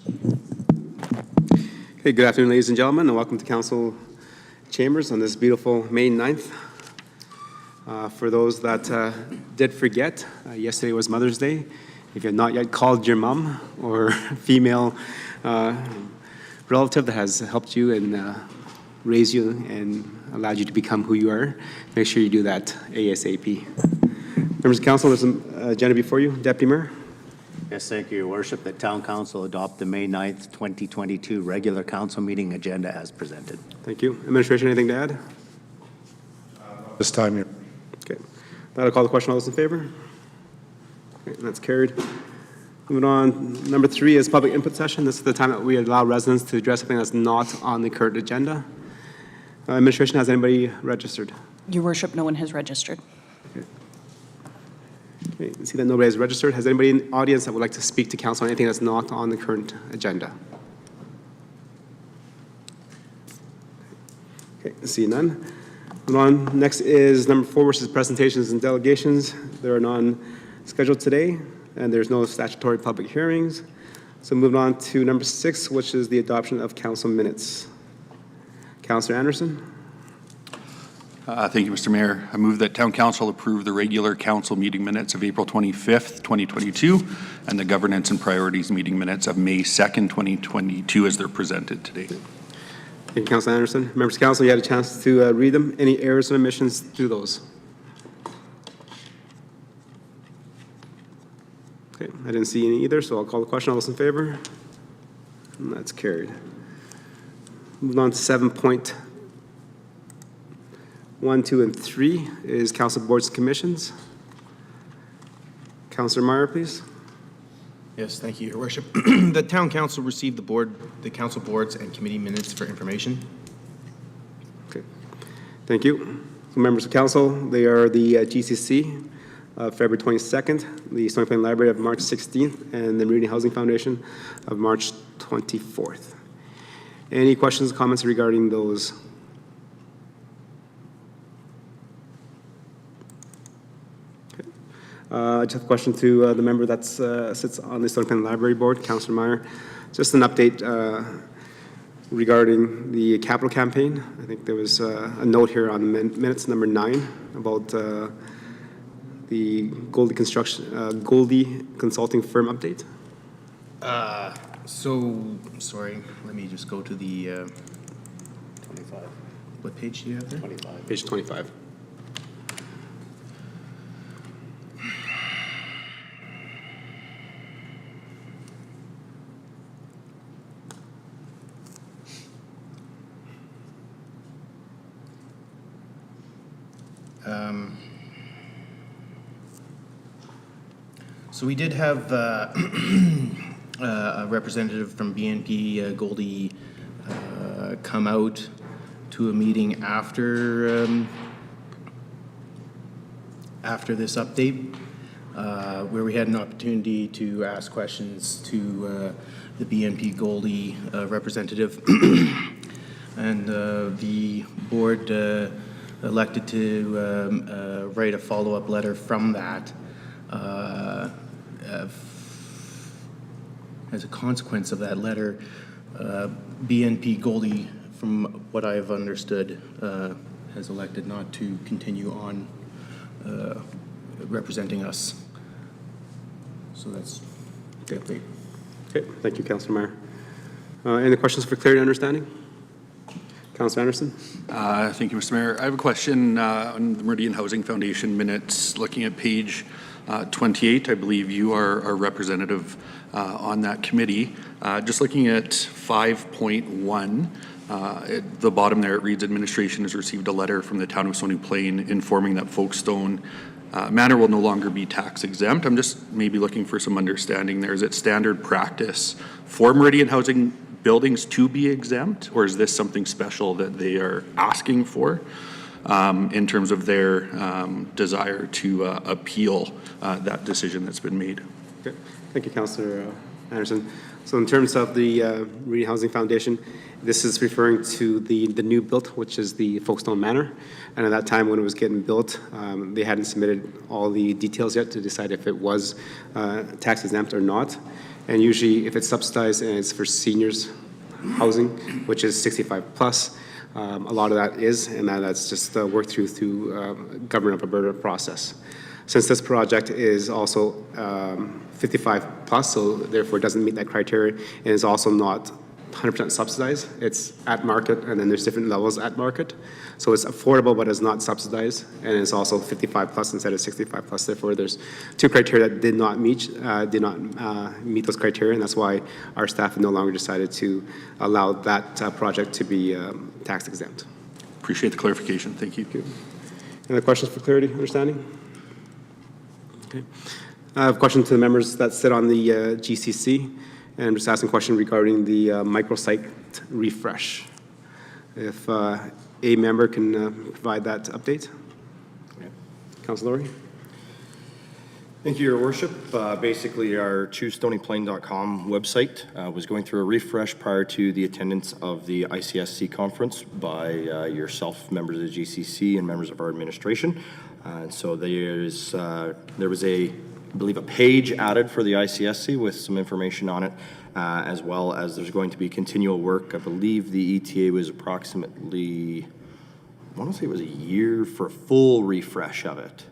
Okay, good afternoon, ladies and gentlemen, and welcome to Council Chambers on this beautiful May 9th. For those that did forget, yesterday was Mother's Day. If you have not yet called your mom or female relative that has helped you and raised you and allowed you to become who you are, make sure you do that ASAP. Members of Council, there's an agenda before you. Deputy Mayor. Yes, thank you, Your Worship. The Town Council adopt the May 9th, 2022 regular council meeting agenda as presented. Thank you. Administration, anything to add? This time, Okay. That'll call the question. All those in favor? Okay, that's carried. Moving on, number 3 is public input session. This is the time that we allow residents to address something that's not on the current agenda. Administration, has anybody registered? Your Worship, no one has registered. Okay, I see that nobody has registered. Has anybody in the audience that would like to speak to council on anything that's not on the current agenda? Okay, I see none. Moving on, next is number 4, which is presentations and delegations. There are none scheduled today, and there's no statutory public hearings. So moving on to number 6, which is the adoption of council minutes. Councillor Anderson. Thank you, Mr. Mayor. I move that Town Council approve the regular council meeting minutes of April 25th, 2022, and the governance and priorities meeting minutes of May 2nd, 2022, as they're presented today. Thank you, Councillor Anderson. Members of Council, you had a chance to read them. Any errors or omissions through those? Okay, I didn't see any either, so I'll call the question. All those in favor? And that's carried. Moving on to 7.1, 2, and 3 is council boards and commissions. Councillor Meyer, please. Yes, thank you, Your Worship. The Town Council received the council boards and committee minutes for information. Okay, thank you. So members of council, they are the GCC of February 22nd, the Stony Plain Library of March 16th, and the Reading Housing Foundation of March 24th. Any questions, comments regarding those? I just have a question to the member that sits on the Stony Plain Library Board, Councillor Meyer. Just an update regarding the capital campaign. I think there was a note here on minutes number 9 about the Goldie Consulting Firm update. Sorry, let me just go to the, 25. what page do you have there? 25. Page 25. So we did have a representative from BNP Goldie come out to a meeting after this update, where we had an opportunity to ask questions to the BNP Goldie representative, and the board elected to write a follow-up letter from that. As a consequence of that letter, BNP Goldie, from what I've understood, has elected not to continue on representing us. So that's the update. Okay, thank you, Councillor Meyer. Any questions for clarity and understanding? Councillor Anderson. Thank you, Mr. Mayor. I have a question on the Meridian Housing Foundation minutes, looking at page 28. I believe you are a representative on that committee. Just looking at 5.1, at the bottom there, it reads, administration has received a letter from the town of Stony Plain informing that Folkestone Manor will no longer be tax exempt. I'm just maybe looking for some understanding there. Is it standard practice for Meridian Housing buildings to be exempt, or is this something special that they are asking for in terms of their desire to appeal that decision that's been made? Okay, thank you, Councillor Anderson. So in terms of the Meridian Housing Foundation, this is referring to the new build, which is the Folkestone Manor. And at that time when it was getting built, they hadn't submitted all the details yet to decide if it was tax exempt or not. And usually, if it's subsidized and it's for seniors housing, which is 65 plus, a lot of that is, and that's just worked through Government of Alberta process. Since this project is also 55 plus, so therefore it doesn't meet that criteria, and is also not 100% subsidized. It's at market, and then there's different levels at market. So it's affordable, but it's not subsidized, and it's also 55 plus instead of 65 plus. Therefore, there's two criteria that did not meet those criteria, and that's why our staff no longer decided to allow that project to be tax exempt. Appreciate the clarification. Thank you. Any other questions for clarity, understanding? Okay. I have a question to the members that sit on the GCC, and I'm just asking a question regarding the microsite refresh. If a member can provide that update. Yeah. Councilor Laurie. Thank you, Your Worship. Basically, our choosestonyplain.com website was going through a refresh prior to the attendance of the ICSC conference by yourself, members of the GCC, and members of our administration. So there was I believe, a page added for the ICSC with some information on it, as well as there's going to be continual work. I believe the ETA was approximately, I want to say it was a year for a full refresh of it.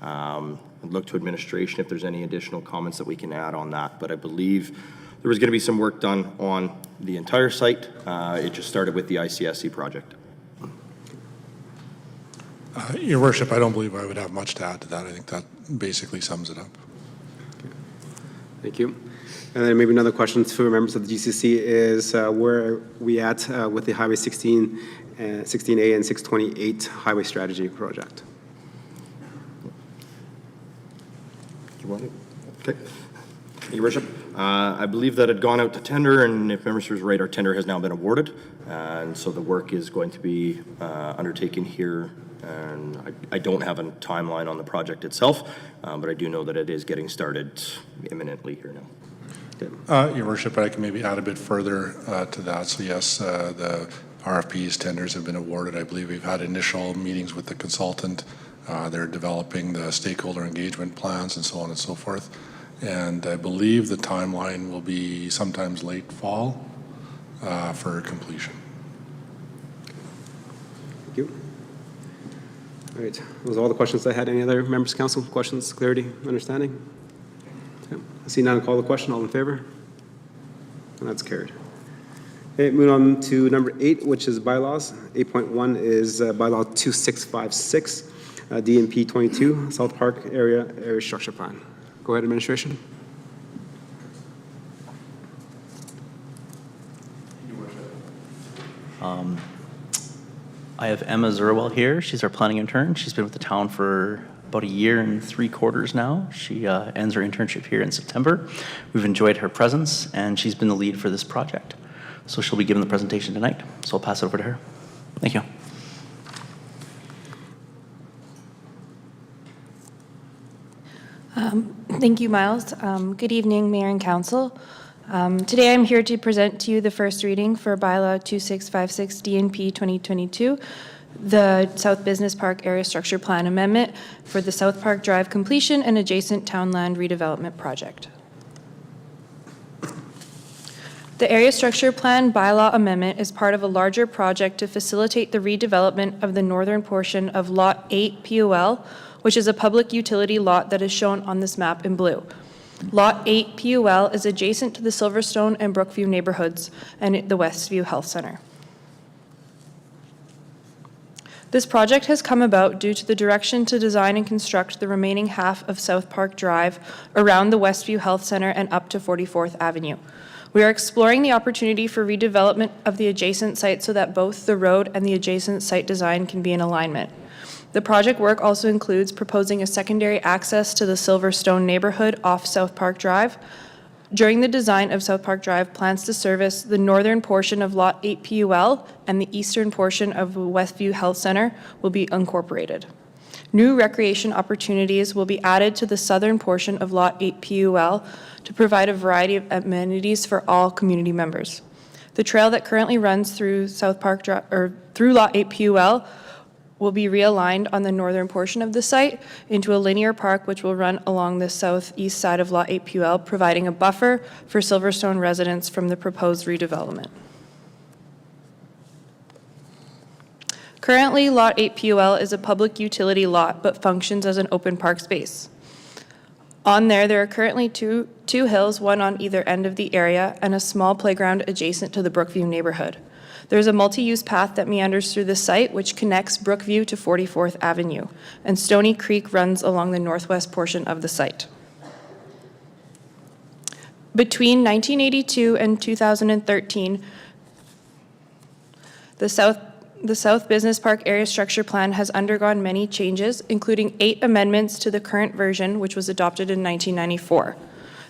I'd look to administration if there's any additional comments that we can add on that, but I believe there was going to be some work done on the entire site. It just started with the ICSC project. Your Worship, I don't believe I would have much to add to that. I think that basically sums it up. Thank you. And then maybe another question to members of the GCC is where are we at with the Highway 16, 16A and 628 highway strategy project? You want it? Okay. Your Worship, I believe that had gone out to tender, and if members are right, our tender has now been awarded, and so the work is going to be undertaken here. And I don't have a timeline on the project itself, but I do know that it is getting started imminently here now. Your Worship, I can maybe add a bit further to that. So yes, the RFPs, tenders have been awarded. I believe we've had initial meetings with the consultant. They're developing the stakeholder engagement plans and so on and so forth. And I believe the timeline will be sometimes late fall for completion. Thank you. All right, those are all the questions I had. Any other members of council? Questions, clarity, understanding? Okay. I see none. Call the question. All in favor? And that's carried. Okay, moving on to number 8, which is bylaws. 8.1 is bylaw 2656, DMP 22, South Park area structure plan. Go ahead, administration. I have Emma Zerwell here. She's our planning intern. She's been with the town for about 1 year and 3/4 now. She ends her internship here in September. We've enjoyed her presence, and she's been the lead for this project. So she'll be giving the presentation tonight. So I'll pass it over to her. Thank you. Thank you, Miles. Good evening, Mayor and Council. Today I'm here to present to you the first reading for Bylaw 2656 DNP 2022, the South Business Park Area Structure Plan Amendment for the South Park Drive completion and adjacent townland redevelopment project. The Area Structure Plan Bylaw Amendment is part of a larger project to facilitate the redevelopment of the northern portion of Lot 8 PUL, which is a public utility lot that is shown on this map in blue. Lot 8 PUL is adjacent to the Silverstone and Brookview neighborhoods and the Westview Health Center. This project has come about due to the direction to design and construct the remaining half of South Park Drive around the Westview Health Center and up to 44th Avenue. We are exploring the opportunity for redevelopment of the adjacent site so that both the road and the adjacent site design can be in alignment. The project work also includes proposing a secondary access to the Silverstone neighborhood off South Park Drive. During the design of South Park Drive, plans to service the northern portion of Lot 8 PUL and the eastern portion of Westview Health Center will be incorporated. New recreation opportunities will be added to the southern portion of Lot 8 PUL to provide a variety of amenities for all community members. The trail that currently runs through South Park Drive or through Lot 8 PUL will be realigned on the northern portion of the site into a linear park which will run along the southeast side of Lot 8 PUL, providing a buffer for Silverstone residents from the proposed redevelopment. Currently, Lot 8 PUL is a public utility lot but functions as an open park space. On there are currently two hills, one on either end of the area, and a small playground adjacent to the Brookview neighborhood. There's a multi-use path that meanders through the site, which connects Brookview to 44th Avenue, and Stony Creek runs along the northwest portion of the site. Between 1982 and 2013, the South Business Park Area Structure Plan has undergone many changes, including 8 amendments to the current version, which was adopted in 1994.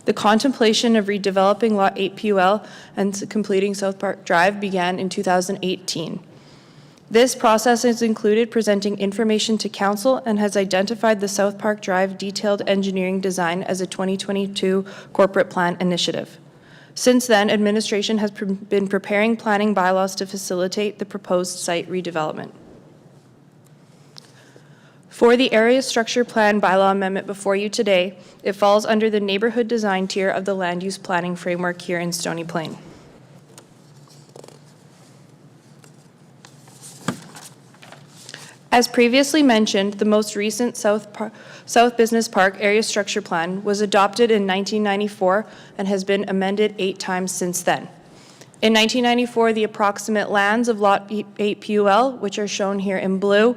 The contemplation of redeveloping Lot 8 PUL and completing South Park Drive began in 2018. This process has included presenting information to Council and has identified the South Park Drive detailed engineering design as a 2022 corporate plan initiative. Since then, administration has been preparing planning bylaws to facilitate the proposed site redevelopment. For the Area Structure Plan bylaw amendment before you today, it falls under the neighborhood design tier of the land use planning framework here in Stony Plain. As previously mentioned, the most recent South Business Park Area Structure Plan was adopted in 1994 and has been amended 8 times since then. In 1994, the approximate lands of Lot 8 PUL, which are shown here in blue,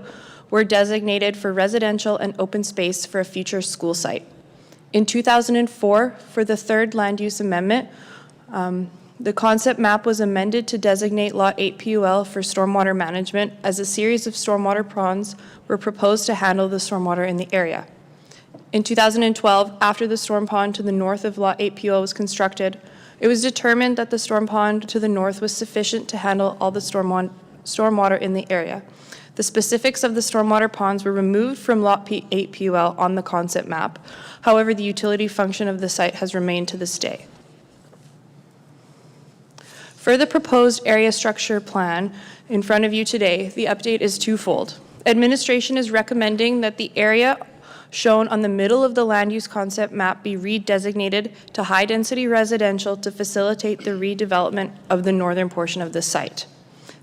were designated for residential and open space for a future school site. In 2004, for the third land use amendment, the concept map was amended to designate Lot 8 PUL for stormwater management, as a series of stormwater ponds were proposed to handle the stormwater in the area. In 2012, after the storm pond to the north of Lot 8 PUL was constructed, it was determined that the storm pond to the north was sufficient to handle all the stormwater in the area. The specifics of the stormwater ponds were removed from Lot 8 PUL on the concept map. However, the utility function of the site has remained to this day. For the proposed area structure plan in front of you today, the update is twofold. Administration is recommending that the area shown on the middle of the land use concept map be redesignated to high-density residential to facilitate the redevelopment of the northern portion of the site.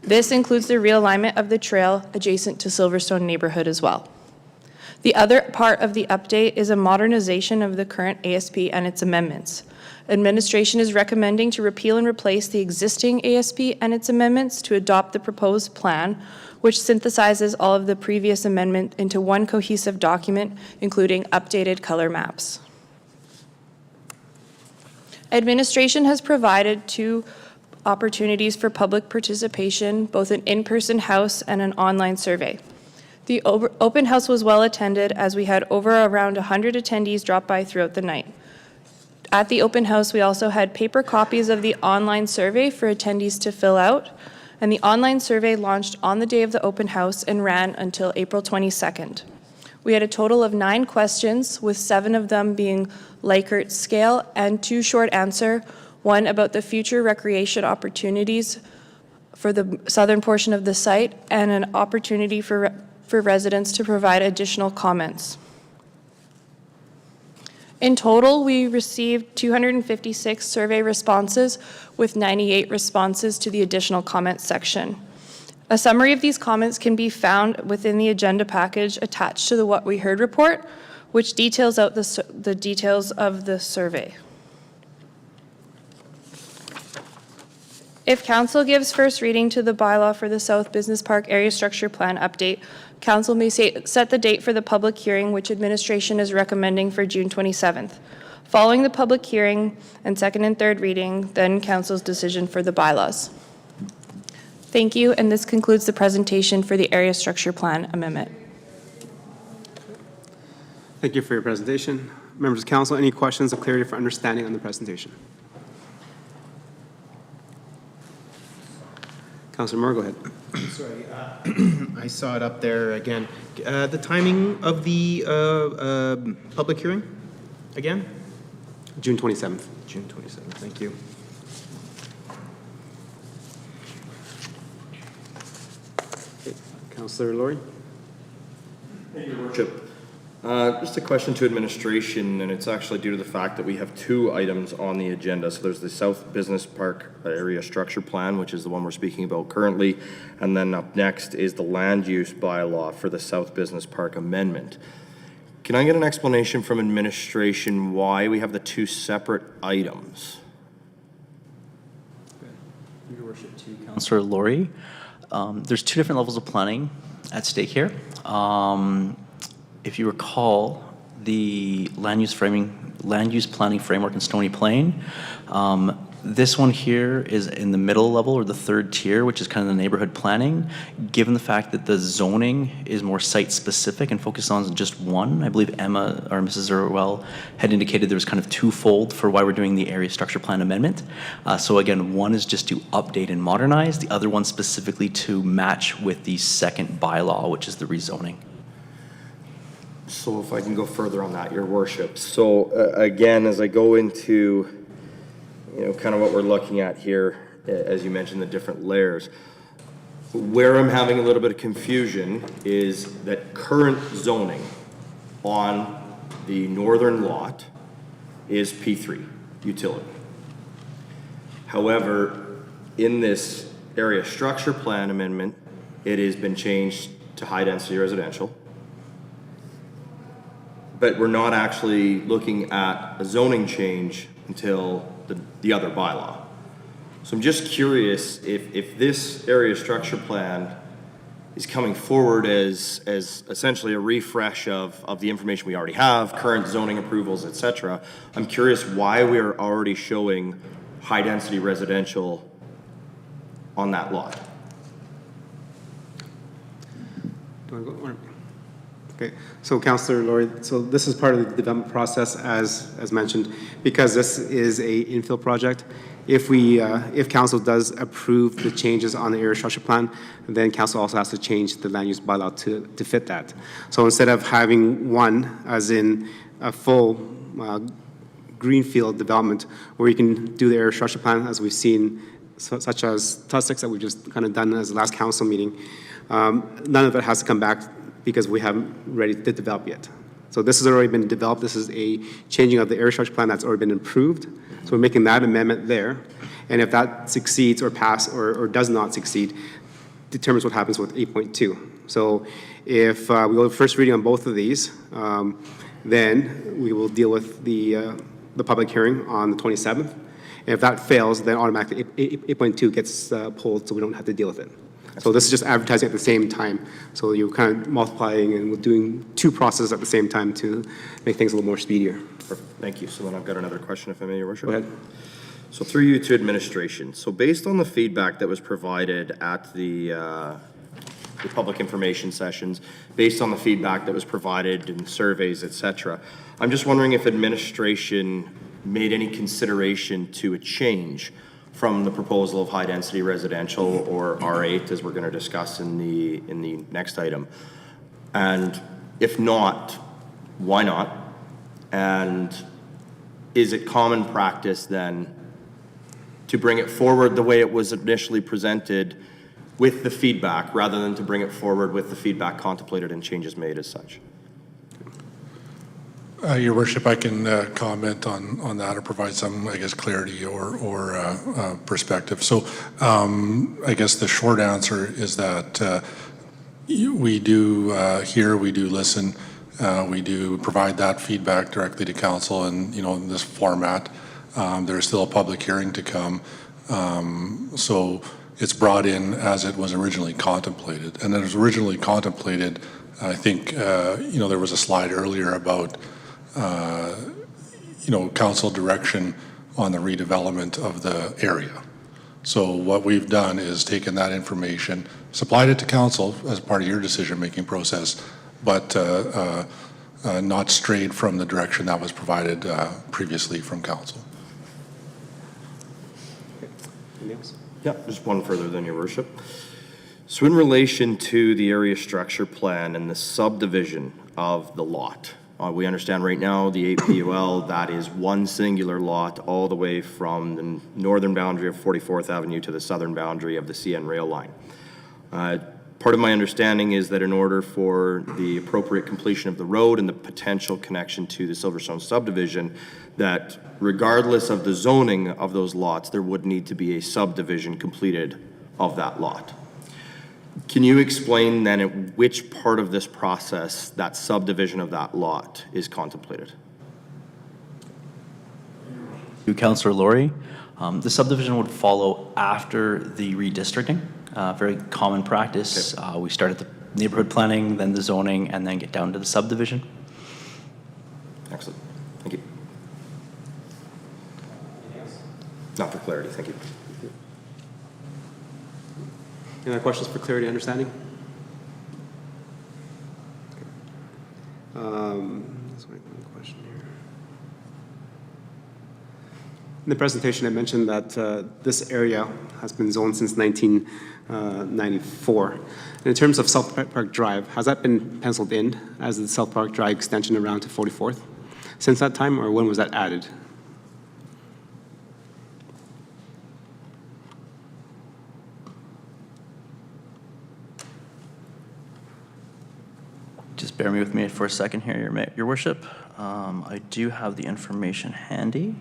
This includes the realignment of the trail adjacent to Silverstone neighborhood as well. The other part of the update is a modernization of the current ASP and its amendments. Administration is recommending to repeal and replace the existing ASP and its amendments to adopt the proposed plan, which synthesizes all of the previous amendment into one cohesive document, including updated color maps. Administration has provided 2 opportunities for public participation, both an in-person house and an online survey. The open house was well attended, as we had around 100 attendees drop by throughout the night. At the open house, we also had paper copies of the online survey for attendees to fill out, and the online survey launched on the day of the open house and ran until April 22nd. We had a total of 9 questions, with 7 of them being Likert scale and 2 short answer, one about the future recreation opportunities for the southern portion of the site, and an opportunity for residents to provide additional comments. In total, we received 256 survey responses, with 98 responses to the additional comments section. A summary of these comments can be found within the agenda package attached to the What We Heard report, which details out the details of the survey. If Council gives first reading to the bylaw for the South Business Park Area Structure Plan update, Council may set the date for the public hearing, which administration is recommending for June 27th. Following the public hearing and second and third reading, then Council's decision for the bylaws. Thank you, and this concludes the presentation for the Area Structure Plan amendment. Thank you for your presentation. Members of Council, any questions of clarity for understanding on the presentation? Councilor Moore, go ahead. Sorry, I saw it up there again. The timing of the public hearing, again? June 27th. June 27th, thank you. Okay. Councilor Laurie? Thank you, Your Worship. Just a question to administration, and it's actually due to the fact that we have two items on the agenda. So there's the South Business Park Area Structure Plan, which is the one we're speaking about currently, and then up next is the Land Use Bylaw for the South Business Park Amendment. Can I get an explanation from administration why we have the two separate items? Your Worship, to Councillor Laurie. There's two different levels of planning at stake here. If you recall, the land use planning framework in Stony Plain, this one here is in the middle level or the third tier, which is kind of the neighborhood planning. Given the fact that the zoning is more site specific and focused on just one, I believe Emma or Mrs. Zerwell had indicated there was kind of twofold for why we're doing the area structure plan amendment. So again, one is just to update and modernize, the other one specifically to match with the second bylaw, which is the rezoning. So if I can go further on that, Your Worship. So again, as I go into kind of what we're looking at here, as you mentioned, the different layers. Where I'm having a little bit of confusion is that current zoning on the northern lot is P3, utility. However, in this area structure plan amendment, it has been changed to high density residential. But we're not actually looking at a zoning change until the other bylaw. So I'm just curious if this area structure plan is coming forward as essentially a refresh of the information we already have, current zoning approvals, etc. I'm curious why we're already showing high density residential on that lot. Do I go? Okay, so Councillor Laurie, so this is part of the development process as mentioned, because this is a infill project. If council does approve the changes on the area structure plan, then council also has to change the land use bylaw to fit that. So instead of having one, as in a full greenfield development where you can do the area structure plan as we've seen, such as Tussex that we've just kind of done as the last council meeting, none of it has to come back because we haven't ready to develop yet. So this has already been developed. This is a changing of the area structure plan that's already been approved. So we're making that amendment there. And if that succeeds or pass or does not succeed, determines what happens with 8.2. So if we go to first reading on both of these, then we will deal with the public hearing on the 27th. And if that fails, then automatically 8.2 gets pulled, so we don't have to deal with it. So this is just advertising at the same time. So you're kind of multiplying and doing two processes at the same time to make things a little more speedier. Perfect. Thank you. So then I've got another question, if I may, Your Worship. Go ahead. So through you to administration. So based on the feedback that was provided at the public information sessions, based on the feedback that was provided in surveys, etc., I'm just wondering if administration made any consideration to a change from the proposal of high-density residential, or R8, as we're going to discuss in the next item. And if not, why not? And is it common practice then to bring it forward the way it was initially presented with the feedback, rather than to bring it forward with the feedback contemplated and changes made as such? Your Worship, I can comment on that or provide some, I guess, clarity or perspective. So I guess the short answer is that we do hear, we do listen, we do provide that feedback directly to council, and in this format. There's still a public hearing to come. So it's brought in as it was originally contemplated. And it was originally contemplated, I think, there was a slide earlier about council direction on the redevelopment of the area. So what we've done is taken that information, supplied it to council as part of your decision-making process, but not strayed from the direction that was provided previously from council. Anything else? Yeah, just one further then, Your Worship. So in relation to the area structure plan and the subdivision of the lot, we understand right now the 8 PUL, that is one singular lot all the way from the northern boundary of 44th Avenue to the southern boundary of the CN rail line. Part of my understanding is that in order for the appropriate completion of the road and the potential connection to the Silverstone subdivision, that regardless of the zoning of those lots, there would need to be a subdivision completed of that lot. Can you explain then at which part of this process that subdivision of that lot is contemplated? To Councillor Laurie, the subdivision would follow after the redistricting. Very common practice. We start at the neighborhood planning, then the zoning, and then get down to the subdivision. Excellent. Thank you. Not for clarity, thank you. Any other questions for clarity, understanding? Let's wait one question here. In the presentation, I mentioned that this area has been zoned since 1994. And in terms of South Park Drive, has that been penciled in as the South Park Drive extension around to 44th since that time, or when was that added? Just bear with me for a second here, Your Worship. I do have the information handy.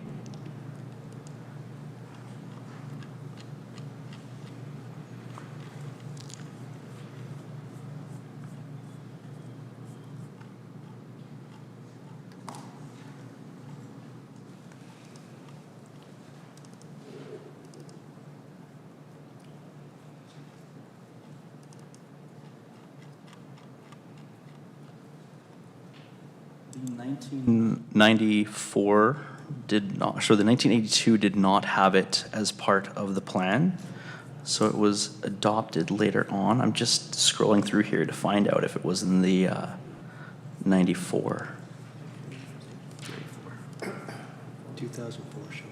The 1994 did not, so the 1982 did not have it as part of the plan. So it was adopted later on. I'm just scrolling through here to find out if it was in the 94. 2004 shows it.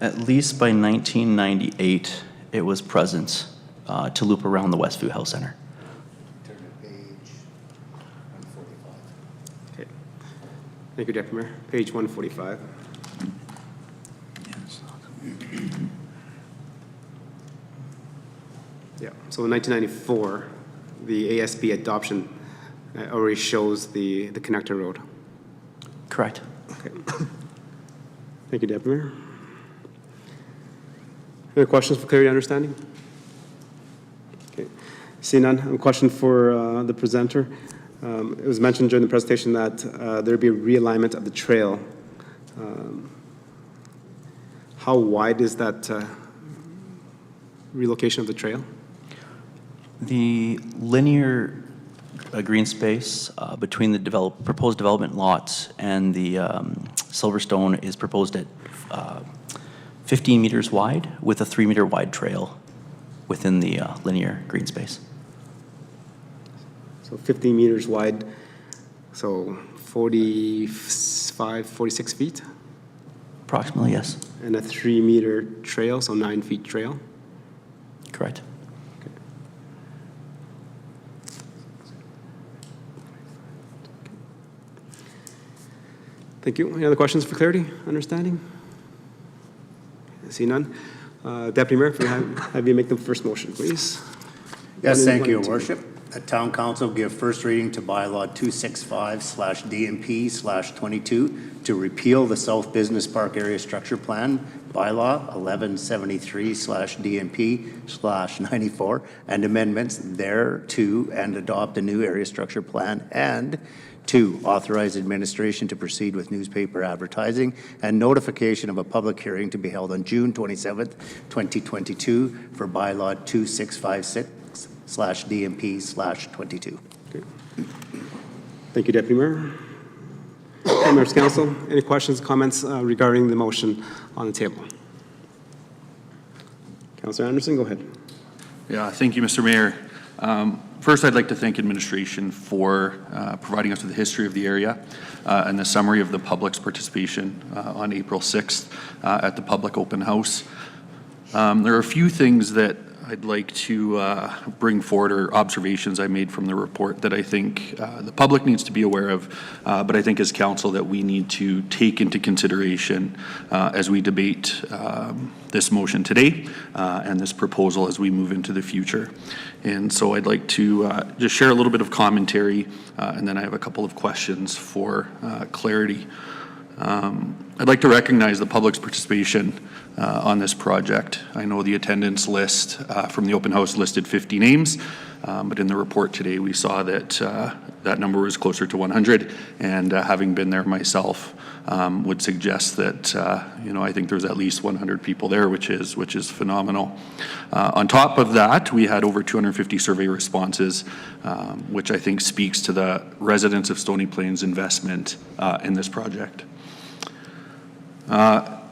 At least by 1998, it was present to loop around the Westview Health Center. Turn to page 145. Okay. Thank you, Deputy Mayor. Page 145. Yeah, so in 1994, the ASB adoption already shows the connector road. Correct. Okay. Thank you, Deputy Mayor. Any questions for clarity understanding? Okay. Seeing none, a question for the presenter. It was mentioned during the presentation that there'd be a realignment of the trail. How wide is that relocation of the trail? The linear green space between the proposed development lots and the Silverstone is proposed at 15 meters wide with a 3-meter wide trail within the linear green space. So 15 meters wide, so 45, 46 feet? Approximately, yes. And a 3-meter trail, so 9 feet trail? Correct. Thank you. Any other questions for clarity, understanding? See none. Deputy Mayor, if we have you make the first motion, please. Yes, thank you, Your Worship. The Town Council give first reading to Bylaw 265/DMP/22 to repeal the South Business Park Area Structure Plan, Bylaw 1173/DMP/94, and amendments thereto, and adopt a new area structure plan, and 2, authorize administration to proceed with newspaper advertising and notification of a public hearing to be held on June 27th, 2022 for Bylaw 2656/DMP/22. Okay. Thank you, Deputy Mayor. Members of Council, any questions, comments regarding the motion on the table? Councillor Anderson, go ahead. Yeah, thank you, Mr. Mayor. First, I'd like to thank administration for providing us with the history of the area and the summary of the public's participation on April 6th at the public open house. There are a few things that I'd like to bring forward or observations I made from the report that I think the public needs to be aware of, but I think as council that we need to take into consideration as we debate this motion today and this proposal as we move into the future. And so I'd like to just share a little bit of commentary, and then I have a couple of questions for clarity. I'd like to recognize the public's participation on this project. I know the attendance list from the open house listed 50 names, but in the report today we saw that that number was closer to 100, and having been there myself would suggest that I think there's at least 100 people there, which is phenomenal. On top of that, we had over 250 survey responses, which I think speaks to the residents of Stony Plain's investment in this project.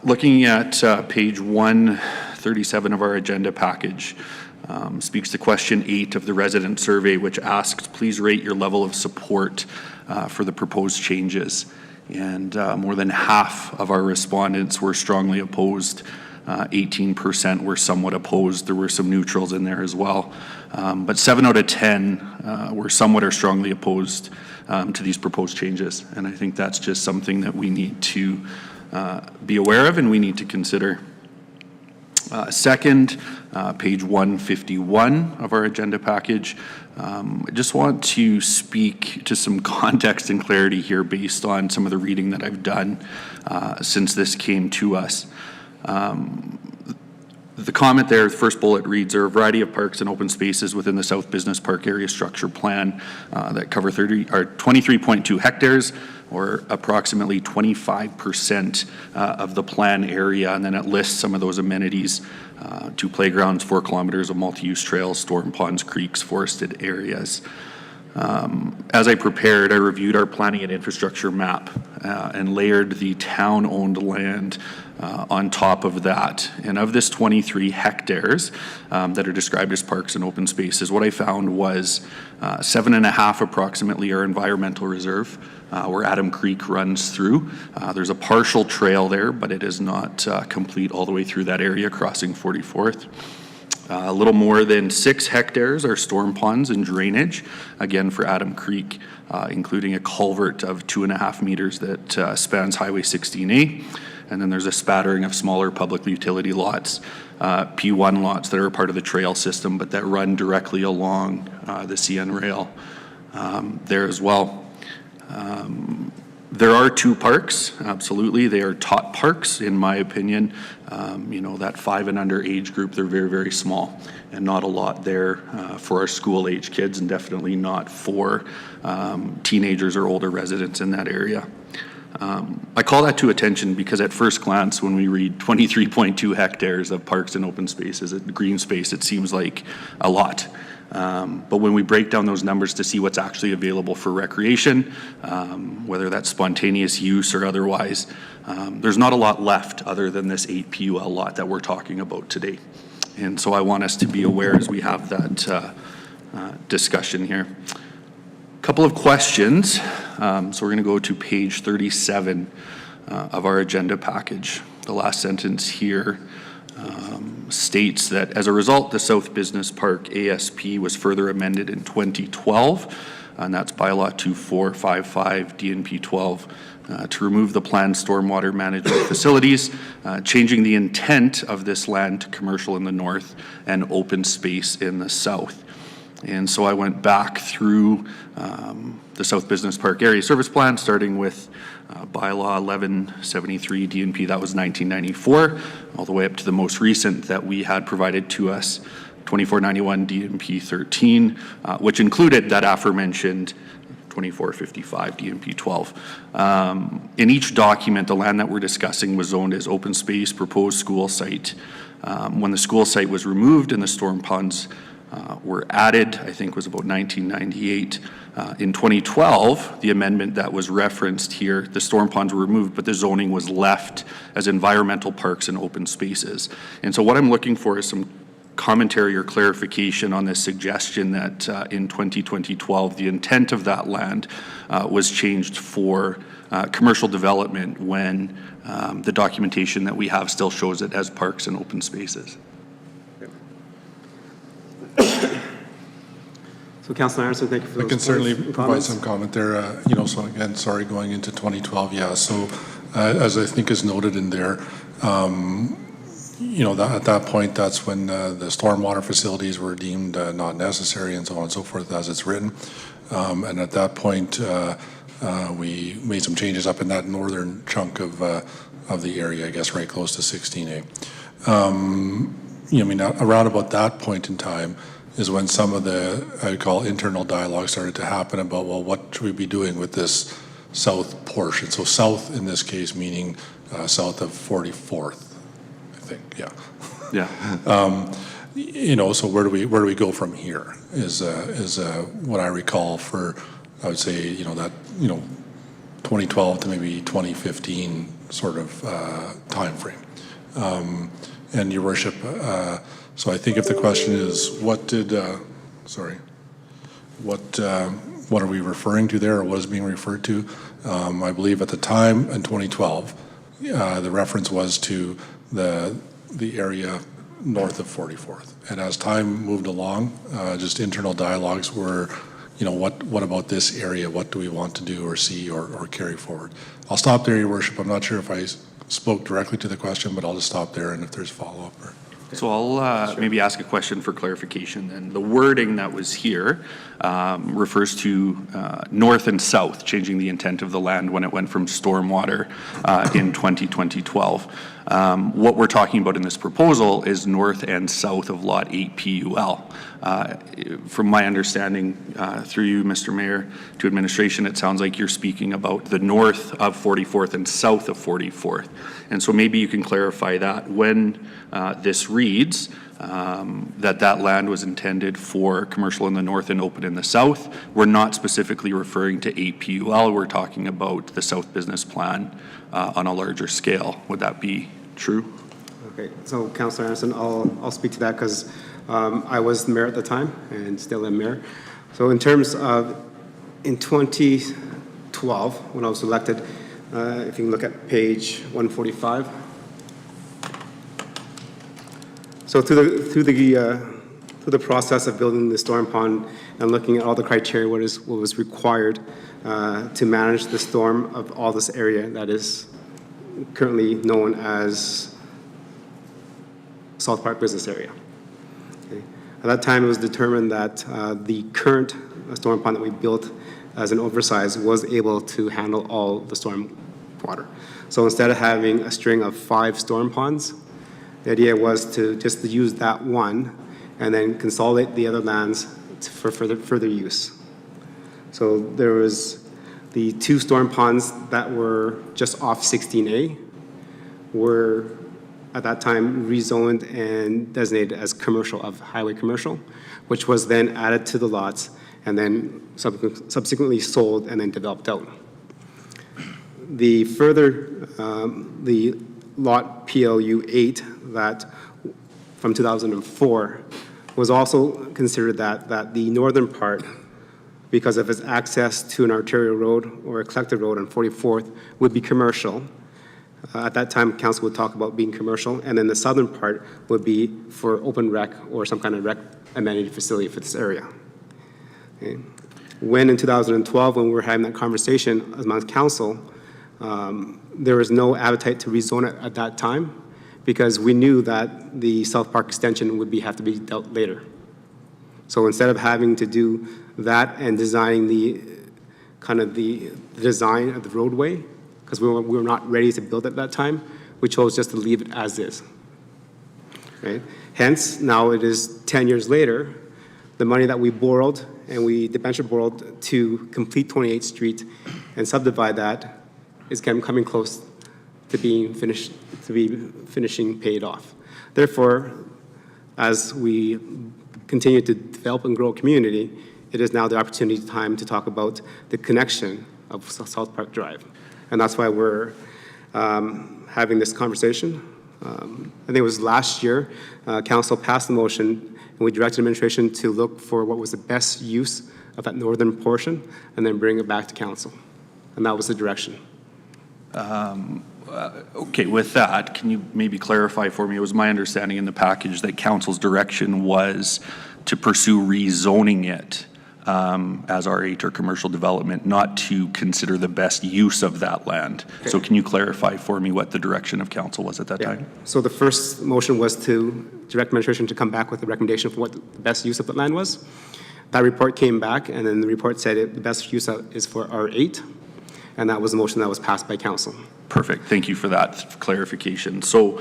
Looking at page 137 of our agenda package, speaks to question 8 of the resident survey, which asks, please rate your level of support for the proposed changes. And more than half of our respondents were strongly opposed. 18% were somewhat opposed. There were some neutrals in there as well. But 7 out of 10 were somewhat or strongly opposed to these proposed changes. And I think that's just something that we need to be aware of and we need to consider. Second, page 151 of our agenda package. I just want to speak to some context and clarity here based on some of the reading that I've done since this came to us. The comment there, the first bullet reads, there are a variety of parks and open spaces within the South Business Park Area Structure Plan that cover 23.2 hectares, or approximately 25% of the plan area, and then it lists some of those amenities, 2 playgrounds, 4 kilometers of multi-use trails, storm ponds, creeks, forested areas. As I prepared, I reviewed our planning and infrastructure map and layered the town-owned land on top of that. And of this 23 hectares that are described as parks and open spaces, what I found was 7.5 approximately are environmental reserve, where Adam Creek runs through. There's a partial trail there, but it is not complete all the way through that area, crossing 44th. A little more than 6 hectares are storm ponds and drainage, again for Adam Creek, including a culvert of 2.5 meters that spans Highway 16A. And then there's a spattering of smaller public utility lots, P1 lots that are part of the trail system, but that run directly along the CN rail there as well. There are 2 parks, absolutely. They are top parks, in my opinion. That 5 and under age group, they're very, very small, and not a lot there for our school-age kids, and definitely not for teenagers or older residents in that area. I call that to attention because at first glance, when we read 23.2 hectares of parks and open spaces, green space, it seems like a lot. But when we break down those numbers to see what's actually available for recreation, whether that's spontaneous use or otherwise, there's not a lot left other than this 8 PUL lot that we're talking about today. And so I want us to be aware as we have that discussion here. A couple of questions. So we're going to go to page 37 of our agenda package. The last sentence here states that as a result, the South Business Park ASP was further amended in 2012, and that's Bylaw 2455 DNP 12, to remove the planned stormwater management facilities, changing the intent of this land to commercial in the north and open space in the south. And so I went back through the South Business Park Area Service Plan, starting with Bylaw 1173 DNP, that was 1994, all the way up to the most recent that we had provided to us, 2491 DNP 13, which included that aforementioned 2455 DNP 12. In each document, the land that we're discussing was zoned as open space, proposed school site. When the school site was removed and the storm ponds were added, I think was about 1998. In 2012, the amendment that was referenced here, the storm ponds were removed, but the zoning was left as environmental parks and open spaces. And so what I'm looking for is some commentary or clarification on this suggestion that in 2012, the intent of that land was changed for commercial development when the documentation that we have still shows it as parks and open spaces. So Councilor Anderson, thank you for I those can certainly points and provide comments. some comment there. So again, sorry, going into 2012, yeah. So as I think is noted in there, at that point, that's when the stormwater facilities were deemed not necessary and so on and so forth as it's written. And at that point, we made some changes up in that northern chunk of the area, I guess, right close to 16A. Around about that point in time is when some of the, I would call internal dialogue started to happen about, well, what should we be doing with this south portion? So south in this case meaning south of 44th, I think, yeah. Yeah. So where do we go from here is what I recall for, I would say, that 2012 to maybe 2015 sort of time frame. And Your Worship, so I think if the question is what are we referring to there, or what is being referred to? I believe at the time in 2012, the reference was to the area north of 44th. And as time moved along, just internal dialogues were, what about this area? What do we want to do or see or carry forward? I'll stop there, Your Worship. I'm not sure if I spoke directly to the question, but I'll just stop there, and if there's follow-up. So I'll maybe ask a question for clarification then. The wording that was here refers to north and south, changing the intent of the land when it went from stormwater in 2012. What we're talking about in this proposal is north and south of Lot 8 PUL. From my understanding, through you, Mr. Mayor, to administration, it sounds like you're speaking about the north of 44th and south of 44th. And so maybe you can clarify that when this reads that land was intended for commercial in the north and open in the south. We're not specifically referring to 8 PUL. We're talking about the South Business Plan on a larger scale. Would that be true? Okay, so Councilor Anderson, I'll speak to that because I was the mayor at the time and still am mayor. So in terms of in 2012, when I was elected, if you can look at page 145. So through the process of building the storm pond and looking at all the criteria, what was required to manage the storm of all this area that is currently known as South Park Business Area. Okay. At that time, it was determined that the current storm pond that we built as an oversize was able to handle all the storm water. So instead of having a string of 5 storm ponds, the idea was to just use that one and then consolidate the other lands for further use. So there was the 2 storm ponds that were just off 16A were at that time rezoned and designated as commercial, of highway commercial, which was then added to the lots and then subsequently sold and then developed out. The further, the lot PLU 8 that from 2004 was also considered that the northern part, because of its access to an arterial road or a collective road on 44th, would be commercial. At that time, council would talk about being commercial, and then the southern part would be for open rec or some kind of rec amenity facility for this area. Okay. When in 2012, when we were having that conversation amongst council, there was no appetite to rezone it at that time because we knew that the South Park extension would have to be dealt later. So instead of having to do that and designing the design of the roadway, because we were not ready to build at that time, we chose just to leave it as is. Right? Hence, now it is 10 years later, the money that we borrowed and we debenture borrowed to complete 28th Street and subdivide that is coming close to being finished, finishing paid off. Therefore, as we continue to develop and grow a community, it is now the opportunity time to talk about the connection of South Park Drive. And that's why we're having this conversation. I think it was last year, council passed the motion and we directed administration to look for what was the best use of that northern portion and then bring it back to council. And that was the direction. Okay, with that, can you maybe clarify for me? It was my understanding in the package that council's direction was to pursue rezoning it as R8 or commercial development, not to consider the best use of that land. So can you clarify for me what the direction of council was at that time? So the first motion was to direct administration to come back with a recommendation for what the best use of the land was. That report came back, and then the report said the best use is for R8, and that was the motion that was passed by council. Perfect. Thank you for that clarification. So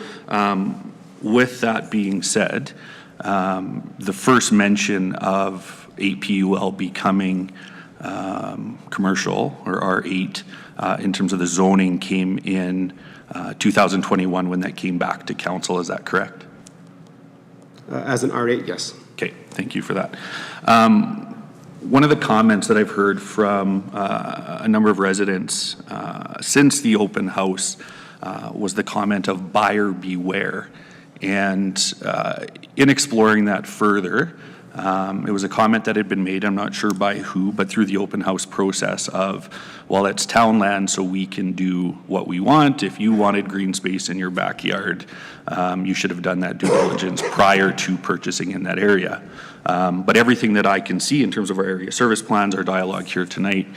with that being said, the first mention of 8 PUL becoming commercial or R8 in terms of the zoning came in 2021 when that came back to council. Is that correct? As an R8, yes. Okay, thank you for that. One of the comments that I've heard from a number of residents since the open house was the comment of buyer beware. And in exploring that further, it was a comment that had been made, I'm not sure by who, but through the open house process of, well, it's town land, so we can do what we want. If you wanted green space in your backyard, you should have done that due diligence prior to purchasing in that area. But everything that I can see in terms of our area service plans, our dialogue here tonight,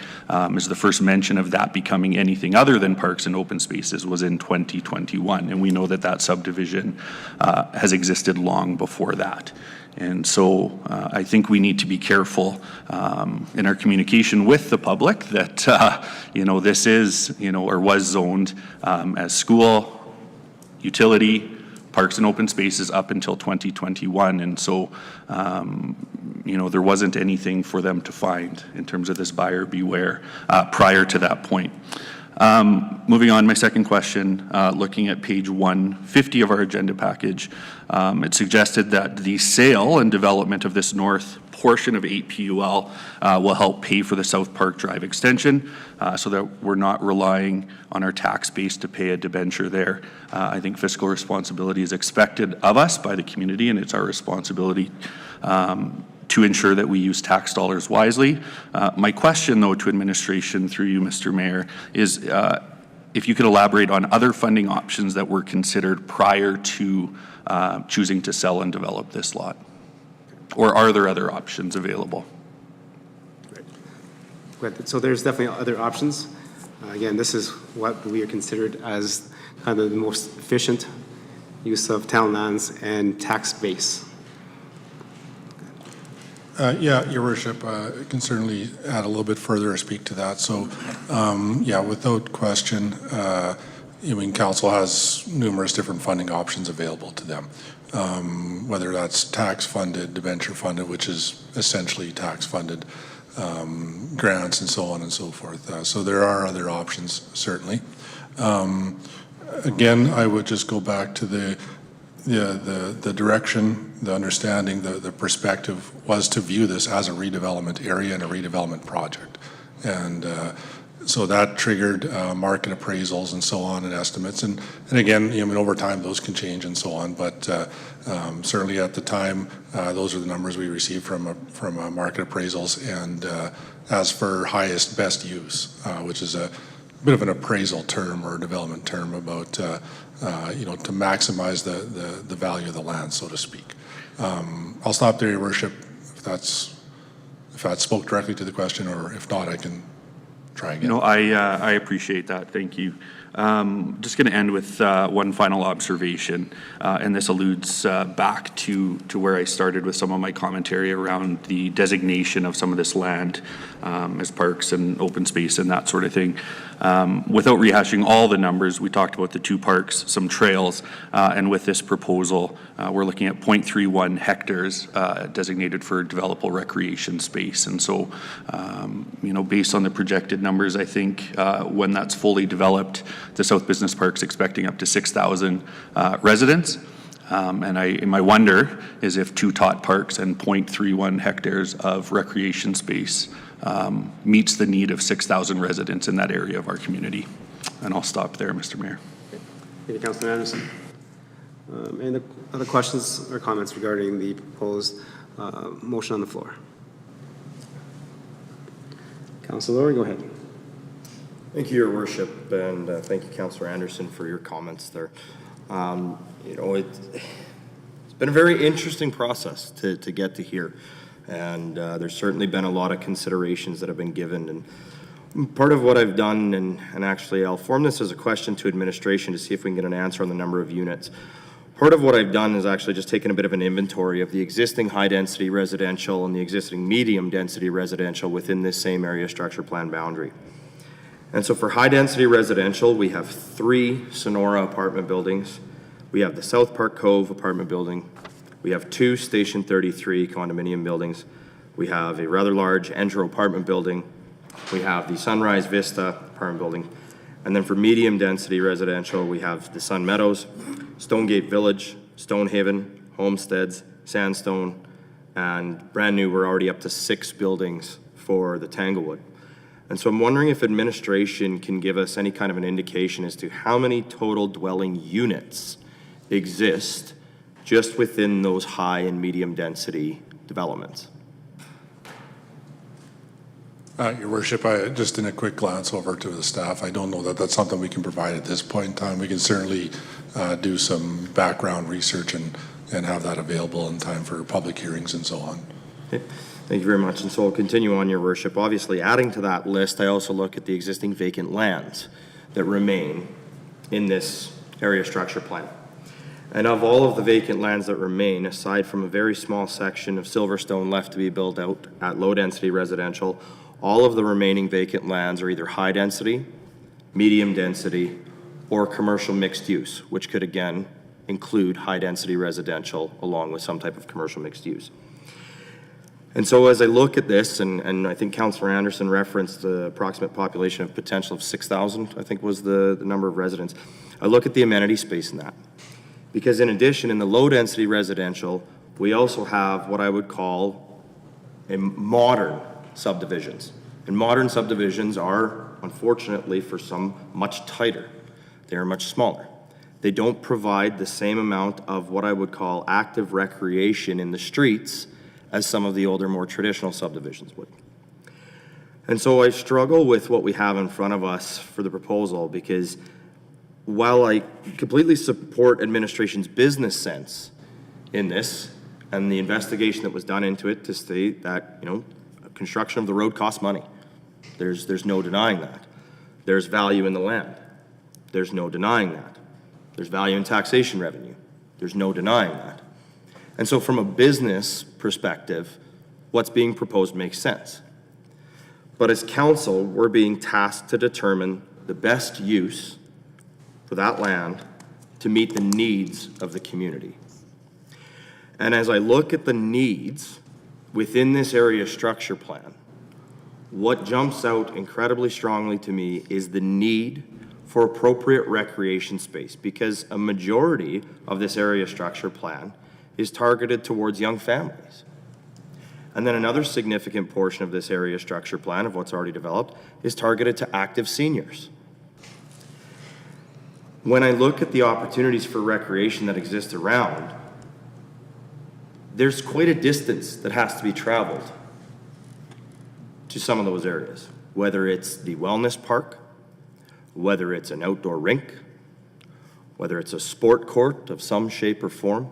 is the first mention of that becoming anything other than parks and open spaces was in 2021. And we know that that subdivision has existed long before that. And so I think we need to be careful in our communication with the public that, this is, or was zoned as school, utility, parks and open spaces up until 2021. And so, there wasn't anything for them to find in terms of this buyer beware prior to that point. Moving on, my second question, looking at page 150 of our agenda package, it suggested that the sale and development of this north portion of 8 PUL will help pay for the South Park Drive extension so that we're not relying on our tax base to pay a debenture there. I think fiscal responsibility is expected of us by the community, and it's our responsibility to ensure that we use tax dollars wisely. My question, though, to administration through you, Mr. Mayor, is if you could elaborate on other funding options that were considered prior to choosing to sell and develop this lot. Or are there other options available? Right. So there's definitely other options. Again, this is what we are considered as kind of the most efficient use of town lands and tax base. Yeah, Your Worship, I can certainly add a little bit further or speak to that. So, without question, council has numerous different funding options available to them, whether that's tax funded, debenture funded, which is essentially tax funded, grants and so on and so forth. So there are other options, certainly. Again, I would just go back to the direction, the understanding, the perspective was to view this as a redevelopment area and a redevelopment project. And so that triggered market appraisals and so on and estimates. And again, over time those can change and so on. But certainly at the time, those are the numbers we received from market appraisals. And as for highest best use, which is a bit of an appraisal term or a development term about to maximize the value of the land, so to speak. I'll stop there, Your Worship, if that spoke directly to the question, or if not, I can try again. No, I appreciate that. Thank you. Just going to end with one final observation, and this alludes back to where I started with some of my commentary around the designation of some of this land as parks and open space and that sort of thing. Without rehashing all the numbers, we talked about the 2 parks, some trails, and with this proposal, we're looking at 0.31 hectares designated for developable recreation space. And so, based on the projected numbers, I think when that's fully developed, the South Business Park's expecting up to 6,000 residents. And my wonder is if 2 tot parks and 0.31 hectares of recreation space meets the need of 6,000 residents in that area of our community. And I'll stop there, Mr. Mayor. Thank you, Councilor Anderson. Any other questions or comments regarding the proposed motion on the floor? Councilor Lowry, go ahead. Thank you, Your Worship, and thank you, Councillor Anderson, for your comments there. It's been a very interesting process to get to here. And there's certainly been a lot of considerations that have been given. And part of what I've done, and actually I'll form this as a question to administration to see if we can get an answer on the number of units. Part of what I've done is actually just taken a bit of an inventory of the existing high-density residential and the existing medium-density residential within this same area structure plan boundary. And so for high-density residential, we have 3 Sonora apartment buildings. We have the South Park Cove apartment building. We have 2 Station 33 condominium buildings. We have a rather large Endro apartment building. We have the Sunrise Vista apartment building. And then for medium-density residential, we have the Sun Meadows, Stonegate Village, Stonehaven, Homesteads, Sandstone, and brand new, we're already up to 6 buildings for the Tanglewood. And so I'm wondering if administration can give us any kind of an indication as to how many total dwelling units exist just within those high and medium density developments. Your Worship, just in a quick glance over to the staff, I don't know that that's something we can provide at this point in time. We can certainly do some background research and have that available in time for public hearings and so on. Okay. Thank you very much. And so I'll continue on, Your Worship. Obviously, adding to that list, I also look at the existing vacant lands that remain in this area structure plan. And of all of the vacant lands that remain, aside from a very small section of Silverstone left to be built out at low-density residential, all of the remaining vacant lands are either high-density, medium-density, or commercial mixed use, which could again include high-density residential along with some type of commercial mixed use. And so as I look at this, and I think Councillor Anderson referenced the approximate population of potential of 6,000, I think was the number of residents, I look at the amenity space in that. Because in addition, in the low-density residential, we also have what I would call a modern subdivisions. And modern subdivisions are, unfortunately for some, much tighter. They are much smaller. They don't provide the same amount of what I would call active recreation in the streets as some of the older, more traditional subdivisions would. And so I struggle with what we have in front of us for the proposal, because while I completely support administration's business sense in this and the investigation that was done into it to state that, you know, construction of the road costs money. There's no denying that. There's value in the land. There's no denying that. There's value in taxation revenue. There's no denying that. And so from a business perspective, what's being proposed makes sense. But as council, we're being tasked to determine the best use for that land to meet the needs of the community. And as I look at the needs within this area structure plan, what jumps out incredibly strongly to me is the need for appropriate recreation space, because a majority of this area structure plan is targeted towards young families. And then another significant portion of this area structure plan of what's already developed is targeted to active seniors. When I look at the opportunities for recreation that exist around, there's quite a distance that has to be traveled to some of those areas, whether it's the wellness park, whether it's an outdoor rink, whether it's a sport court of some shape or form.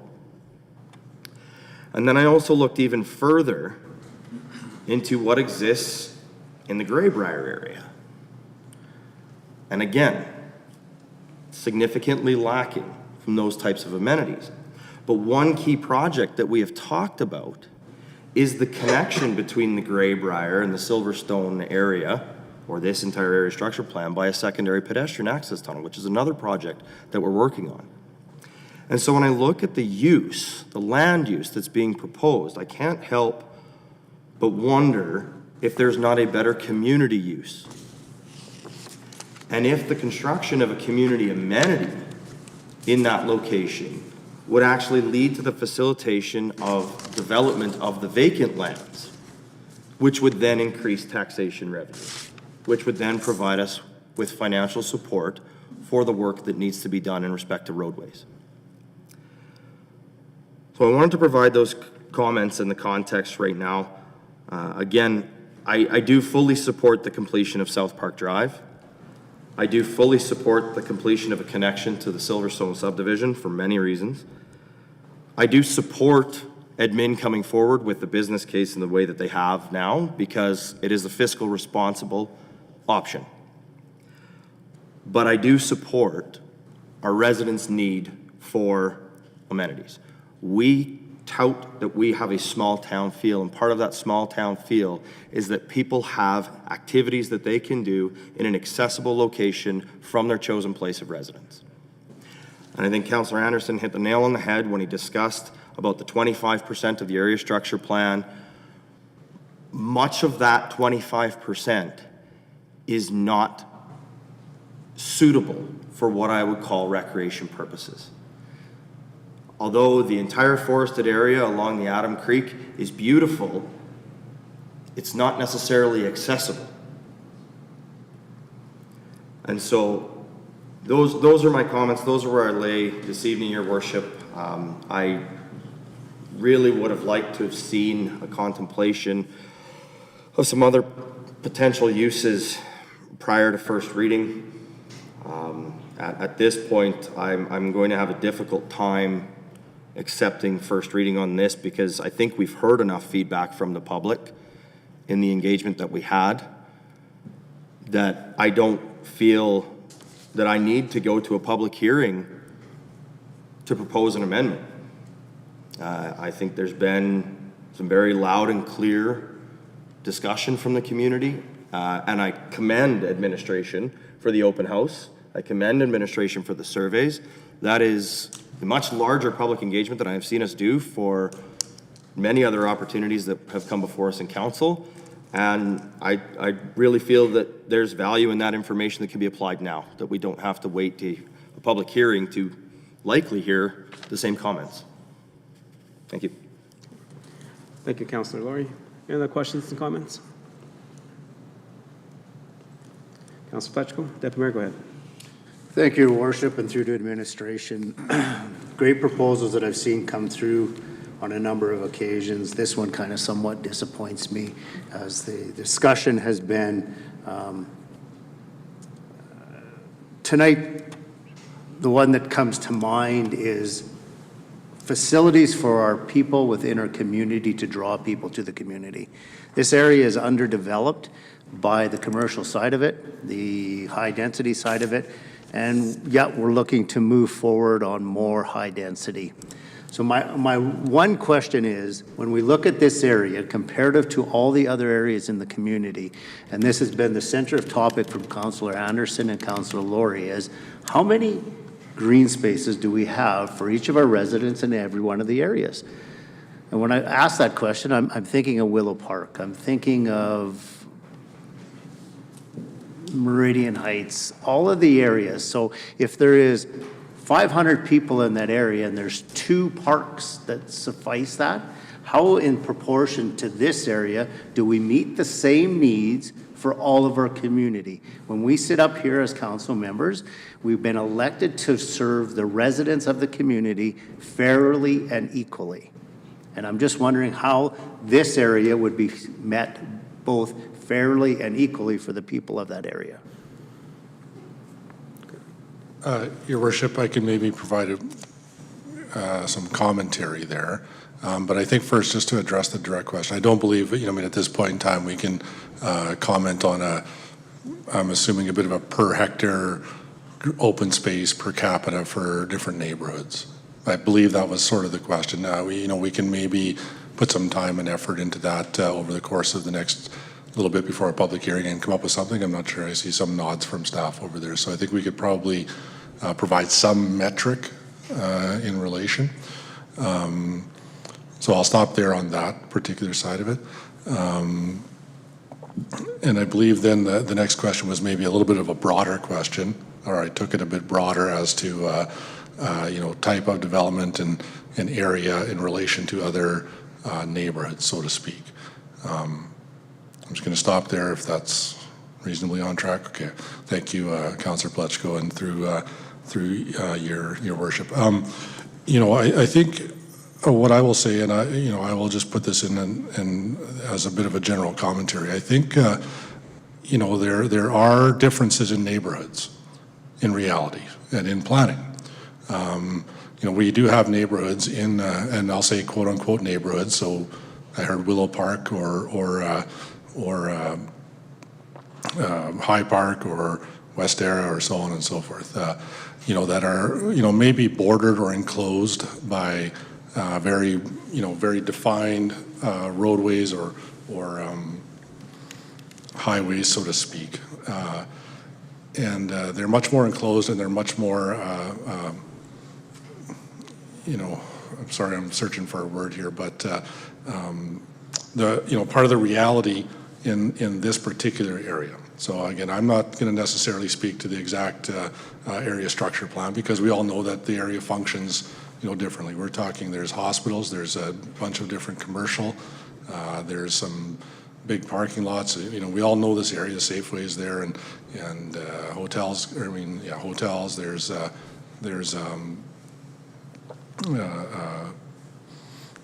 And then I also looked even further into what exists in the Greybrier area. And again, significantly lacking from those types of amenities. But one key project that we have talked about is the connection between the Greybrier and the Silverstone area, or this entire area structure plan, by a secondary pedestrian access tunnel, which is another project that we're working on. And so when I look at the use, the land use that's being proposed, I can't help but wonder if there's not a better community use. And if the construction of a community amenity in that location would actually lead to the facilitation of development of the vacant lands, which would then increase taxation revenue, which would then provide us with financial support for the work that needs to be done in respect to roadways. So I wanted to provide those comments in the context right now. Again, I do fully support the completion of South Park Drive. I do fully support the completion of a connection to the Silverstone subdivision for many reasons. I do support admin coming forward with the business case in the way that they have now, because it is a fiscal responsible option. But I do support our residents' need for amenities. We tout that we have a small town feel, and part of that small town feel is that people have activities that they can do in an accessible location from their chosen place of residence. And I think Councillor Anderson hit the nail on the head when he discussed about the 25% of the area structure plan. Much of that 25% is not suitable for what I would call recreation purposes. Although the entire forested area along the Adam Creek is beautiful, it's not necessarily accessible. And so those are my comments. Those are where I lay this evening, Your Worship. I really would have liked to have seen a contemplation of some other potential uses prior to first reading. At this point, I'm going to have a difficult time accepting first reading on this, because I think we've heard enough feedback from the public in the engagement that we had that I don't feel that I need to go to a public hearing to propose an amendment. I think there's been some very loud and clear discussion from the community, and I commend administration for the open house. I commend administration for the surveys. That is a much larger public engagement than I have seen us do for many other opportunities that have come before us in council. And I really feel that there's value in that information that can be applied now, that we don't have to wait to a public hearing to likely hear the same comments. Thank you. Thank you, Councillor Laurie. Any other questions and comments? Councillor Fletchko, Deputy Mayor, go ahead. Thank you, Your Worship, and through to administration. Great proposals that I've seen come through on a number of occasions. This one kind of somewhat disappoints me, as the discussion has been tonight. The one that comes to mind is facilities for our people within our community to draw people to the community. This area is underdeveloped by the commercial side of it, the high density side of it, and yet we're looking to move forward on more high density. So my one question is, when we look at this area comparative to all the other areas in the community, and this has been the center of topic from Councillor Anderson and Councillor Laurie, is how many green spaces do we have for each of our residents in every one of the areas? And when I ask that question, I'm thinking of Willow Park. I'm thinking of Meridian Heights, all of the areas. So if there is 500 people in that area and there's 2 parks that suffice that, how in proportion to this area do we meet the same needs for all of our community? When we sit up here as council members, we've been elected to serve the residents of the community fairly and equally. And I'm just wondering how this area would be met both fairly and equally for the people of that area. Your Worship, I can maybe provide some commentary there. But I think first, just to address the direct question, I don't believe, at this point in time, we can comment on I'm assuming a bit of a per hectare open space per capita for different neighborhoods. I believe that was sort of the question. We can maybe put some time and effort into that over the course of the next little bit before a public hearing and come up with something. I'm not sure. I see some nods from staff over there. So I think we could probably provide some metric in relation. So I'll stop there on that particular side of it. And I believe then the next question was maybe a little bit of a broader question, or I took it a bit broader as to type of development and area in relation to other neighborhoods, so to speak. I'm just going to stop there if that's reasonably on track. Okay, thank you, Councillor Pletchko, and through your worship. I think what I will say, and I will just put this in as a bit of a general commentary. I think there are differences in neighborhoods, in reality, and in planning. we do have neighborhoods in, and I'll say quote unquote neighborhoods. So I heard Willow Park or High Park or West Era or so on and so forth, that are, maybe bordered or enclosed by very defined roadways or highways, so to speak. And they're much more enclosed and they're much more, I'm sorry, I'm searching for a word here, but part of the reality in this particular area. So again, I'm not going to necessarily speak to the exact area structure plan because we all know that the area functions, differently. We're talking, there's hospitals, there's a bunch of different commercial, there's some big parking lots. We all know this area, Safeway's there, and hotels. Hotels. There's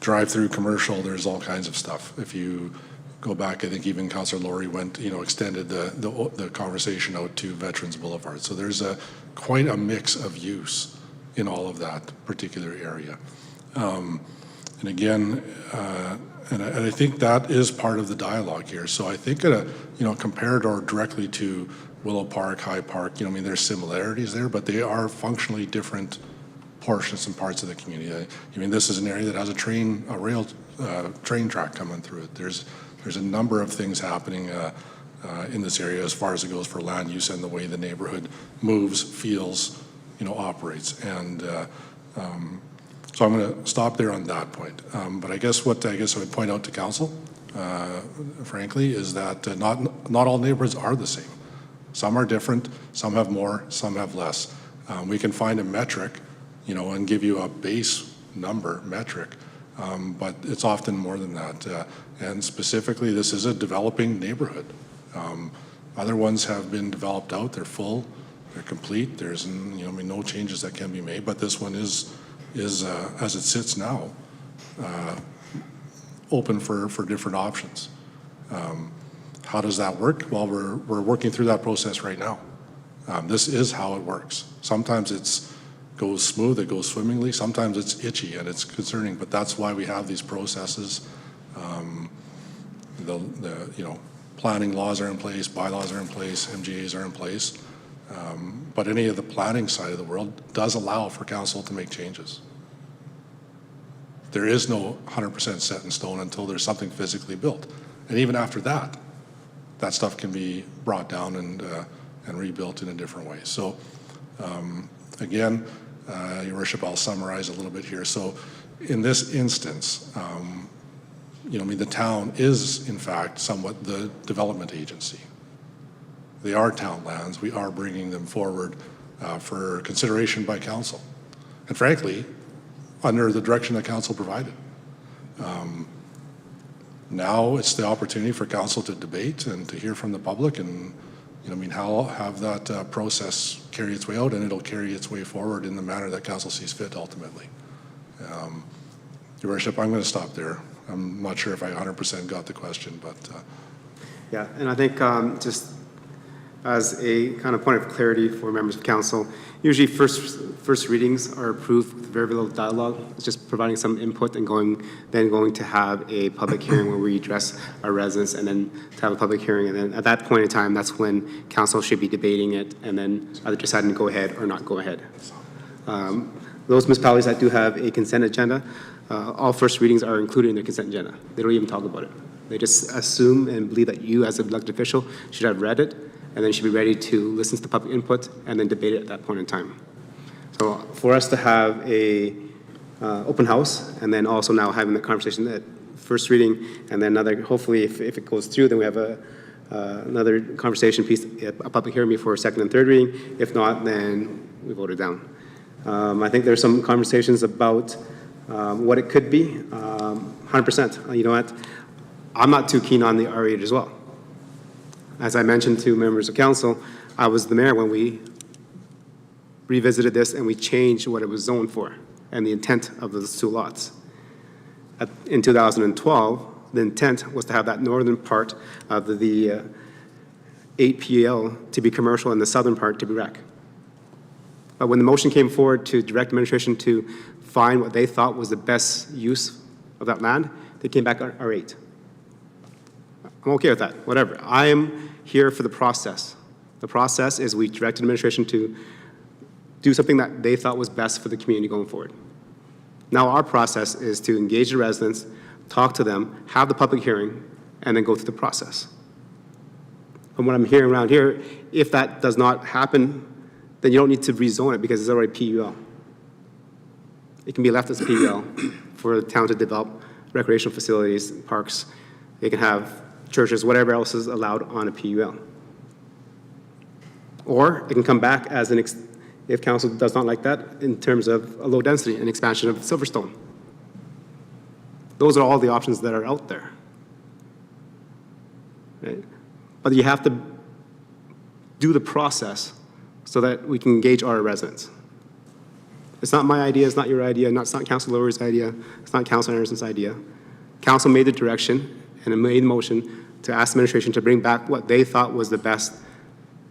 drive-through commercial. There's all kinds of stuff. If you go back, I think even Councillor Laurie extended the conversation out to Veterans Boulevard. So there's quite a mix of use in all of that particular area. And again, and I think that is part of the dialogue here. So I think, compared or directly to Willow Park, High Park, there's similarities there, but they are functionally different portions and parts of the community. This is an area that has a rail train track coming through it. There's a number of things happening in this area as far as it goes for land use and the way the neighborhood moves, feels, operates. And so I'm going to stop there on that point. But I guess what I would point out to council, frankly, is that not all neighborhoods are the same. Some are different, some have more, some have less. We can find a metric, and give you a base number metric, but it's often more than that. And specifically, this is a developing neighborhood. Other ones have been developed out, they're full, they're complete, there's no changes that can be made, but this one is as it sits now, open for different options. How does that work? Well, we're working through that process right now. This is how it works. Sometimes it goes smooth, it goes swimmingly. Sometimes it's itchy and it's concerning, but that's why we have these processes. Planning laws are in place, bylaws are in place, MGAs are in place. But any of the planning side of the world does allow for council to make changes. There is no 100% set in stone until there's something physically built. And even after that, that stuff can be brought down and rebuilt in a different way. So again, Your Worship, I'll summarize a little bit here. So in this instance, the town is in fact somewhat the development agency. They are town lands. We are bringing them forward for consideration by council. And frankly, under the direction that council provided. Now it's the opportunity for council to debate and to hear from the public and have that process carry its way out, and it'll carry its way forward in the manner that council sees fit ultimately. Your Worship, I'm going to stop there. I'm not sure if I 100% got the question, but. Yeah, and I think just as a kind of point of clarity for members of council, usually first readings are approved with very little dialogue. It's just providing some input and then going to have a public hearing where we address our residents, and then to have a public hearing. And then at that point in time, that's when council should be debating it and then either deciding to go ahead or not go ahead. Those municipalities that do have a consent agenda, all first readings are included in their consent agenda. They don't even talk about it. They just assume and believe that you as an elected official should have read it and then should be ready to listen to the public input and then debate it at that point in time. So for us to have a open house and then also now having the conversation at first reading and then another, hopefully if it goes through, then we have another conversation piece, a public hearing before second and third reading. If not, then we vote it down. I think there's some conversations about what it could be. 100%. You know what? I'm not too keen on the R8 as well. As I mentioned to members of council, I was the mayor when we revisited this and we changed what it was zoned for and the intent of those two lots. In 2012, the intent was to have that northern part of the 8PL to be commercial and the southern part to be rec. But when the motion came forward to direct administration to find what they thought was the best use of that land, they came back R8. I'm okay with that, whatever. I am here for the process. The process is we directed administration to do something that they thought was best for the community going forward. Now our process is to engage the residents, talk to them, have the public hearing, and then go through the process. From what I'm hearing around here, if that does not happen, then you don't need to rezone it because it's already PUL. It can be left as PUL for the town to develop recreational facilities, parks. They can have churches, whatever else is allowed on a PUL. Or it can come back as if council does not like that, in terms of a low density and expansion of Silverstone. Those are all the options that are out there. Right? But you have to do the process so that we can engage our residents. It's not my idea, it's not your idea, it's not Council Lower's idea, it's not Council Anderson's idea. Council made the direction and it made the motion to ask administration to bring back what they thought was the best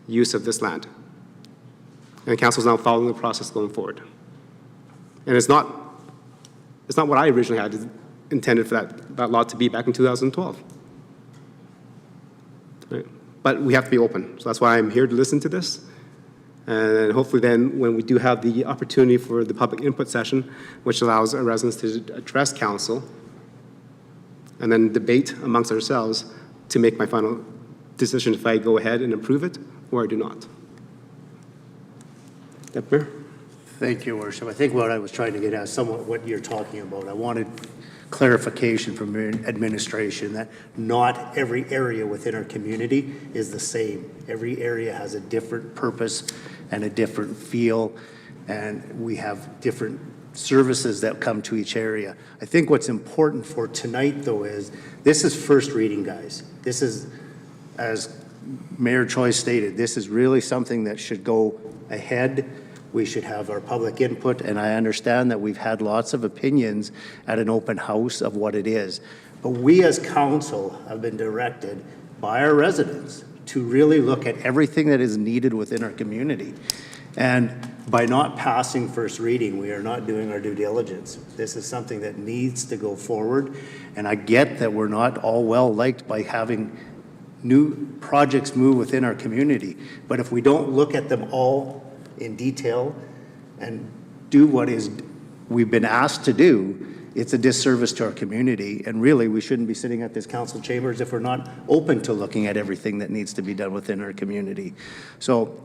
use of this land. And Council's now following the process going forward. And it's not what I originally had intended for that lot to be back in 2012. Right? But we have to be open. So that's why I'm here to listen to this. And hopefully then when we do have the opportunity for the public input session, which allows our residents to address council and then debate amongst ourselves to make my final decision if I go ahead and approve it or I do not. Deputy Mayor? Thank you, Worship. I think what I was trying to get at is somewhat what you're talking about. I wanted clarification from administration that not every area within our community is the same. Every area has a different purpose and a different feel, and we have different services that come to each area. I think what's important for tonight, though, is this is first reading, guys. This is, as Mayor Choi stated, this is really something that should go ahead. We should have our public input, and I understand that we've had lots of opinions at an open house of what it is. But we as council have been directed by our residents to really look at everything that is needed within our community. And by not passing first reading, we are not doing our due diligence. This is something that needs to go forward. And I get that we're not all well liked by having new projects move within our community. But if we don't look at them all in detail and do what is we've been asked to do, it's a disservice to our community. And really, we shouldn't be sitting at this council chambers if we're not open to looking at everything that needs to be done within our community. So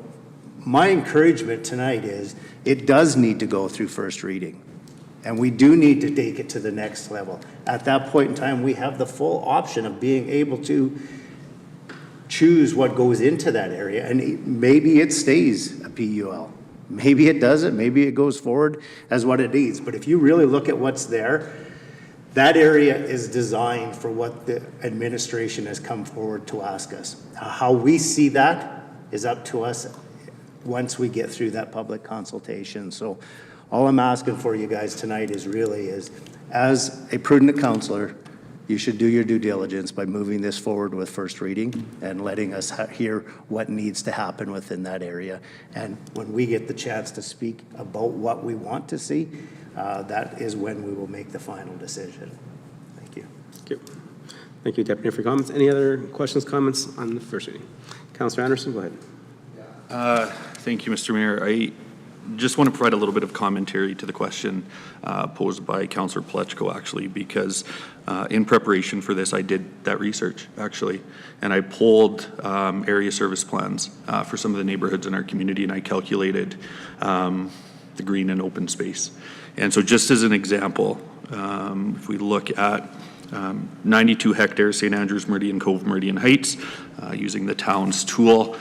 my encouragement tonight is it does need to go through first reading. And we do need to take it to the next level. At that point in time, we have the full option of being able to choose what goes into that area, and maybe it stays a PUL. Maybe it doesn't, maybe it goes forward as what it needs. But if you really look at what's there, that area is designed for what the administration has come forward to ask us. How we see that is up to us once we get through that public consultation. So all I'm asking for you guys tonight is as a prudent councillor, you should do your due diligence by moving this forward with first reading and letting us hear what needs to happen within that area. And when we get the chance to speak about what we want to see, that is when we will make the final decision. Thank you. Thank you. Thank you, Deputy Mayor, for your comments. Any other questions, comments on the first reading? Councillor Anderson, go ahead. Thank you, Mr. Mayor. I just want to provide a little bit of commentary to the question posed by Councillor Plechko, actually, because in preparation for this, I did that research, actually, and I pulled area service plans for some of the neighborhoods in our community, and I calculated the green and open space. And so just as an example, if we look at 92 hectares, St. Andrews, Meridian Cove, Meridian Heights, using the town's tool,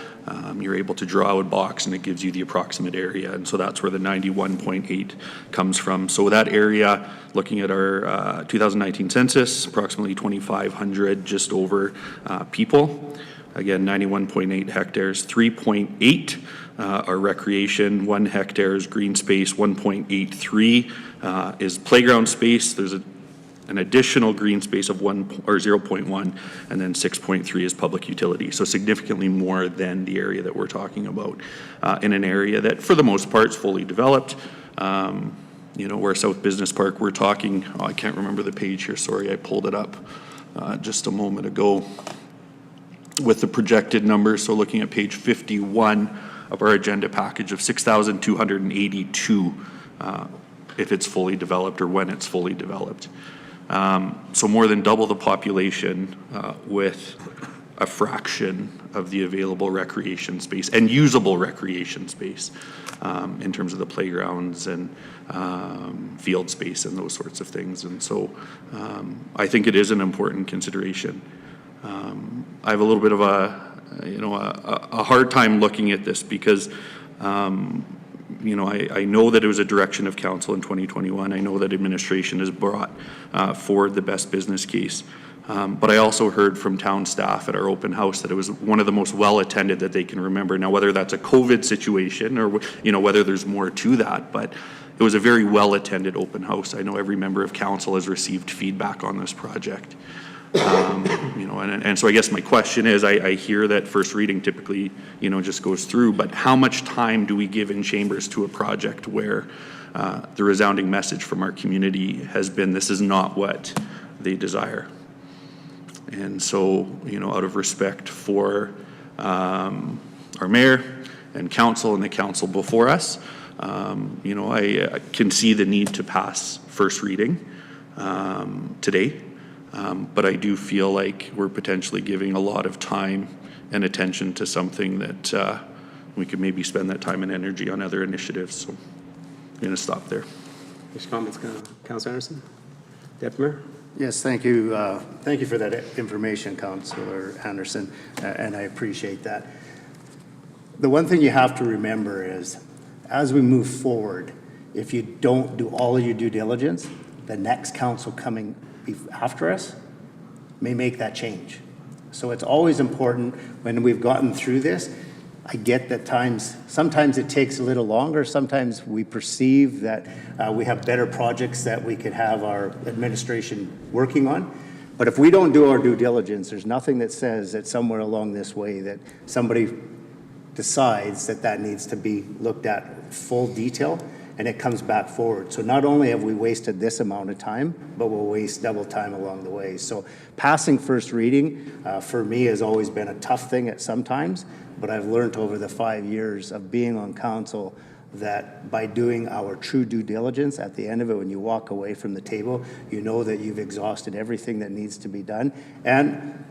you're able to draw out a box and it gives you the approximate area. And so that's where the 91.8 comes from. So that area, looking at our 2019 census, approximately 2,500, just over people. Again, 91.8 hectares, 3.8 are recreation, 1 hectare is green space, 1.83 is playground space. There's a an additional green space of 0.1, and then 6.3 is public utility. So significantly more than the area that we're talking about, in an area that for the most part is fully developed. You know, where South Business Park, we're talking, I can't remember the page here, sorry, I pulled it up just a moment ago with the projected numbers. So looking at page 51 of our agenda package of 6,282 if it's fully developed or when it's fully developed. So more than double the population with a fraction of the available recreation space and usable recreation space in terms of the playgrounds and field space and those sorts of things. And so I think it is an important consideration. I have a little bit of a hard time looking at this because you know, I know that it was a direction of council in 2021. I know that administration has brought forward the best business case. But I also heard from town staff at our open house that it was one of the most well-attended that they can remember. Now, whether that's a COVID situation or, you know, whether there's more to that, but it was a very well-attended open house. I know every member of council has received feedback on this project. You know, and so I guess my question is, I hear that first reading typically, you know, just goes through, but how much time do we give in chambers to a project where the resounding message from our community has been, this is not what they desire? And so, you know, out of respect for our mayor and council and the council before us, you know, I can see the need to pass first reading today. But I do feel like we're potentially giving a lot of time and attention to something that we could maybe spend that time and energy on other initiatives. So I'm going to stop there. Any comments, Councilor Anderson? Deputy Mayor? Yes, thank you. Thank you for that information, Councilor Anderson, and I appreciate that. The one thing you have to remember is, as we move forward, if you don't do all of your due diligence, the next council coming after us may make that change. So it's always important when we've gotten through this. I get that sometimes it takes a little longer. Sometimes we perceive that we have better projects that we could have our administration working on. But if we don't do our due diligence, there's nothing that says that somewhere along this way that somebody decides that that needs to be looked at full detail and it comes back forward. So not only have we wasted this amount of time, but we'll waste double time along the way. So passing first reading for me has always been a tough thing at some times, but I've learned over the 5 years of being on council that by doing our true due diligence, at the end of it, when you walk away from the table, you know that you've exhausted everything that needs to be done. And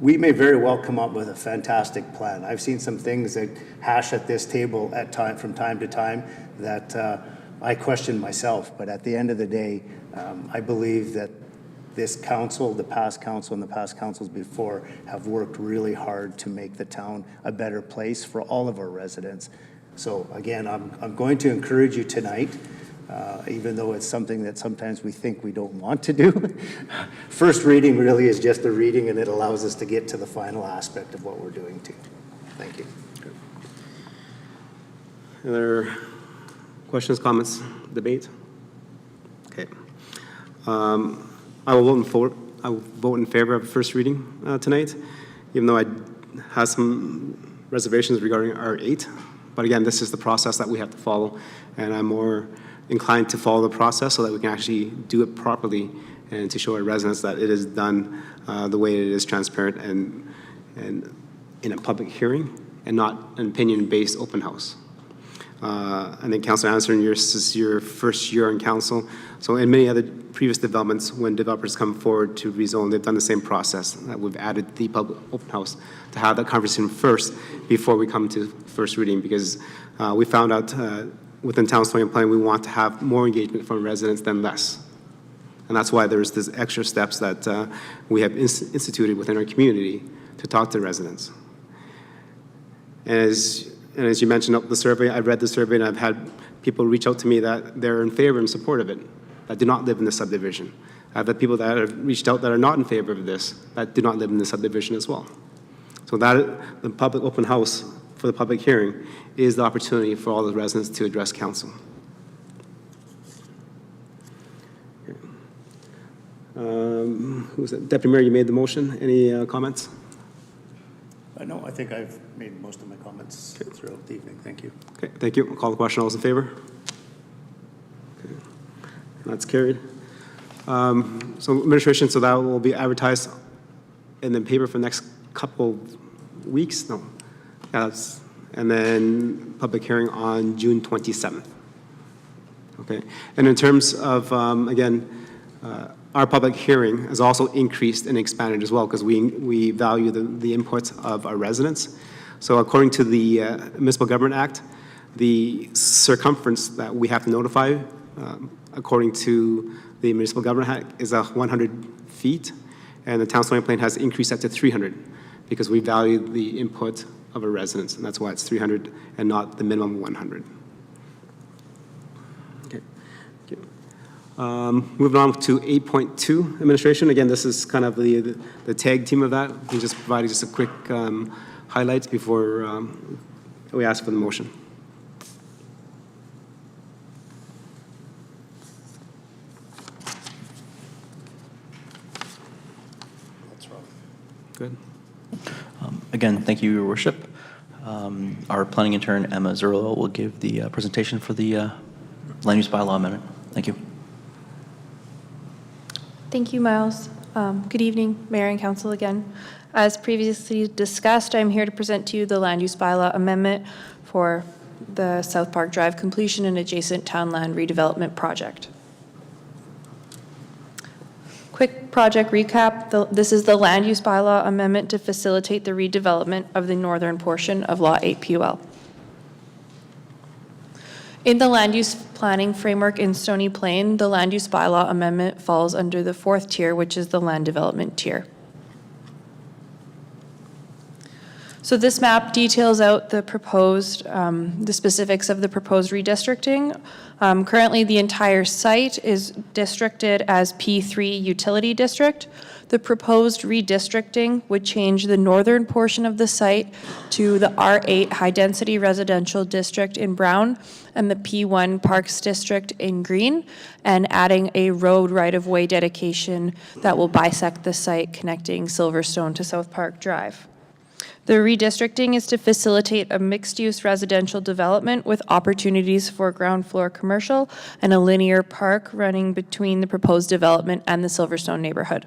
we may very well come up with a fantastic plan. I've seen some things that hash at this table from time to time that I question myself, but at the end of the day, I believe that this council, the past council and the past councils before have worked really hard to make the town a better place for all of our residents. So again, I'm going to encourage you tonight, even though it's something that sometimes we think we don't want to do. First reading really is just a reading, and it allows us to get to the final aspect of what we're doing too. Thank you. Other questions, comments, debate? Okay. I will vote in favor of first reading tonight, even though I have some reservations regarding R8. But again, this is the process that we have to follow, and I'm more inclined to follow the process so that we can actually do it properly and to show our residents that it is done the way it is, transparent and in a public hearing and not an opinion-based open house. I think Councilor Anderson, this is your first year on council. So in many other previous developments, when developers come forward to rezone, they've done the same process. We've added the public open house to have that conversation first before we come to first reading, because we found out within town Stony planning, we want to have more engagement from residents than less. And that's why there's this extra steps that we have instituted within our community to talk to residents. And as you mentioned up the survey, I've read the survey and I've had people reach out to me that they're in favor and support of it, that do not live in the subdivision. I've had people that have reached out that are not in favor of this, that do not live in the subdivision as well. So that the public open house for the public hearing is the opportunity for all the residents to address council. Who was it? Deputy Mayor, you made the motion. Any comments? No, I think I've made most of my comments throughout the evening. Thank you. Okay, thank you. I'll call the question. All those in favor? Okay. That's carried. So administration, so that will be advertised in the paper for the next couple weeks? No. Yeah, and then public hearing on June 27th. Okay. And in terms of, again, our public hearing has also increased and expanded as well because we value the inputs of our residents. So according to the Municipal Government Act, the circumference that we have to notify, according to the Municipal Government Act, is 100 feet, and the town Stony Plain has increased that to 300 because we value the input of our residents, and that's why it's 300 and not the minimum 100. Okay. Okay. Moving on to 8.2, administration. Again, this is kind of the tag team of that. We just provided just a quick highlights before we ask for the motion. That's wrong. Good. Again, thank you, Your Worship. Our planning intern, Emma Zerlo, will give the presentation for the land use bylaw amendment. Thank you. Thank you, Miles. Good evening, Mayor and Council again. As previously discussed, I'm here to present to you the land use bylaw amendment for the South Park Drive completion and adjacent town land redevelopment project. Quick project recap. This is the land use bylaw amendment to facilitate the redevelopment of the northern portion of Law 8 PUL. In the land use planning framework in Stony Plain, the land use bylaw amendment falls under the fourth tier, which is the land development tier. So this map details out the proposed, the specifics of the proposed redistricting. Currently, the entire site is districted as P3 utility district. The proposed redistricting would change the northern portion of the site to the R8 high-density residential district in brown and the P1 Parks district in green, and adding a road right-of-way dedication that will bisect the site connecting Silverstone to South Park Drive. The redistricting is to facilitate a mixed-use residential development with opportunities for ground floor commercial and a linear park running between the proposed development and the Silverstone neighborhood.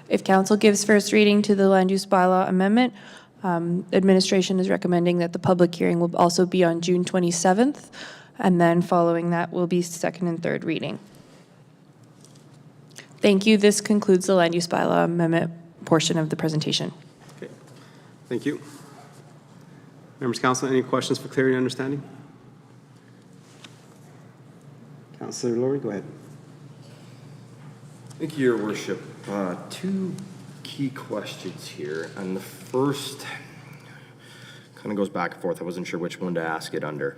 If council gives first reading to the land use bylaw amendment, administration is recommending that the public hearing will also be on June 27th, and then following that will be second and third reading. Thank you. This concludes the land use bylaw amendment portion of the presentation. Okay. Thank you. Members of council, any questions for clarity and understanding? Councillor Laurie, go ahead. Thank you, Your Worship. Two key questions here, and the first kind of goes back and forth. I wasn't sure which one to ask it under.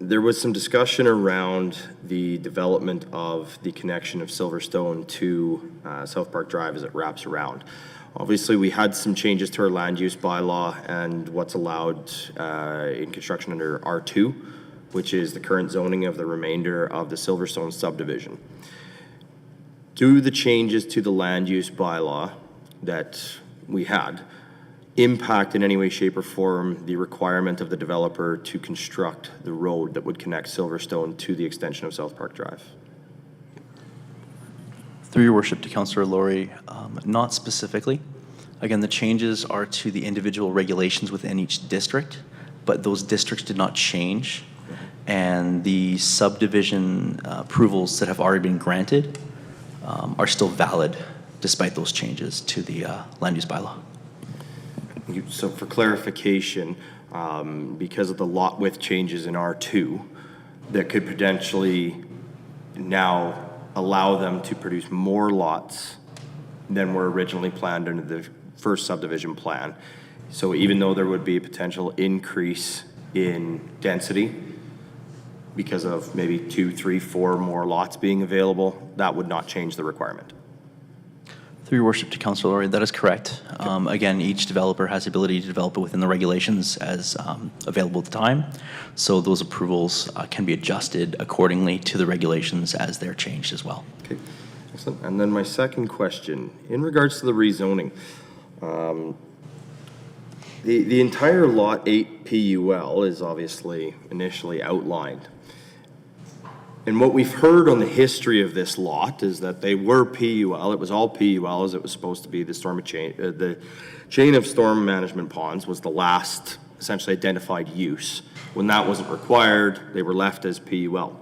There was some discussion around the development of the connection of Silverstone to South Park Drive as it wraps around. Obviously, we had some changes to our land use bylaw and what's allowed in construction under R2, which is the current zoning of the remainder of the Silverstone subdivision. Do the changes to the land use bylaw that we had impact in any way, shape, or form the requirement of the developer to construct the road that would connect Silverstone to the extension of South Park Drive? Through your worship to Councillor Laurie, not specifically. Again, the changes are to the individual regulations within each district, but those districts did not change. And the subdivision approvals that have already been granted are still valid despite those changes to the land use bylaw. So for clarification, because of the lot width changes in R2, that could potentially now allow them to produce more lots than were originally planned under the first subdivision plan. So even though there would be a potential increase in density because of maybe 2, 3, 4 more lots being available, that would not change the requirement. Through your worship to Councilor Laurie, that is correct. Again, each developer has the ability to develop it within the regulations as available at the time. So those approvals can be adjusted accordingly to the regulations as they're changed as well. Okay, excellent. And then my second question, in regards to the rezoning, the entire Lot 8 PUL is obviously initially outlined. And what we've heard on the history of this lot is that they were PUL. It was all PUL as it was supposed to be. The chain of storm management ponds was the last essentially identified use. When that wasn't required, they were left as PUL.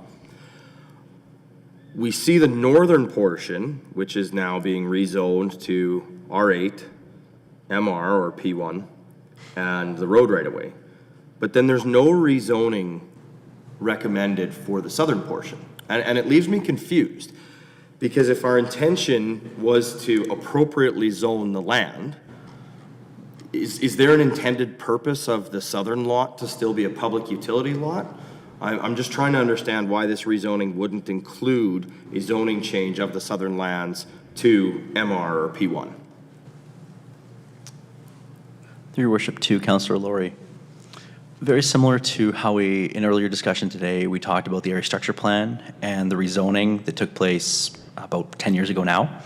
We see the northern portion, which is now being rezoned to R8, MR or P1, and the road right away. But then there's no rezoning recommended for the southern portion. And it leaves me confused, because if our intention was to appropriately zone the land, is there an intended purpose of the southern lot to still be a public utility lot? I'm just trying to understand why this rezoning wouldn't include a zoning change of the southern lands to MR or P1. Through your worship to Councilor Laurie. Very similar to how we, in earlier discussion today, we talked about the area structure plan and the rezoning that took place about 10 years ago now.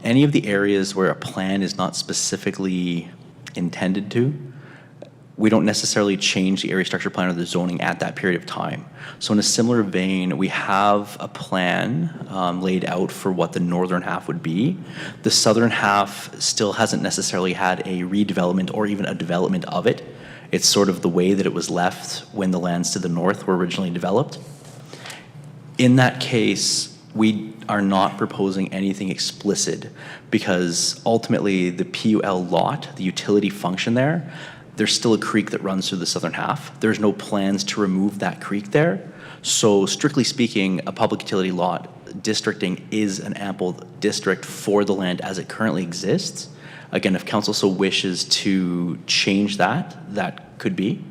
Any of the areas where a plan is not specifically intended to, we don't necessarily change the area structure plan or the zoning at that period of time. So in a similar vein, we have a plan laid out for what the northern half would be. The southern half still hasn't necessarily had a redevelopment or even a development of it. It's sort of the way that it was left when the lands to the north were originally developed. In that case, we are not proposing anything explicit, because ultimately the PUL lot, the utility function there, there's still a creek that runs through the southern half. There's no plans to remove that creek there. So strictly speaking, a public utility lot districting is an ample district for the land as it currently exists. Again, if council so wishes to change that, that could be.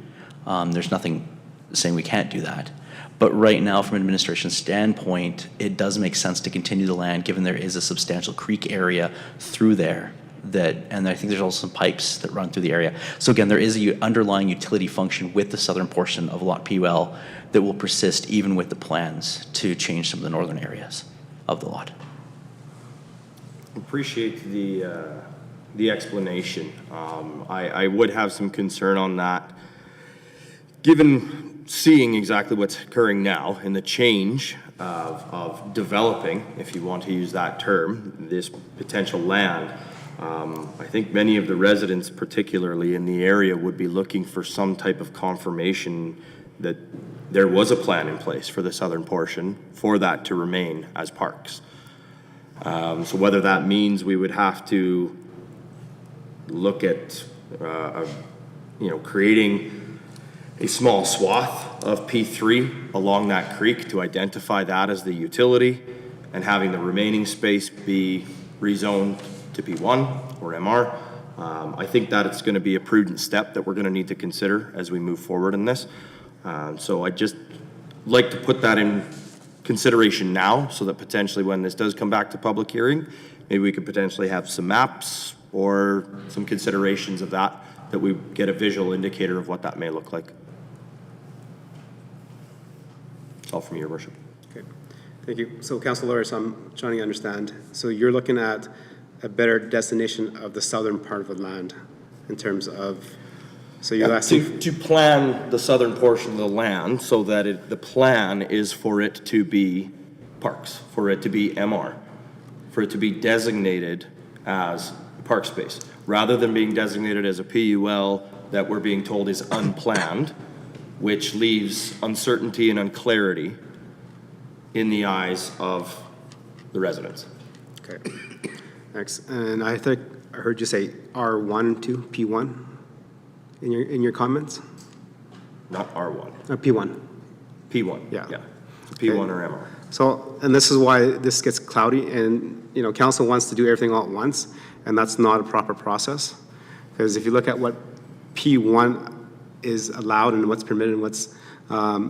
There's nothing saying we can't do that. But right now, from an administration standpoint, it does make sense to continue the land, given there is a substantial creek area through there. And I think there's also some pipes that run through the area. So again, there is an underlying utility function with the southern portion of Lot PUL that will persist even with the plans to change some of the northern areas of the lot. Appreciate the explanation. I would have some concern on that, given seeing exactly what's occurring now in the change of developing, if you want to use that term, this potential land. I think many of the residents, particularly in the area, would be looking for some type of confirmation that there was a plan in place for the southern portion for that to remain as parks. So whether that means we would have to look at, creating a small swath of P3 along that creek to identify that as the utility, and having the remaining space be rezoned to P1 or MR. I think that it's going to be a prudent step that we're going to need to consider as we move forward in this. So I'd just like to put that in consideration now, so that potentially when this does come back to public hearing, maybe we could potentially have some maps or some considerations of that we get a visual indicator of what that may look like. That's all from you, Your Worship. Okay, thank you. So, Councilor Laurie, so I'm trying to understand. So you're looking at a better destination of the southern part of the land in terms of, so you're asking to plan the southern portion of the land so that the plan is for it to be parks, for it to be MR, for it to be designated as park space, rather than being designated as a PUL that we're being told is unplanned, which leaves uncertainty and unclarity in the eyes of the residents. Okay, thanks. And I think I heard you say R1 to P1 in your comments? Not R1. P1. P1. Yeah. P1 or MR. So, and this is why this gets cloudy, and, council wants to do everything all at once, and that's not a proper process. Because if you look at what P1 is allowed and what's permitted and what's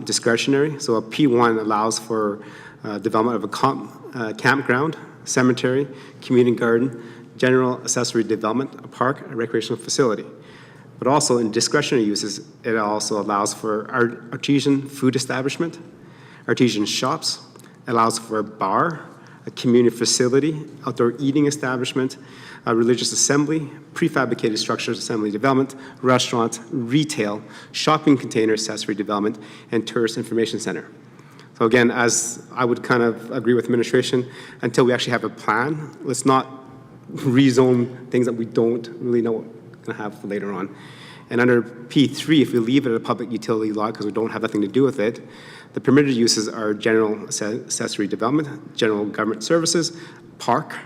discretionary, so a P1 allows for development of a campground cemetery, community garden, general accessory development, a park, a recreational facility. But also in discretionary uses, it also allows for artisan food establishment, artisan shops, allows for a bar, a community facility, outdoor eating establishment, a religious assembly, prefabricated structures assembly development, restaurant, retail, shopping container accessory development, and tourist information center. So again, as I would kind of agree with administration, until we actually have a plan, let's not rezone things that we don't really know what we're going to have later on. And under P3, if we leave it a public utility lot because we don't have nothing to do with it, the permitted uses are general accessory development, general government services, park,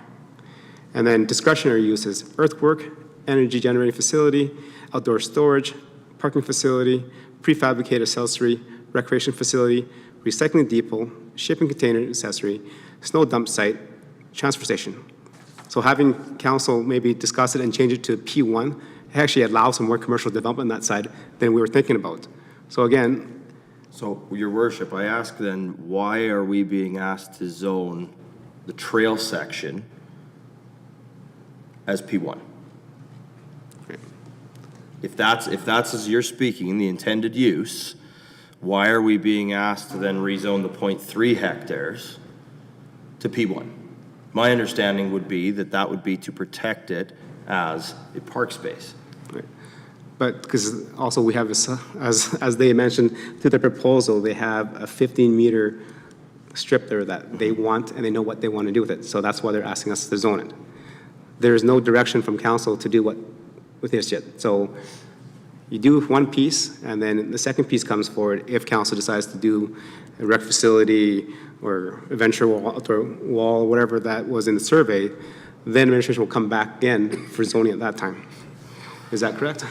and then discretionary uses, earthwork, energy generating facility, outdoor storage, parking facility, prefabricated accessory, recreation facility, recycling depot, shipping container accessory, snow dump site, transfer station. So having council maybe discuss it and change it to P1 actually allows some more commercial development on that side than we were thinking about. So again, So, Your Worship, I ask then, why are we being asked to zone the trail section as P1? If that's as you're speaking, the intended use, why are we being asked to then rezone the 0.3 hectares to P1? My understanding would be that that would be to protect it as a park space. but because also we have, as they mentioned, through the proposal, they have a 15-meter strip there that they want, and they know what they want to do with it. So that's why they're asking us to zone it. There is no direction from council to do what with this yet. So you do one piece, and then the second piece comes forward if council decides to do a rec facility or adventure wall, whatever that was in the survey, then administration will come back again for zoning at that time. Is that correct?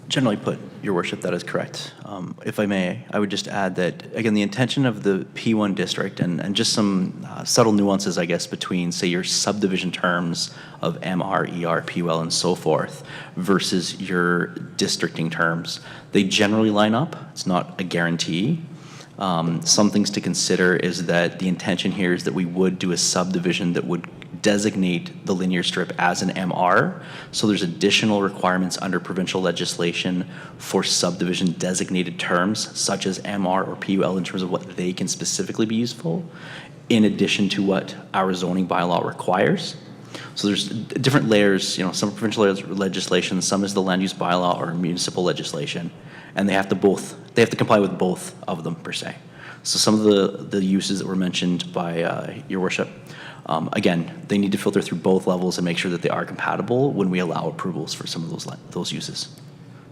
Generally put, Your Worship, that is correct. If I may, I would just add that, again, the intention of the P1 district and just some subtle nuances, I guess, between, say, your subdivision terms of MR, ER, PUL, and so forth versus your districting terms, they generally line up. It's not a guarantee. Some things to consider is that the intention here is that we would do a subdivision that would designate the linear strip as an MR. So there's additional requirements under provincial legislation for subdivision designated terms such as MR or PUL in terms of what they can specifically be useful, in addition to what our zoning bylaw requires. So there's different layers, you know, some provincial legislation, some is the land use bylaw or municipal legislation, and they have to comply with both of them per se. So some of the uses that were mentioned by Your Worship, again, they need to filter through both levels and make sure that they are compatible when we allow approvals for some of those uses.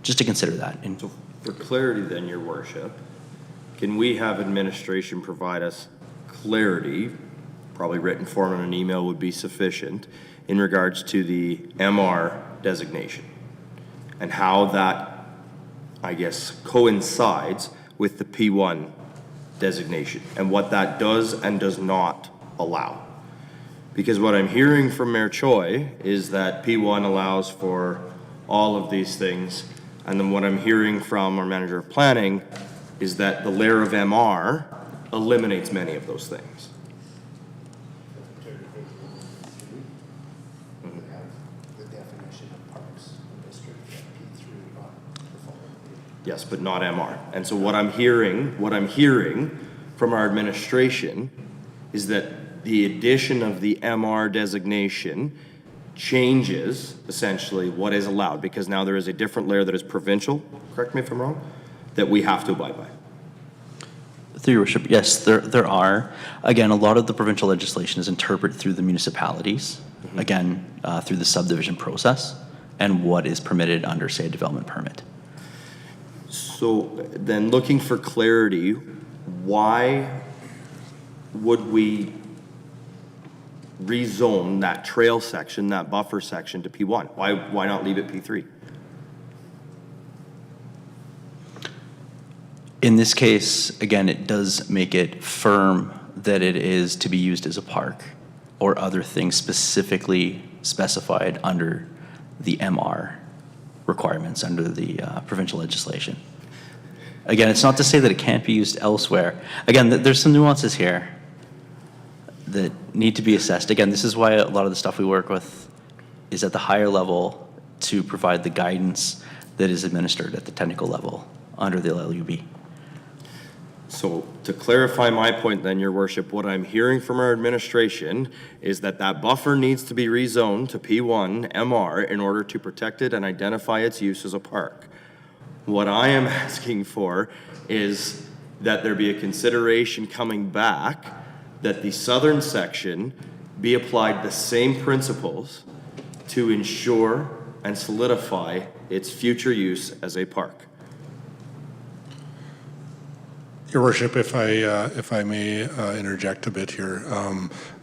Just to consider that. So for clarity then, Your Worship, can we have administration provide us clarity, probably written form in an email would be sufficient, in regards to the MR designation and how that, I guess, coincides with the P1 designation and what that does and does not allow? Because what I'm hearing from Mayor Choi is that P1 allows for all of these things, and then what I'm hearing from our manager of planning is that the layer of MR eliminates many of those things. Yes, but not MR. And so what I'm hearing from our administration is that the addition of the MR designation changes essentially what is allowed, because now there is a different layer that is provincial, correct me if I'm wrong, that we have to abide by. Through Your Worship, yes, there are. Again, a lot of the provincial legislation is interpreted through the municipalities, again, through the subdivision process, and what is permitted under, say, a development permit. So then looking for clarity, why would we rezone that trail section, that buffer section to P1? Why not leave it P3? In this case, again, it does make it firm that it is to be used as a park or other things specifically specified under the MR requirements under the provincial legislation. Again, it's not to say that it can't be used elsewhere. Again, there's some nuances here. that need to be assessed. Again, this is why a lot of the stuff we work with is at the higher level to provide the guidance that is administered at the technical level under the LUB. So to clarify my point then, Your Worship, what I'm hearing from our administration is that that buffer needs to be rezoned to P1 MR in order to protect it and identify its use as a park. What I am asking for is that there be a consideration coming back that the southern section be applied the same principles to ensure and solidify its future use as a park. Your Worship, if I may interject a bit here,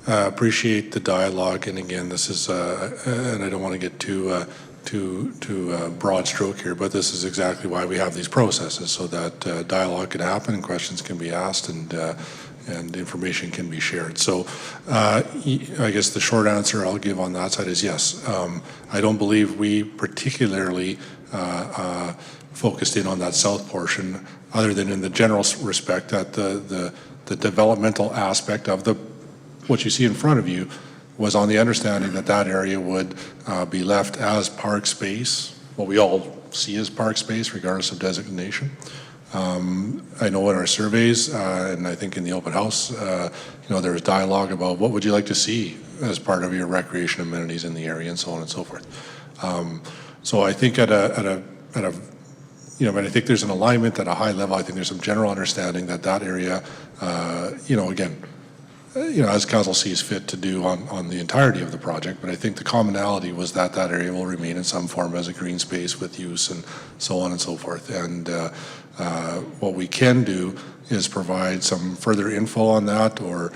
appreciate the dialogue, and again, this is, and I don't want to get too broad stroke here, but this is exactly why we have these processes, so that dialogue can happen and questions can be asked and information can be shared. So I guess the short answer I'll give on that side is yes. I don't believe we particularly focused in on that south portion, other than in the general respect that the developmental aspect of what you see in front of you was on the understanding that that area would be left as park space, what we all see as park space regardless of designation. I know in our surveys, and I think in the open house, there was dialogue about what would you like to see as part of your recreation amenities in the area and so on and so forth. So I think at a I think there's an alignment at a high level. I think there's some general understanding that that area, again, as council sees fit to do on the entirety of the project, but I think the commonality was that that area will remain in some form as a green space with use and so on and so forth. And what we can do is provide some further info on that, or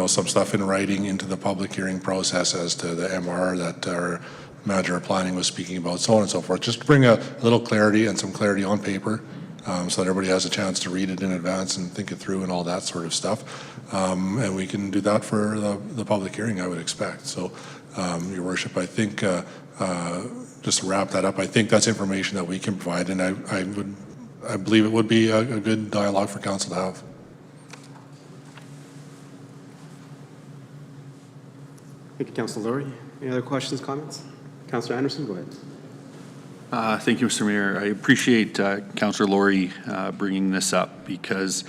some stuff in writing into the public hearing process as to the MR that our manager of planning was speaking about, so on and so forth, just to bring a little clarity and some clarity on paper, so that everybody has a chance to read it in advance and think it through and all that sort of stuff. And we can do that for the public hearing, I would expect. So, Your Worship, I think, just to wrap that up, I think that's information that we can provide, and I believe it would be a good dialogue for council to have. Thank you, Councilor Laurie. Any other questions, comments? Councilor Anderson, go ahead. Thank you, Mr. Mayor. I appreciate Councilor Laurie bringing this up, because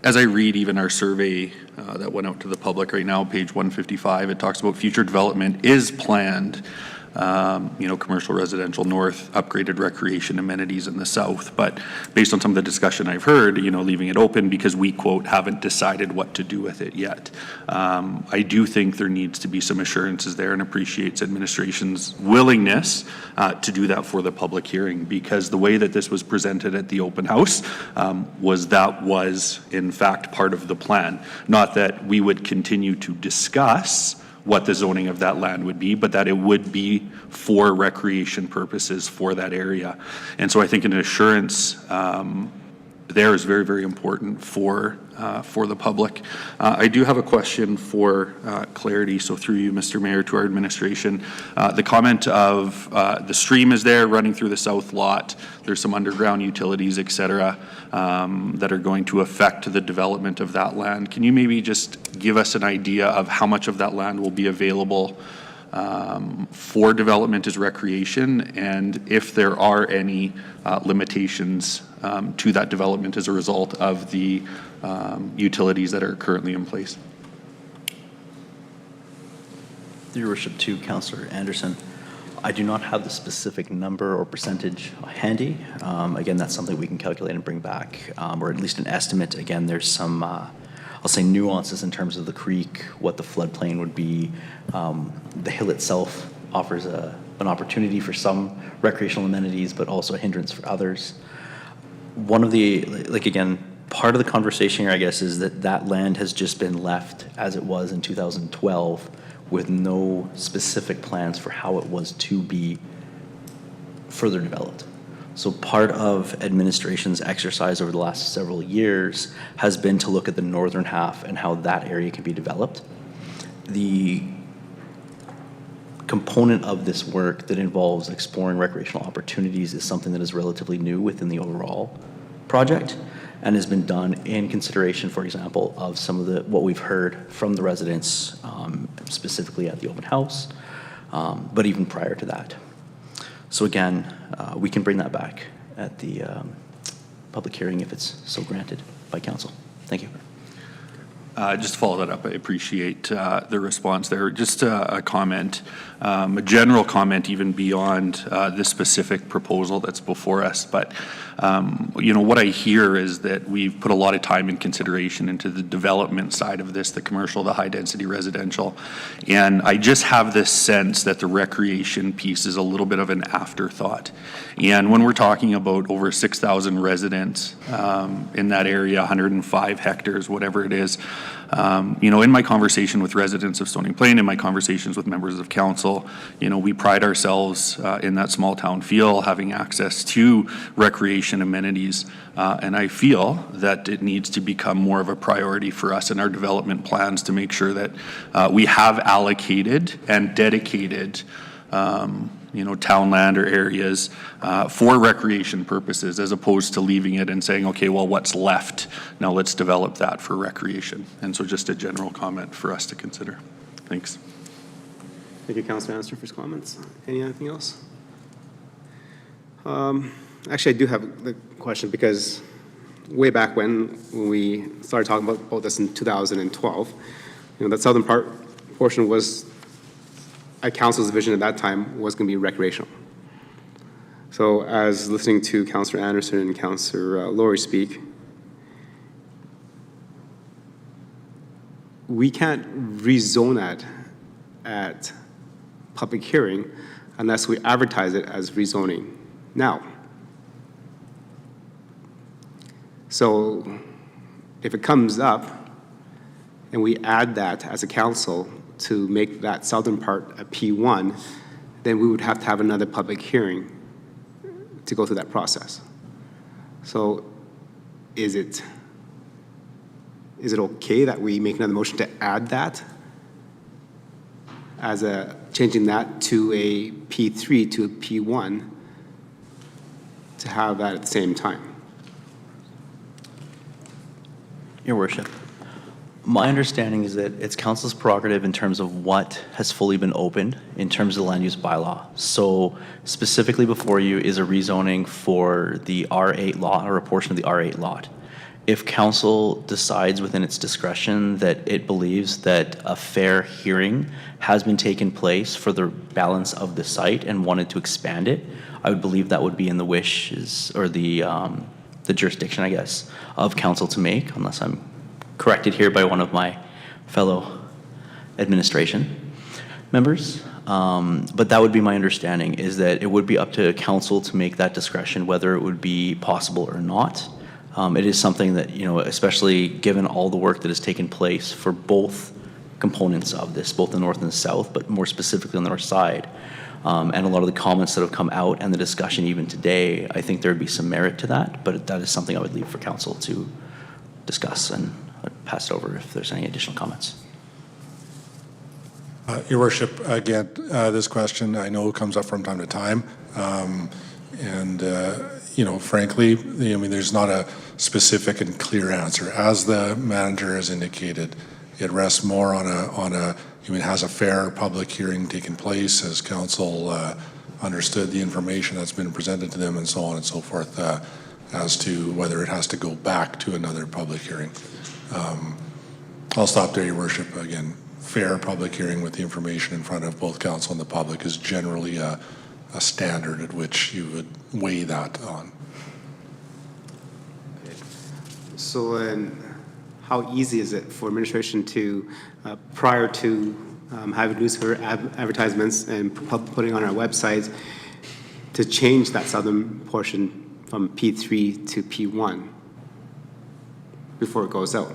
as I read even our survey that went out to the public right now, page 155, it talks about future development is planned, commercial, residential north, upgraded recreation amenities in the south. But based on some of the discussion I've heard, leaving it open because we, quote, haven't decided what to do with it yet. I do think there needs to be some assurances there, and appreciates administration's willingness to do that for the public hearing, because the way that this was presented at the open house was in fact part of the plan. Not that we would continue to discuss what the zoning of that land would be, but that it would be for recreation purposes for that area. And so I think an assurance there is very, very important for the public. I do have a question for clarity, so through you, Mr. Mayor, to our administration. The comment of the stream is there running through the south lot. There's some underground utilities, et cetera, that are going to affect the development of that land. Can you maybe just give us an idea of how much of that land will be available for development as recreation, and if there are any limitations to that development as a result of the utilities that are currently in place? Your Worship, to Councillor Anderson, I do not have the specific number or percentage handy. Again, that's something we can calculate and bring back, or at least an estimate. Again, there's some, I'll say, nuances in terms of the creek, what the floodplain would be. The hill itself offers an opportunity for some recreational amenities, but also a hindrance for others. One of the, again, part of the conversation here, I guess, is that land has just been left as it was in 2012 with no specific plans for how it was to be further developed. So part of administration's exercise over the last several years has been to look at the northern half and how that area can be developed. The component of this work that involves exploring recreational opportunities is something that is relatively new within the overall project, and has been done in consideration, for example, of some of what we've heard from the residents, specifically at the open house, but even prior to that. So again, we can bring that back at the public hearing if it's so granted by council. Thank you. Just to follow that up, I appreciate the response there. Just a comment, a general comment even beyond this specific proposal that's before us. But, you know, what I hear is that we've put a lot of time and consideration into the development side of this, the commercial, the high-density residential. And I just have this sense that the recreation piece is a little bit of an afterthought. And when we're talking about over 6,000 residents in that area, 105 hectares, whatever it is, you know, in my conversation with residents of Stony Plain, in my conversations with members of council, you know, we pride ourselves in that small town feel, having access to recreation amenities. And I feel that it needs to become more of a priority for us in our development plans to make sure that we have allocated and dedicated you know, town land or areas for recreation purposes, as opposed to leaving it and saying, okay, well, what's left? Now let's develop that for recreation. And so just a general comment for us to consider. Thanks. Thank you, Councilor Anster, for his comments. Anything else? Actually, I do have the question because way back when we started talking about this in 2012, you know, that southern portion was, at council's vision at that time, was going to be recreational. So as listening to Councilor Anderson and Councilor Laurie speak, we can't rezone that at public hearing unless we advertise it as rezoning now. So if it comes up and we add that as a council to make that southern part a P1, then we would have to have another public hearing to go through that process. So is it okay that we make another motion to add that as changing that to a P3 to a P1 to have that at the same time? Your Worship, my understanding is that it's council's prerogative in terms of what has fully been opened in terms of the land use bylaw. So specifically before you is a rezoning for the R8 lot or a portion of the R8 lot. If council decides within its discretion that it believes that a fair hearing has been taken place for the balance of the site and wanted to expand it, I would believe that would be in the wishes or the jurisdiction, I guess, of council to make, unless I'm corrected here by one of my fellow administration members. But that would be my understanding, is that it would be up to council to make that discretion whether it would be possible or not. It is something that, you know, especially given all the work that has taken place for both components of this, both the north and the south, but more specifically on the north side, and a lot of the comments that have come out and the discussion even today, I think there would be some merit to that, but that is something I would leave for council to discuss, and I'd pass it over if there's any additional comments. Your Worship, again, this question I know comes up from time to time, you know, frankly, I mean, there's not a specific and clear answer. As the manager has indicated, it rests more on a I mean, has a fair public hearing taken place? Has council understood the information that's been presented to them, and so on and so forth, as to whether it has to go back to another public hearing? I'll stop there, Your Worship. Again, fair public hearing with the information in front of both council and the public is generally a standard at which you would weigh that on. So how easy is it for administration to, prior to having newspaper advertisements and putting on our websites, to change that southern portion from P3 to P1 before it goes out?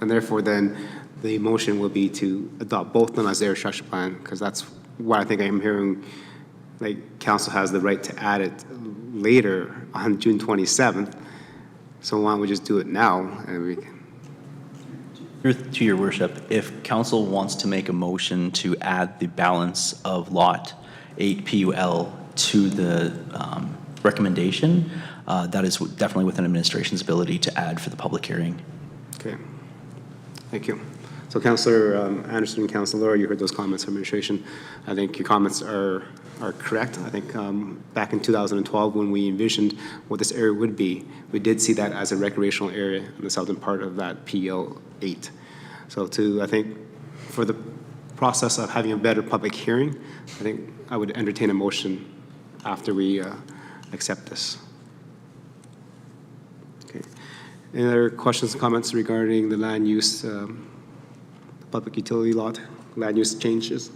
And therefore then the motion will be to adopt both of them as their structure plan, because that's what I think I'm hearing. Like, council has the right to add it later on June 27th. So why don't we just do it now? And we can... To Your Worship, if council wants to make a motion to add the balance of lot 8 PUL to the recommendation, that is definitely within administration's ability to add for the public hearing. Okay. Thank you. So Councillor Anderson and Councillor Laura, you heard those comments from administration. I think your comments are correct. I think back in 2012, when we envisioned what this area would be, we did see that as a recreational area in the southern part of that PL 8. So I think, for the process of having a better public hearing, I think I would entertain a motion after we accept this. Okay. Any other questions and comments regarding the land use, public utility lot, land use changes?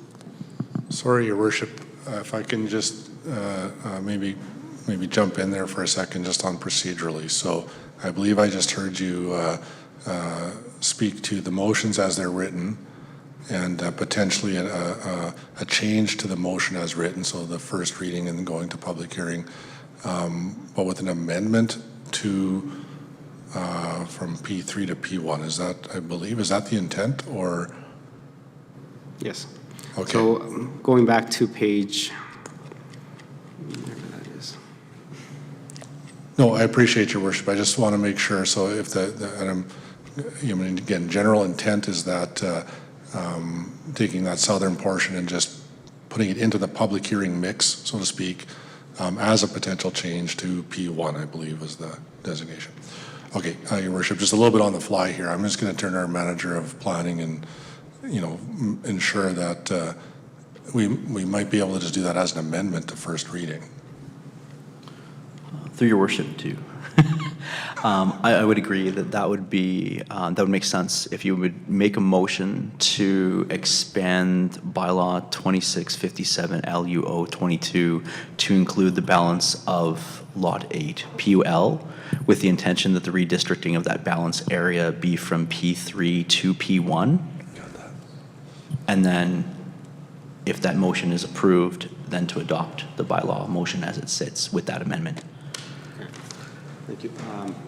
Sorry, Your Worship, if I can just maybe jump in there for a second just on procedurally. So I believe I just heard you speak to the motions as they're written and potentially a change to the motion as written, so the first reading and going to public hearing, but with an amendment to from P3 to P1. Is that, I believe, is that the intent, or? Yes. Okay. So going back to page, wherever that is. No, I appreciate Your Worship. I just want to make sure. So if and I'm, again, general intent is that taking that southern portion and just putting it into the public hearing mix, so to speak, as a potential change to P1, I believe was the designation. Okay, Your Worship, just a little bit on the fly here. I'm just going to turn to our manager of planning and, ensure that we might be able to just do that as an amendment to first reading. Through Your Worship, too. I would agree that would be, that would make sense if you would make a motion to expand bylaw 2657 LUO 22 to include the balance of Lot 8 PUL, with the intention that the redistricting of that balance area be from P3 to P1. And then, if that motion is approved, then to adopt the bylaw motion as it sits with that amendment. Thank you.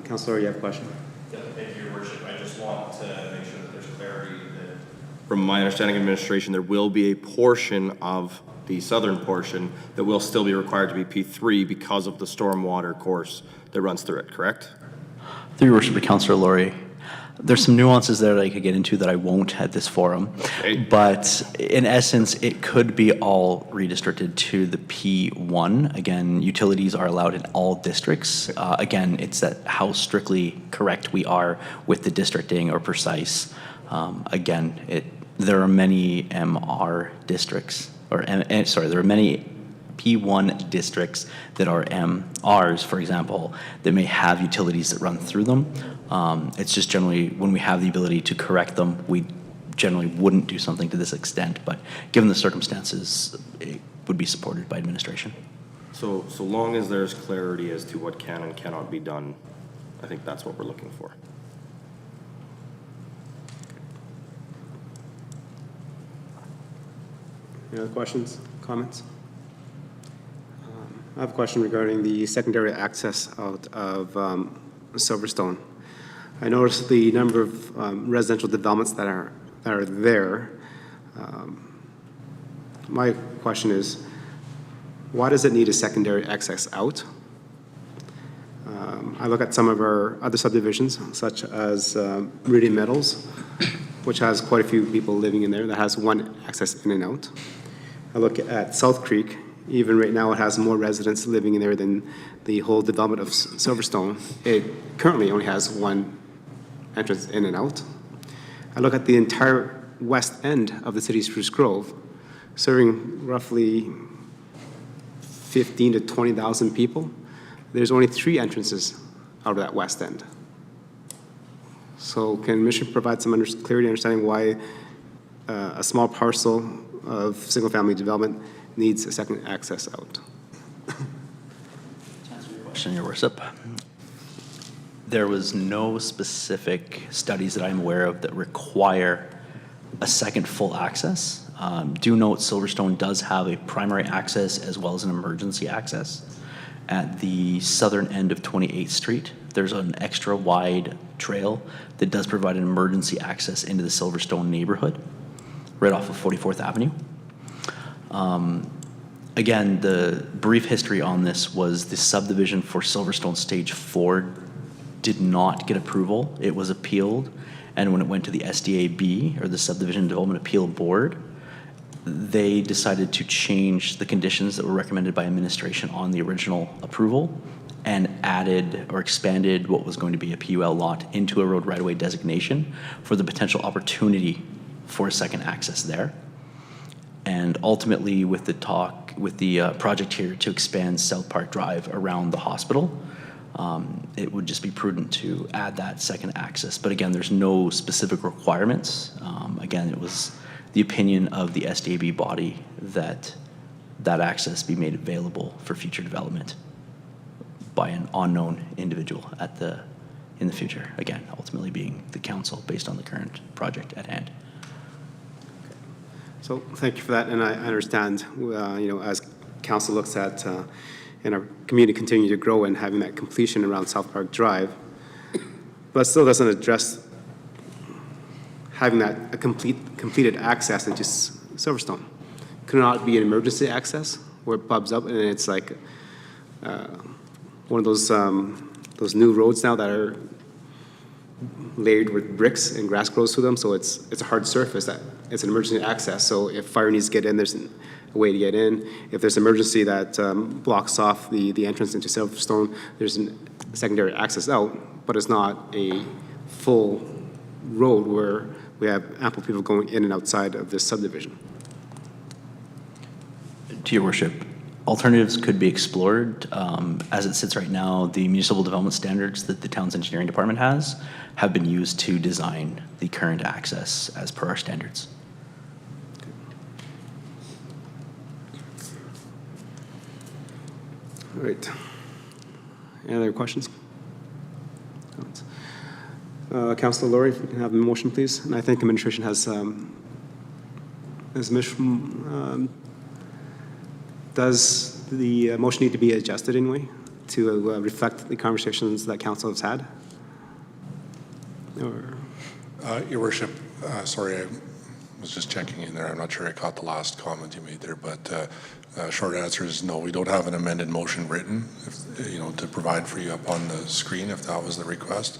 Councillor, you have a question? Yeah, thank you, Your Worship. I just want to make sure that there's clarity that, From my understanding of administration, there will be a portion of the southern portion that will still be required to be P3 because of the stormwater course that runs through it, correct? Through Your Worship, Councillor Laurie, there's some nuances there that I could get into that I won't at this forum. Okay. But in essence, it could be all redistricted to the P1. Again, utilities are allowed in all districts. Again, it's that how strictly correct we are with the districting or precise. Again, there are many MR districts, or there are many P1 districts that are MRs, for example, that may have utilities that run through them. It's just generally, when we have the ability to correct them, we generally wouldn't do something to this extent, but given the circumstances, it would be supported by administration. So long as there's clarity as to what can and cannot be done, I think that's what we're looking for. Any other questions, comments? I have a question regarding the secondary access out of Silverstone. I noticed the number of residential developments that are there. My question is, why does it need a secondary access out? I look at some of our other subdivisions, such as Redevelopment, which has quite a few people living in there, that has one access in and out. I look at South Creek. Even right now, it has more residents living in there than the whole development of Silverstone. It currently only has one entrance in and out. I look at the entire west end of the city of Spruce Grove, serving roughly 15 to 20,000 people. There's only 3 entrances out of that west end. So can Commission provide some clarity understanding why a small parcel of single-family development needs a second access out? Question, Your Worship. There was no specific studies that I'm aware of that require a second full access. Do note Silverstone does have a primary access as well as an emergency access. At the southern end of 28th Street, there's an extra wide trail that does provide an emergency access into the Silverstone neighborhood, right off of 44th Avenue. Again, the brief history on this was the subdivision for Silverstone Stage 4 did not get approval. It was appealed, and when it went to the SDAB, or the Subdivision Development Appeal Board, they decided to change the conditions that were recommended by administration on the original approval and added or expanded what was going to be a PUL lot into a road right-of-way designation for the potential opportunity for a second access there. And ultimately, with the project here to expand South Park Drive around the hospital, it would just be prudent to add that second access. But again, there's no specific requirements. Again, it was the opinion of the SDAB body that that access be made available for future development by an unknown individual in the future. Again, ultimately being the council based on the current project at hand. So thank you for that, and I understand, as council looks at, and our community continue to grow and having that completion around South Park Drive, but still doesn't address having that a completed access into Silverstone. Could it not be an emergency access where it bubs up and it's like one of those new roads now that are layered with bricks and grass grows through them, so it's a hard surface that it's an emergency access. So if fire needs to get in, there's a way to get in. If there's emergency that blocks off the entrance into Silverstone, there's a secondary access out, but it's not a full road where we have ample people going in and outside of this subdivision. To your worship, alternatives could be explored. As it sits right now, the municipal development standards that the town's engineering department has have been used to design the current access as per our standards. All right. Any other questions? Councilor Laurie, if you can have the motion, please. And I think administration has does the motion need to be adjusted anyway to reflect the conversations that council has had? Or? Your worship, sorry, I was just checking in there. I'm not sure I caught the last comment you made there, but short answer is no, we don't have an amended motion written, to provide for you up on the screen if that was the request.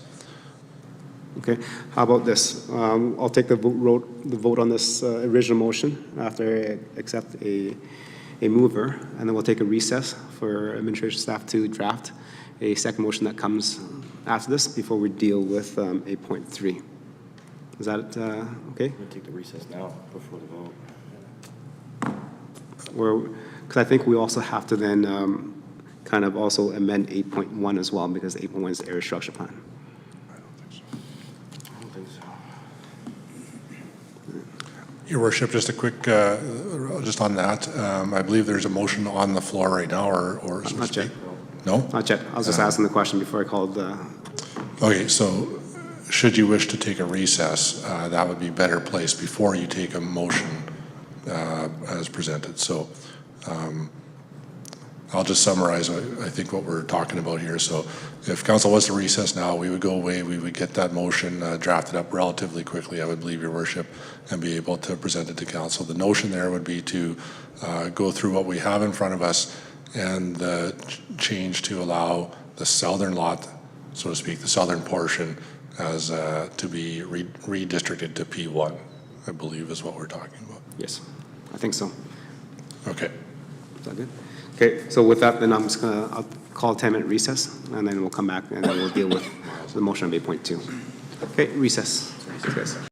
Okay, how about this? I'll take the vote on this original motion after I accept a mover, and then we'll take a recess for administration staff to draft a second motion that comes after this before we deal with 8.3. Is that okay? We'll take the recess now before the vote. Because I think we also have to then kind of also amend 8.1 as well, because 8.1 is the area structure plan. Your worship, just a quick, just on that, I believe there's a motion on the floor right now, or Not yet. No? Not yet. I was just asking the question before I called. Okay, so should you wish to take a recess, that would be better placed before you take a motion as presented. So I'll just summarize, I think, what we're talking about here. So if council was to recess now, we would go away, we would get that motion drafted up relatively quickly, I would believe, your worship, and be able to present it to council. The notion there would be to go through what we have in front of us and the change to allow the southern lot, so to speak, the southern portion, as to be redistricted to P1, I believe is what we're talking about. Yes, I think so. Okay. Is that good? Okay, so with that, then I'll call a 10-minute recess, and then we'll come back and then we'll deal with the motion of 8.2. Okay, recess. Thanks, guys.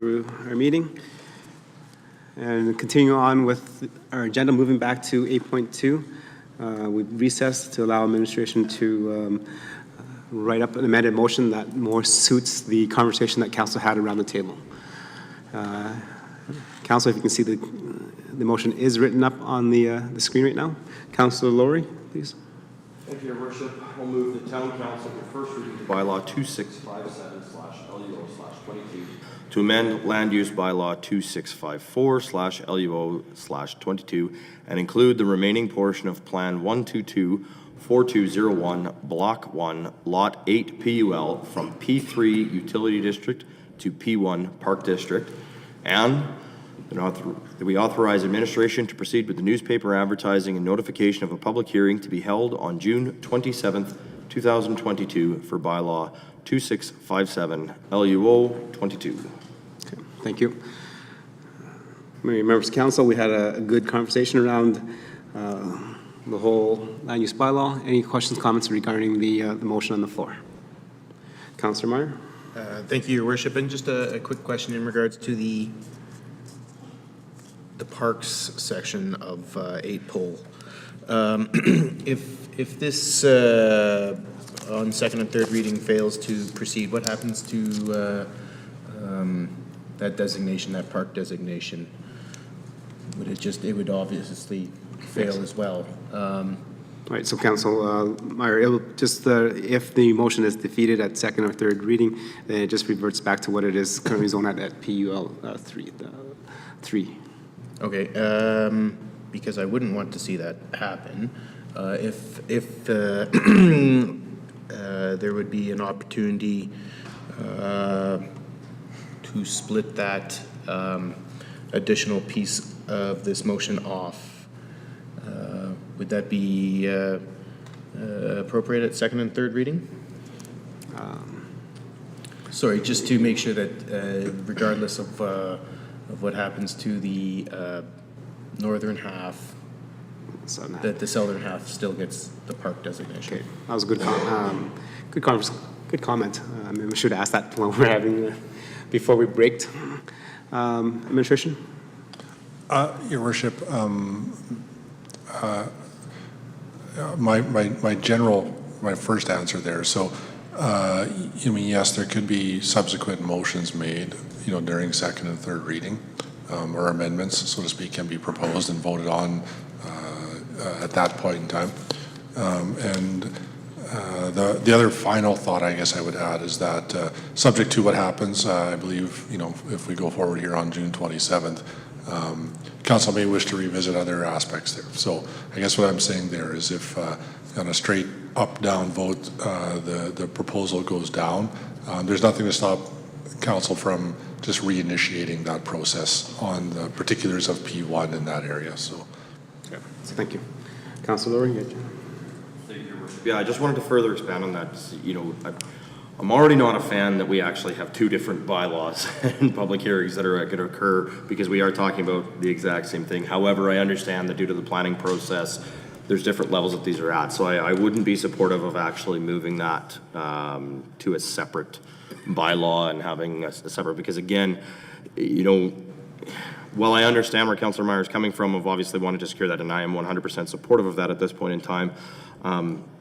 through our meeting. And continue on with our agenda, moving back to 8.2. We recessed to allow administration to write up an amended motion that more suits the conversation that council had around the table. Council, if you can see the motion is written up on the screen right now. Councilor Lowry, please. Thank you, Your Worship. I'll move the Town Council for first reading to Bylaw 2657/LUO/22 to amend Land Use Bylaw 2654/LUO/22 and include the remaining portion of Plan 122-4201, Block 1, Lot 8 PUL from P3 Utility District to P1 Park District, and that we authorize administration to proceed with the newspaper advertising and notification of a public hearing to be held on June 27th, 2022 for Bylaw 2657/LUO/22. Okay, thank you. Members of council, we had a good conversation around the whole land use bylaw. Any questions, comments regarding the motion on the floor? Councilor Meyer? Thank you, Your Worship. And just a quick question in regards to the parks section of 8 Pole. If this on second and third reading fails to proceed, what happens to that designation, that park designation? It would obviously fail as well. All right, so Council Meyer, it will just if the motion is defeated at second or third reading, then it just reverts back to what it is currently zoned at PUL 3. Okay, because I wouldn't want to see that happen. If there would be an opportunity to split that additional piece of this motion off, would that be appropriate at second and third reading? Sorry, just to make sure that regardless of what happens to the northern half, that the southern half still gets the park designation. Okay, that was a good comment. I mean, we should ask that when we're having before we break. Administration. Your Worship, my first answer there. So, I mean, yes, there could be subsequent motions made, during second and third reading, or amendments, so to speak, can be proposed and voted on at that point in time. The other final thought, I guess I would add, is that subject to what happens, I believe, if we go forward here on June 27th, council may wish to revisit other aspects there. So I guess what I'm saying there is if on a straight up-down vote, the proposal goes down, there's nothing to stop council from just reinitiating that process on the particulars of P1 in that area. So, okay. So thank you. Councilor Lowry. Yeah, I just wanted to further expand on that. I'm already not a fan that we actually have two different bylaws and public hearings that are going to occur because we are talking about the exact same thing. However, I understand that due to the planning process, there's different levels that these are at. So I wouldn't be supportive of actually moving that to a separate bylaw and having a separate, because again, while I understand where Councillor Meyer is coming from, of obviously wanting to secure that, and I am 100% supportive of that at this point in time,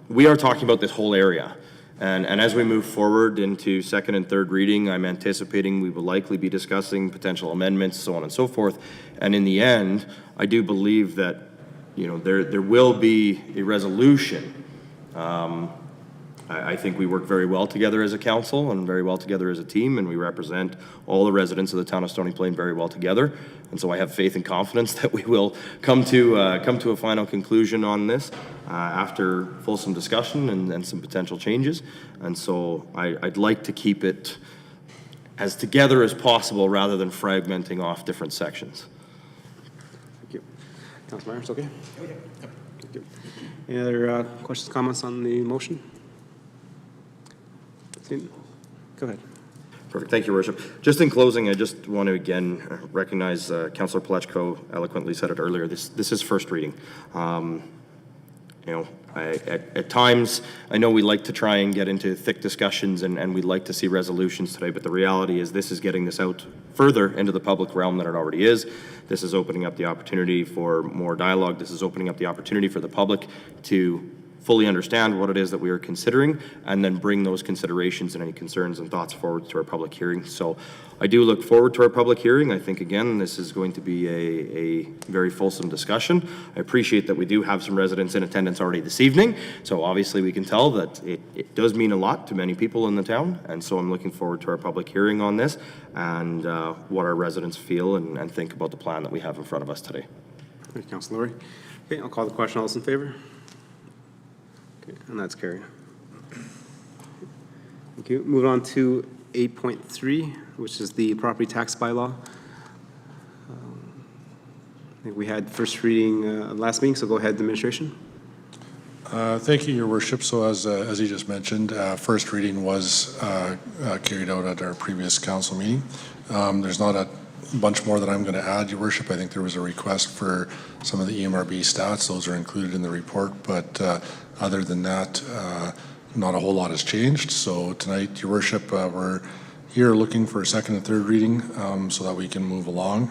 we are talking about this whole area. And as we move forward into second and third reading, I'm anticipating we will likely be discussing potential amendments, so on and so forth. And in the end, I do believe that, there will be a resolution. I think we work very well together as a council and very well together as a team, and we represent all the residents of the town of Stony Plain very well together. And so I have faith and confidence that we will come to a final conclusion on this after fulsome discussion and some potential changes. And so I'd like to keep it as together as possible rather than fragmenting off different sections. Thank you. Councilor Meyer, it's okay? Okay. Thank you. Any other questions, comments on the motion? Go ahead. Perfect. Thank you, Your Worship. Just in closing, I just want to again recognize Councillor Palechko eloquently said it earlier. This is first reading. You know, at times, I know we like to try and get into thick discussions and we'd like to see resolutions today, but the reality is this is getting this out further into the public realm than it already is. This is opening up the opportunity for more dialogue. This is opening up the opportunity for the public to fully understand what it is that we are considering and then bring those considerations and any concerns and thoughts forward to our public hearing. So I do look forward to our public hearing. I think, again, this is going to be a very fulsome discussion. I appreciate that we do have some residents in attendance already this evening. So obviously we can tell that it does mean a lot to many people in the town. And so I'm looking forward to our public hearing on this and what our residents feel and think about the plan that we have in front of us today. Thank you, Councilor Laurie. Okay, I'll call the question. All those in favor? Okay, and that's carried. Thank you. Moving on to 8.3, which is the property tax bylaw. I think we had first reading last meeting, so go ahead, administration. Thank you, Your Worship. So as you just mentioned, first reading was carried out at our previous council meeting. There's not a bunch more that I'm going to add, Your Worship. I think there was a request for some of the EMRB stats. Those are included in the report, but other than that, not a whole lot has changed. So tonight, Your Worship, we're here looking for a second and third reading so that we can move along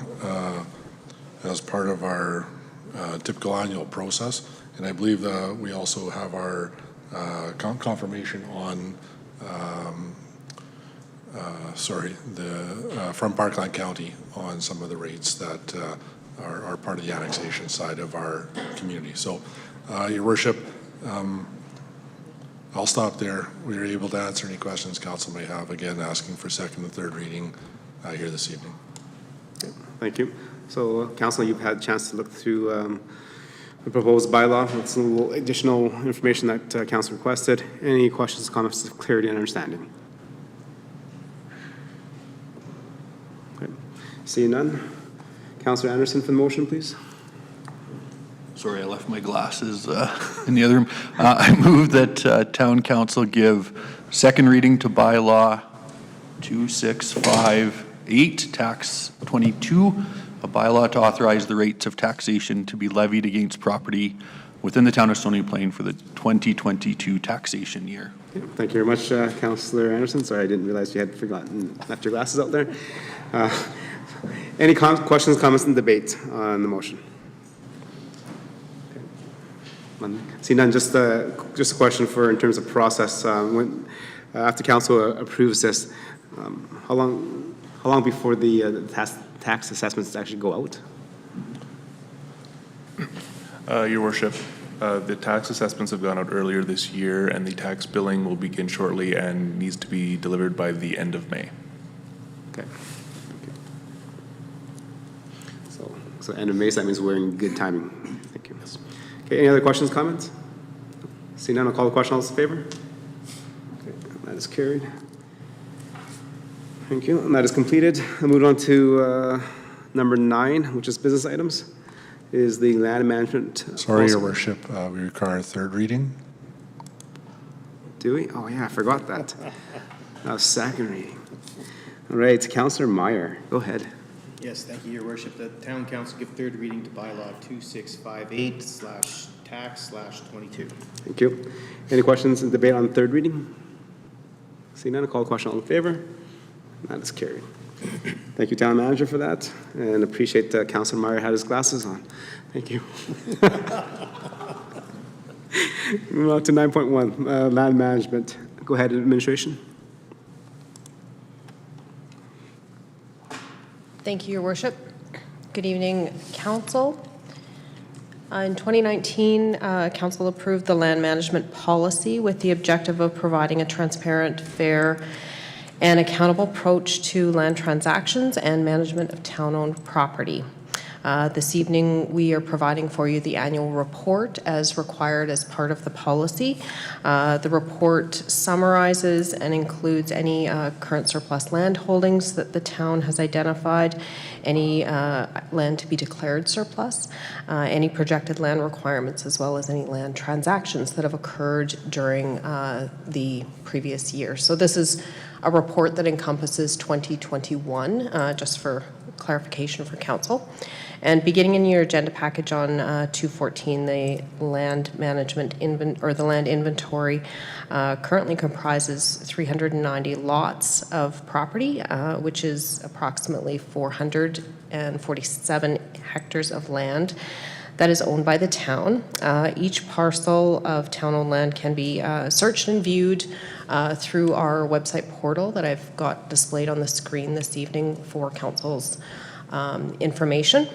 as part of our typical annual process. And I believe we also have our confirmation on from Parkland County on some of the rates that are part of the annexation side of our community. So, Your Worship, I'll stop there. We are able to answer any questions council may have, again, asking for second and third reading here this evening. Thank you. So, Councilor, you've had a chance to look through the proposed bylaw with some little additional information that Council requested. Any questions, comments, clarity, and understanding? Okay. Seeing none. Councilor Anderson for the motion, please. Sorry, I left my glasses in the other room. I move that Town Council give second reading to bylaw 2658, tax 22, a bylaw to authorize the rates of taxation to be levied against property within the town of Stony Plain for the 2022 taxation year. Okay. Thank you very much, Councilor Anderson. Sorry, I didn't realize you had left your glasses out there. Any questions, comments, and debate on the motion? See none. Just a question for in terms of process. When after council approves this, how long before the tax assessments actually go out? Your Worship, the tax assessments have gone out earlier this year, and the tax billing will begin shortly and needs to be delivered by the end of May. Okay. So end of May, so that means we're in good timing. Thank you. Okay, any other questions, comments? See none, I'll call the question. All those in favor? Okay, that is carried. Thank you, and that is completed. I'll move on to number 9, which is business items, is the land management. Sorry, Your Worship, we require a third reading. Do we? Oh yeah, I forgot that. That was second reading. All right, Councillor Meyer, go ahead. Yes, thank you, Your Worship. The Town Council give third reading to bylaw 2658/tax/22. Thank you. Any questions and debate on third reading? See none, I'll call the question. All in favor? That is carried. Thank you, Town Manager, for that, and appreciate Councilor Meyer had his glasses on. Thank you. Move on to 9.1, land management. Go ahead, administration. Thank you, Your Worship. Good evening, Council. In 2019, Council approved the land management policy with the objective of providing a transparent, fair, and accountable approach to land transactions and management of town-owned property. This evening, we are providing for you the annual report as required as part of the policy. The report summarizes and includes any current surplus land holdings that the town has identified, any land to be declared surplus, any projected land requirements, as well as any land transactions that have occurred during the previous year. So this is a report that encompasses 2021, just for clarification for council. And beginning in your agenda package on 214, the land management the land inventory currently comprises 390 lots of property, which is approximately 447 hectares of land that is owned by the town. Each parcel of town-owned land can be searched and viewed through our website portal that I've got displayed on the screen this evening for council's information.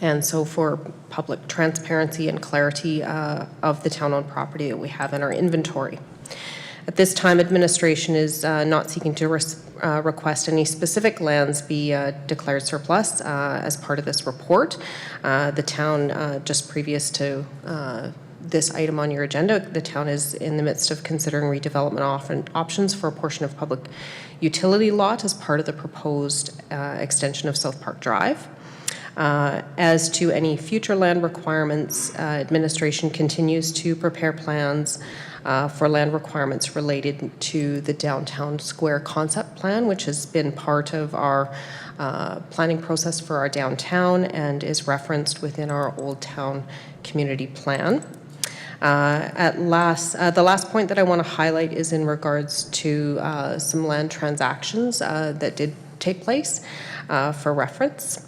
And so for public transparency and clarity of the town-owned property that we have in our inventory. At this time, administration is not seeking to request any specific lands be declared surplus as part of this report. The town, just previous to this item on your agenda, the town is in the midst of considering redevelopment options for a portion of public utility lot as part of the proposed extension of South Park Drive. As to any future land requirements, administration continues to prepare plans for land requirements related to the downtown square concept plan, which has been part of our planning process for our downtown and is referenced within our Old Town community plan. The last point that I want to highlight is in regards to some land transactions that did take place for reference.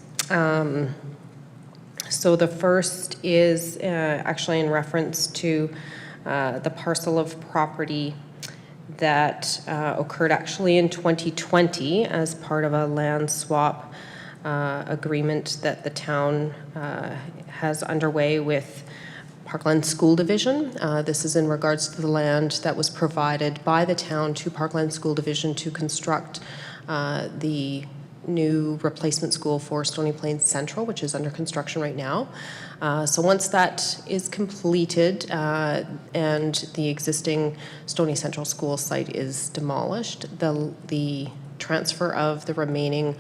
So the first is actually in reference to the parcel of property that occurred actually in 2020 as part of a land swap agreement that the town has underway with Parkland School Division. This is in regards to the land that was provided by the town to Parkland School Division to construct the new replacement school for Stony Plains Central, which is under construction right now. So once that is completed and the existing Stony Central School site is demolished, the transfer of the remaining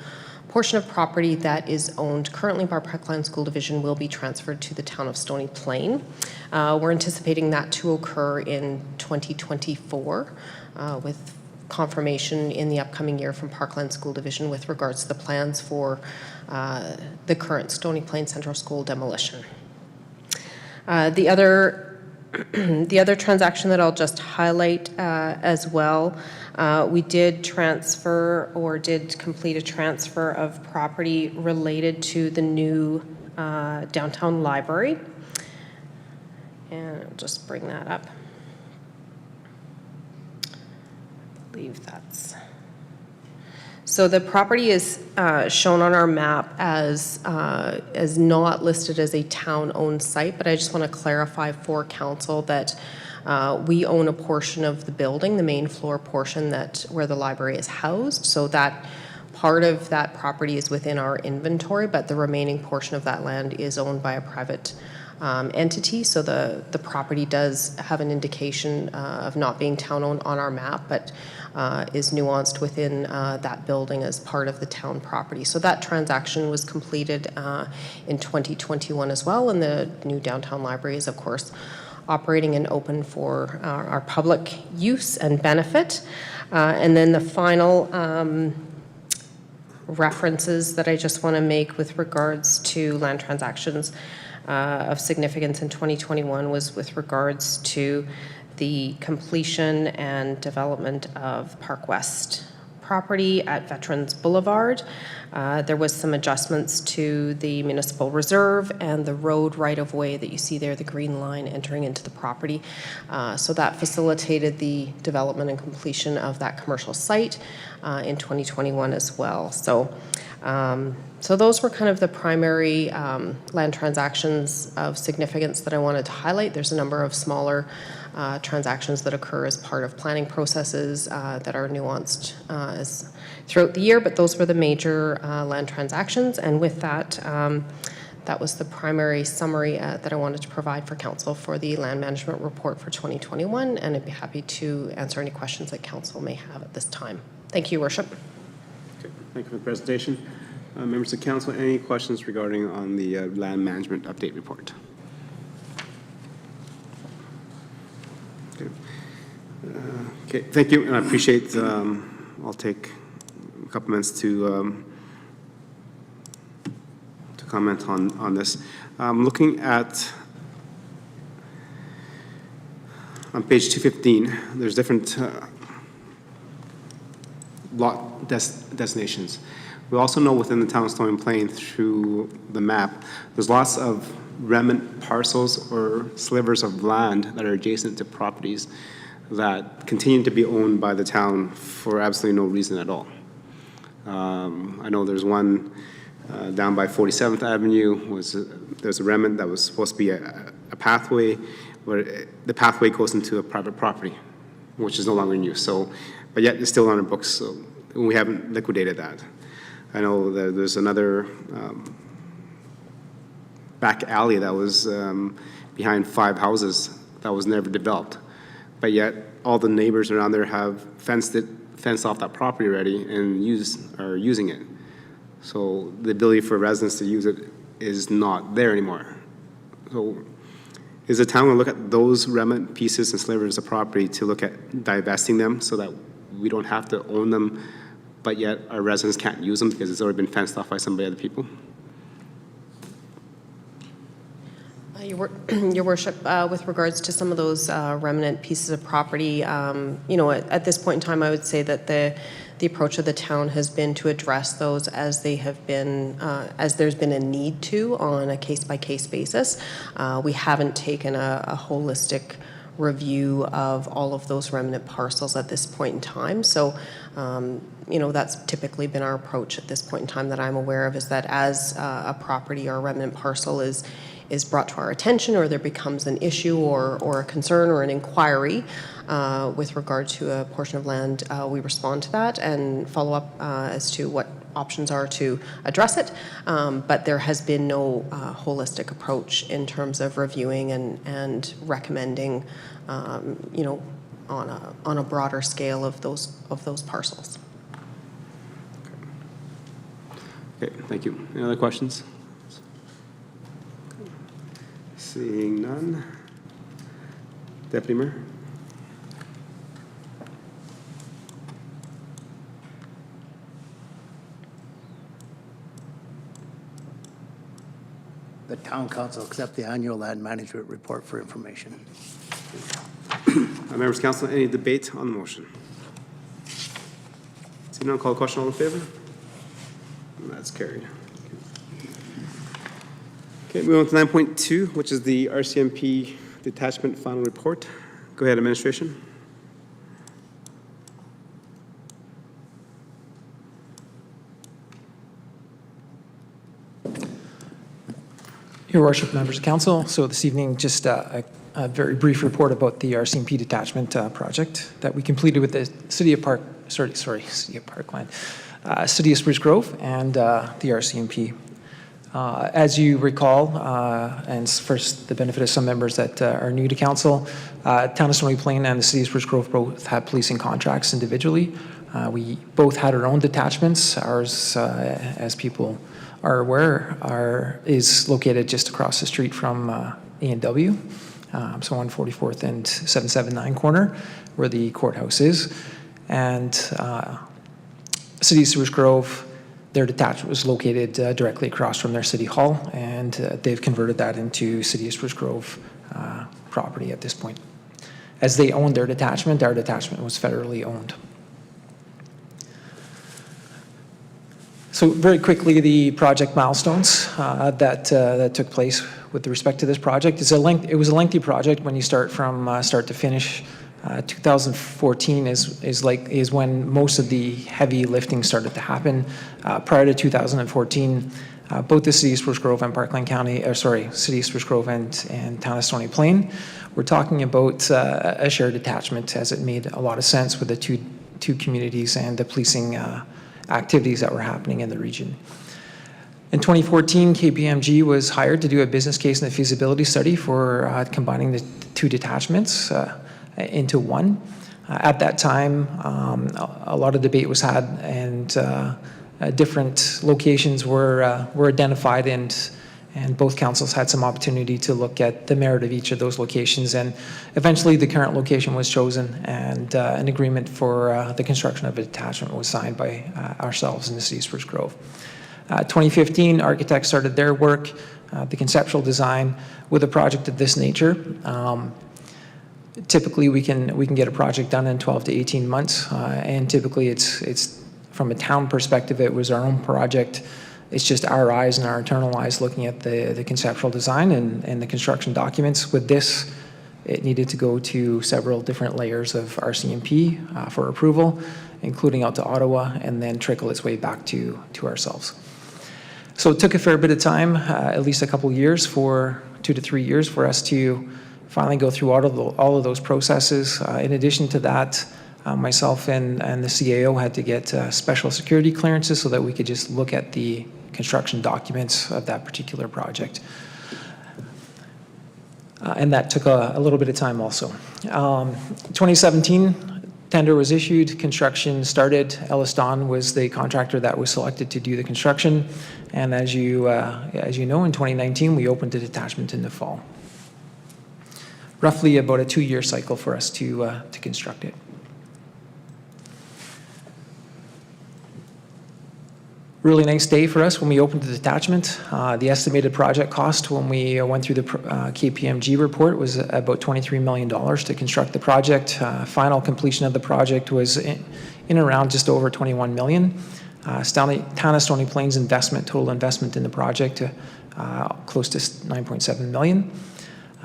portion of property that is owned currently by Parkland School Division will be transferred to the town of Stony Plain. We're anticipating that to occur in 2024 with confirmation in the upcoming year from Parkland School Division with regards to the plans for the current Stony Plain Central School demolition. The other transaction that I'll just highlight as well, we did transfer or did complete a transfer of property related to the new downtown library. And I'll just bring that up. I believe that's... So the property is shown on our map as not listed as a town-owned site, but I just want to clarify for council that we own a portion of the building, the main floor portion where the library is housed. So that part of that property is within our inventory, but the remaining portion of that land is owned by a private entity. So the property does have an indication of not being town-owned on our map, but is nuanced within that building as part of the town property. So that transaction was completed in 2021 as well, and the new downtown library is, of course, operating and open for our public use and benefit. And then the final references that I just want to make with regards to land transactions of significance in 2021 was with regards to the completion and development of Park West property at Veterans Boulevard. There was some adjustments to the municipal reserve and the road right-of-way that you see there, the green line entering into the property. So that facilitated the development and completion of that commercial site in 2021 as well. So those were kind of the primary land transactions of significance that I wanted to highlight. There's a number of smaller transactions that occur as part of planning processes that are nuanced throughout the year, but those were the major land transactions. And with that, that was the primary summary that I wanted to provide for council for the land management report for 2021, and I'd be happy to answer any questions that council may have at this time. Thank you, Worship. Okay, thank you for the presentation. Members of council, any questions regarding on the land management update report? Okay, okay, thank you, and I appreciate. I'll take a couple minutes to comment on this. Looking at on page 215, there's different lot designations. We also know within the town of Stony Plain through the map, there's lots of remnant parcels or slivers of land that are adjacent to properties that continue to be owned by the town for absolutely no reason at all. I know there's one down by 47th Avenue, there's a remnant that was supposed to be a pathway, where the pathway goes into a private property, which is no longer in use. So, but yet it's still on our books, so we haven't liquidated that. I know that there's another back alley that was behind 5 houses that was never developed, but yet all the neighbors around there have fenced off that property already and are using it. So the ability for residents to use it is not there anymore. So is the town going to look at those remnant pieces and slivers of property to look at divesting them so that we don't have to own them, but yet our residents can't use them because it's already been fenced off by somebody other people? Your Worship, with regards to some of those remnant pieces of property, you know, at this point in time, I would say that the approach of the town has been to address those as they have been, as there's been a need to on a case-by-case basis. We haven't taken a holistic review of all of those remnant parcels at this point in time. So, you know, that's typically been our approach at this point in time that I'm aware of, is that as a property or a remnant parcel is brought to our attention, or there becomes an issue or a concern or an inquiry with regard to a portion of land, we respond to that and follow up as to what options are to address it. But there has been no holistic approach in terms of reviewing and recommending, you know, on a broader scale of those parcels. Okay, thank you. Any other questions? Seeing none. Deputy Mayor? The town council accept the annual land management report for information. Members of council, any debate on the motion? Seeing none, call the question. All in favor? And that's carried. Okay, moving on to 9.2, which is the RCMP detachment final report. Go ahead, administration. Your Worship, members of council, so this evening just a very brief report about the RCMP detachment project that we completed with the City of Parkland, City of Spruce Grove, and the RCMP. As you recall, and first the benefit of some members that are new to council, Town of Stony Plain and the City of Spruce Grove both had policing contracts individually. We both had our own detachments. Ours, as people are aware, is located just across the street from A&W, so on 44th and 779 corner, where the courthouse is. And City of Spruce Grove, their detachment was located directly across from their city hall, and they've converted that into City of Spruce Grove property at this point. As they owned their detachment, our detachment was federally owned. So very quickly, the project milestones that took place with respect to this project. It was a lengthy project when you start from start to finish. 2014 is when most of the heavy lifting started to happen. Prior to 2014, both the City of Spruce Grove and Parkland County, City of Spruce Grove and Town of Stony Plain, we're talking about a shared detachment, as it made a lot of sense with the two communities and the policing activities that were happening in the region. In 2014, KPMG was hired to do a business case and a feasibility study for combining the two detachments into one. At that time, a lot of debate was had, and different locations were identified, and both councils had some opportunity to look at the merit of each of those locations. And eventually, the current location was chosen, and an agreement for the construction of a detachment was signed by ourselves in the City of Spruce Grove. 2015, architects started their work, the conceptual design, with a project of this nature. Typically, we can get a project done in 12 to 18 months, and typically it's from a town perspective, it was our own project. It's just our eyes and our internal eyes looking at the conceptual design and the construction documents. With this, it needed to go to several different layers of Rcmp for approval, including out to Ottawa, and then trickle its way back to ourselves. So it took a fair bit of time, at least a couple years, 2 to 3 years, for us to finally go through all of those processes. In addition to that, myself and the CAO had to get special security clearances so that we could just look at the construction documents of that particular project. And that took a little bit of time also. 2017, tender was issued, construction started. Ellis Don was the contractor that was selected to do the construction. And as you know, in 2019, we opened the detachment in the fall. Roughly about a 2-year cycle for us to construct it. Really nice day for us when we opened the detachment. The estimated project cost when we went through the KPMG report was about $23 million to construct the project. Final completion of the project was in around just over $21 million. Town of Stony Plains total investment in the project, close to $9.7 million.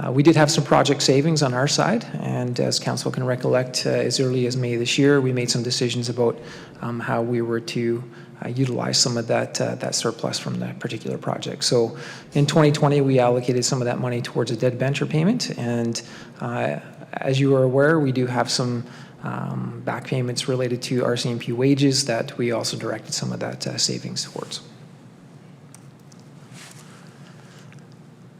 We did have some project savings on our side, and as council can recollect, as early as May this year, we made some decisions about how we were to utilize some of that surplus from that particular project. So in 2020, we allocated some of that money towards a debt venture payment, and as you are aware, we do have some back payments related to Rcmp wages that we also directed some of that savings towards.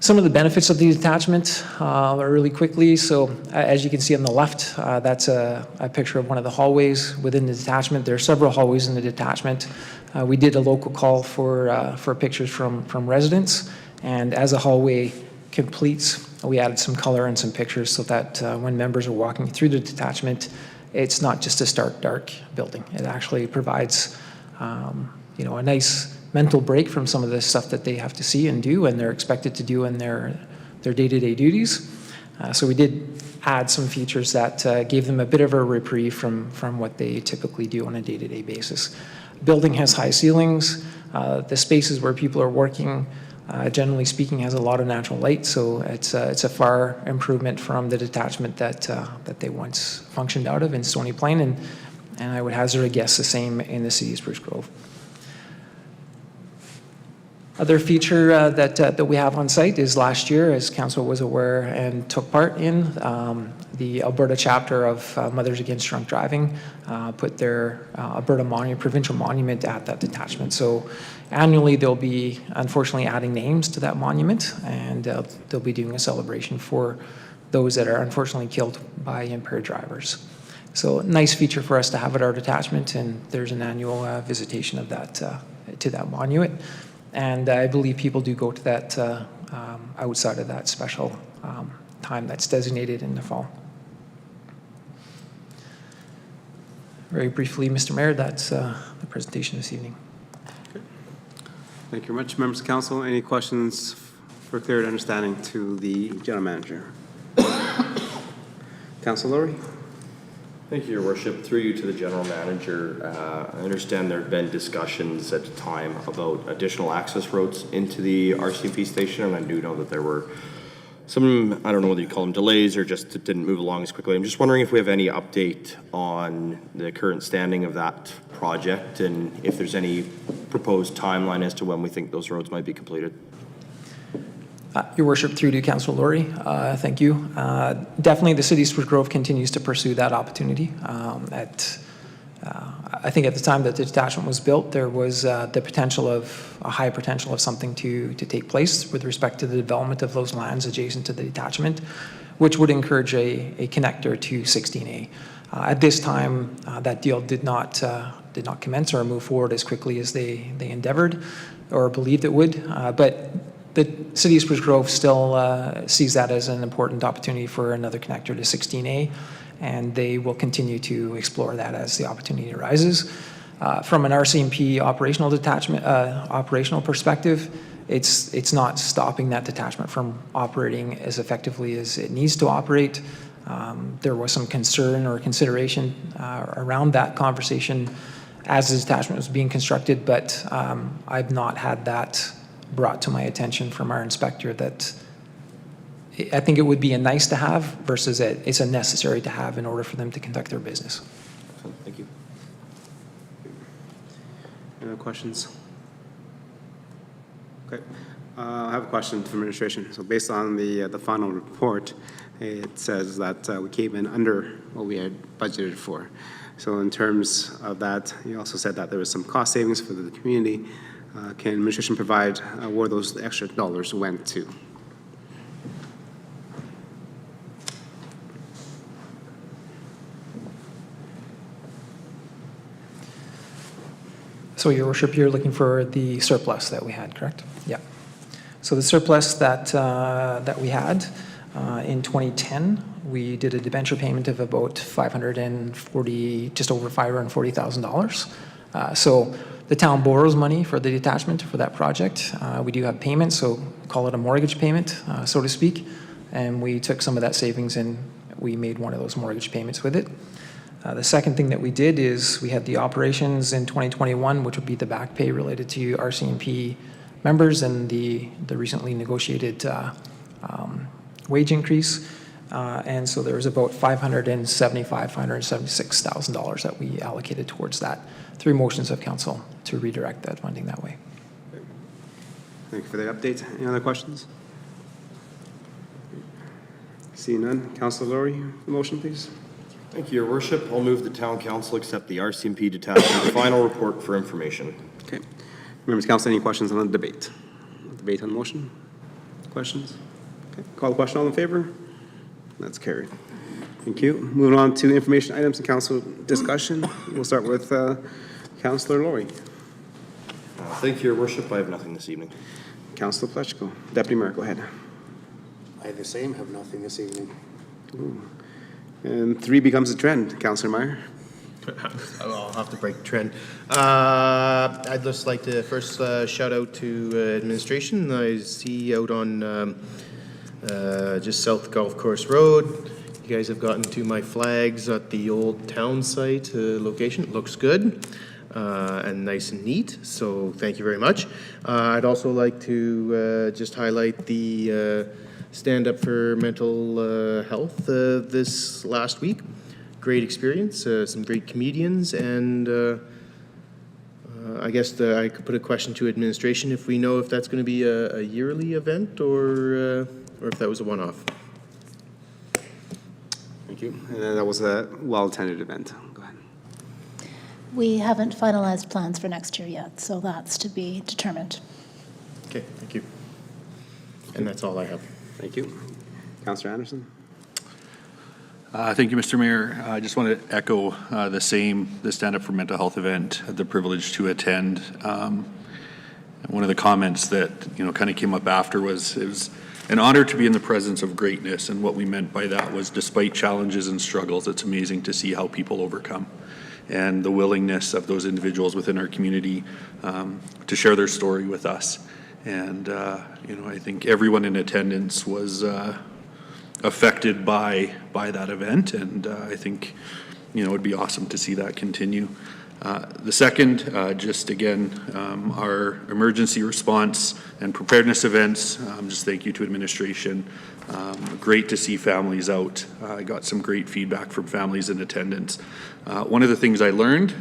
Some of the benefits of the detachment really quickly. So as you can see on the left, that's a picture of one of the hallways within the detachment. There are several hallways in the detachment. We did a local call for pictures from residents, and as a hallway completes, we added some color and some pictures so that when members are walking through the detachment, it's not just a stark dark building. It actually provides a nice mental break from some of the stuff that they have to see and do and they're expected to do in their day-to-day duties. So we did add some features that gave them a bit of a reprieve from what they typically do on a day-to-day basis. Building has high ceilings. The spaces where people are working, generally speaking, has a lot of natural light, so it's a far improvement from the detachment that they once functioned out of in Stony Plain, and I would hazard a guess the same in the city of Spruce Grove. Other feature that we have on site is last year, as council was aware and took part in, the Alberta chapter of Mothers Against Drunk Driving put their Alberta provincial monument at that detachment. So annually they'll be unfortunately adding names to that monument, and they'll be doing a celebration for those that are unfortunately killed by impaired drivers. So nice feature for us to have at our detachment, and there's an annual visitation of that to that monument. And I believe people do go to that outside of that special time that's designated in the fall. Very briefly, Mr. Mayor, that's the presentation this evening. Okay. Thank you very much, members of council. Any questions for clear understanding to the general manager? Councilor Laurie. Thank you, Your Worship. Through you to the General Manager, I understand there have been discussions at the time about additional access roads into the Rcmp station, and I do know that there were some, I don't know whether you call them delays or just it didn't move along as quickly. I'm just wondering if we have any update on the current standing of that project and if there's any proposed timeline as to when we think those roads might be completed. Your Worship, through to Councilor Laurie, thank you. Definitely the city of Spruce Grove continues to pursue that opportunity. I think at the time that the detachment was built, there was a high potential of something to take place with respect to the development of those lands adjacent to the detachment, which would encourage a connector to 16A. At this time, that deal did not commence or move forward as quickly as they endeavored or believed it would, but the city of Spruce Grove still sees that as an important opportunity for another connector to 16A, and they will continue to explore that as the opportunity arises. From an RCMP operational perspective, it's not stopping that detachment from operating as effectively as it needs to operate. There was some concern or consideration around that conversation as the detachment was being constructed, but I've not had that brought to my attention from our inspector. That I think it would be a nice to have versus it's a necessary to have in order for them to conduct their business. Thank you. Any other questions? Okay. I have a question for administration. So based on the final report, it says that we came in under what we had budgeted for. So in terms of that, you also said that there was some cost savings for the community. Can administration provide where those extra dollars went to? So, Your Worship, you're looking for the surplus that we had, correct? Yeah. So the surplus that we had in 2010, we did a debenture payment of about just over $540,000. So the town borrows money for the detachment for that project. We do have payments, so call it a mortgage payment, so to speak. And we took some of that savings and we made one of those mortgage payments with it. The second thing that we did is we had the operations in 2021, which would be the back pay related to Rcmp members and the recently negotiated wage increase. And so there was about $576,000 that we allocated towards that through motions of council to redirect that funding that way. Thank you for the update. Any other questions? Seeing none. Councillor Laurie, motion, please. Thank you, Your Worship. I'll move the town council accept the RCMP detachment final report for information. Okay. Members of council, any questions on the debate? Debate on the motion? Questions? Okay. Call the question. All in favor? That's carried. Thank you. Moving on to information items and council discussion. We'll start with Councillor Laurie. Thank you, Your Worship. I have nothing this evening. Councillor Pleshko. Deputy Mayor, go ahead. I the same have nothing this evening. Ooh. And 3 becomes a trend. Councillor Meyer. I'll have to break the trend. I'd just like to first shout out to administration. I see out on just South Golf Course Road, you guys have gotten to my flags at the old town site location. It looks good and nice and neat, so thank you very much. I'd also like to just highlight the Stand Up for Mental Health this last week. Great experience, some great comedians, and I guess I could put a question to administration if we know if that's going to be a yearly event or if that was a one-off. Thank you. And that was a well-attended event. Go ahead. We haven't finalized plans for next year yet, so that's to be determined. Okay, thank you. And that's all I have. Thank you. Councillor Anderson. Thank you, Mr. Mayor. I just want to echo the Stand Up for Mental Health event, had the privilege to attend. One of the comments that, kind of came up after was, it was an honor to be in the presence of greatness, and what we meant by that was despite challenges and struggles, it's amazing to see how people overcome, and the willingness of those individuals within our community to share their story with us. And, I think everyone in attendance was affected by that event, and I think, it would be awesome to see that continue. The second, just again, our emergency response and preparedness events, just thank you to administration. Great to see families out. I got some great feedback from families in attendance. One of the things I learned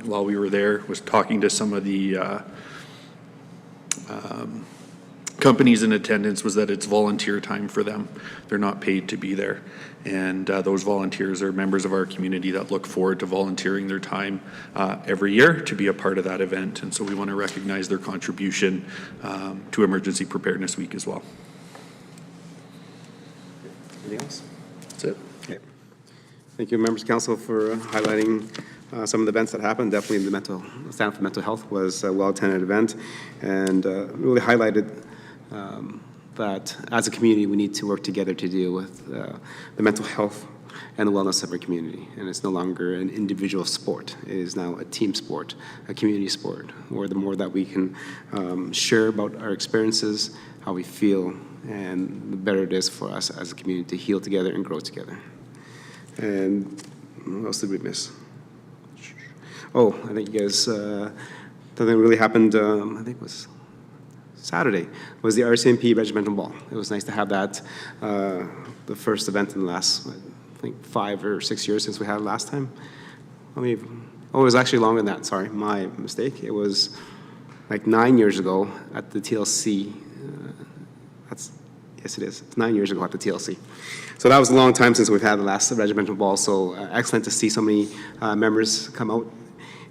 while we were there was talking to some of the companies in attendance was that it's volunteer time for them. They're not paid to be there. And those volunteers are members of our community that look forward to volunteering their time every year to be a part of that event. And so we want to recognize their contribution to Emergency Preparedness Week as well. Anything else? That's it. Okay. Thank you, members of council, for highlighting some of the events that happened. Definitely the Stand for Mental Health was a well-attended event, and really highlighted that as a community we need to work together to deal with the mental health and the wellness of our community. And it's no longer an individual sport. It is now a team sport, a community sport, where the more that we can share about our experiences, how we feel, and the better it is for us as a community to heal together and grow together. And what else did we miss? Oh, I think you guys, something really happened, I think it was Saturday, was the Rcmp Regimental Ball. It was nice to have that, the first event in the last, I think, 5 or 6 years since we had it last time. I mean, oh, it was actually longer than that, sorry, my mistake. It was like 9 years ago at the TLC. Yes, it is. It's 9 years ago at the TLC. So that was a long time since we've had the last Regimental Ball, so excellent to see so many members come out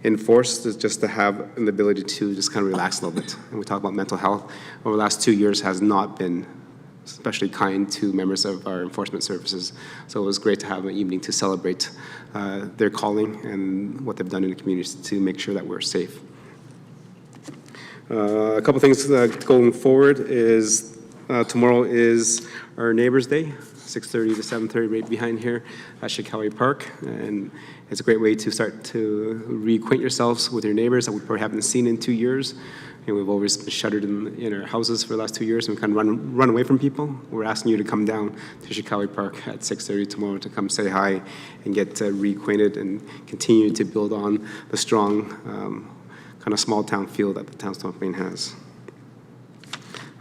in force, just to have an ability to just kind of relax a little bit. And we talk about mental health. Over the last 2 years has not been especially kind to members of our enforcement services. So it was great to have an evening to celebrate their calling and what they've done in the community to make sure that we're safe. A couple things going forward is tomorrow is our Neighbors Day, 6:30 to 7:30 right behind here at Shikawi Park. And it's a great way to start to reacquaint yourselves with your neighbors that we probably haven't seen in 2 years. And we've always been shuttered in our houses for the last 2 years and we kind of run away from people. We're asking you to come down to Shikawi Park at 6:30 tomorrow to come say hi and get reacquainted and continue to build on the strong kind of small town feel that the town of Stony Plain has.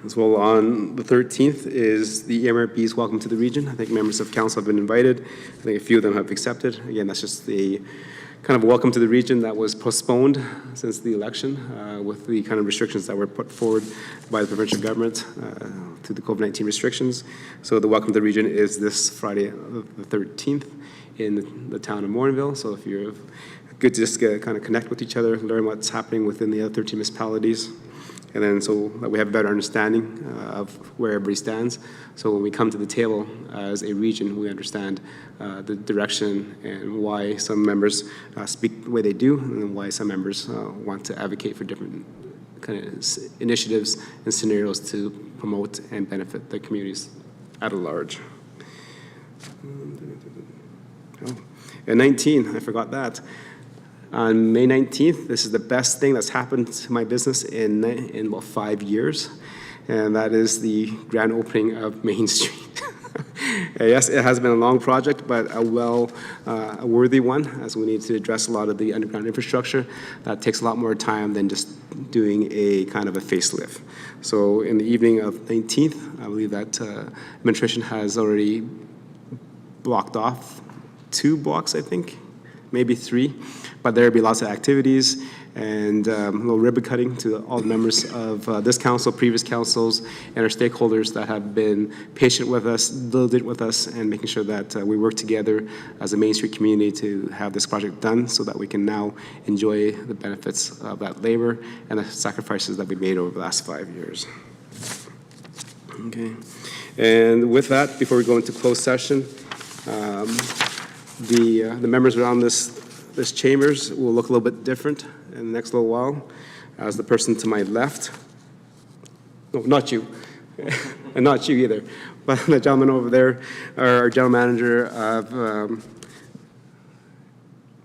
As well, on the 13th is the EMRB's Welcome to the Region. I think members of council have been invited. I think a few of them have accepted. Again, that's just a kind of welcome to the region that was postponed since the election with the kind of restrictions that were put forward by the provincial government through the COVID-19 restrictions. So the Welcome to the Region is this Friday, the 13th, in the town of Morinville. So if you're good to just kind of connect with each other, learn what's happening within the other 13 municipalities. And then so that we have a better understanding of where everybody stands. So when we come to the table as a region, we understand the direction and why some members speak the way they do, and then why some members want to advocate for different kind of initiatives and scenarios to promote and benefit the communities at large. Oh. And 19, I forgot that. On May 19th, this is the best thing that's happened to my business in about 5 years, and that is the grand opening of Main Street. Yes, it has been a long project, but a worthy one, as we need to address a lot of the underground infrastructure. That takes a lot more time than just doing a kind of a facelift. So in the evening of 19th, I believe that administration has already blocked off 2 blocks, I think, maybe 3. But there'll be lots of activities and a little ribbon cutting to all the members of this council, previous councils, and our stakeholders that have been patient with us, diligent with us, and making sure that we work together as a Main Street community to have this project done so that we can now enjoy the benefits of that labor and the sacrifices that we made over the last 5 years. Okay. And with that, before we go into closed session, the members around this chambers will look a little bit different in the next little while as the person to my left. No, not you. And not you either. But the gentleman over there, our general manager of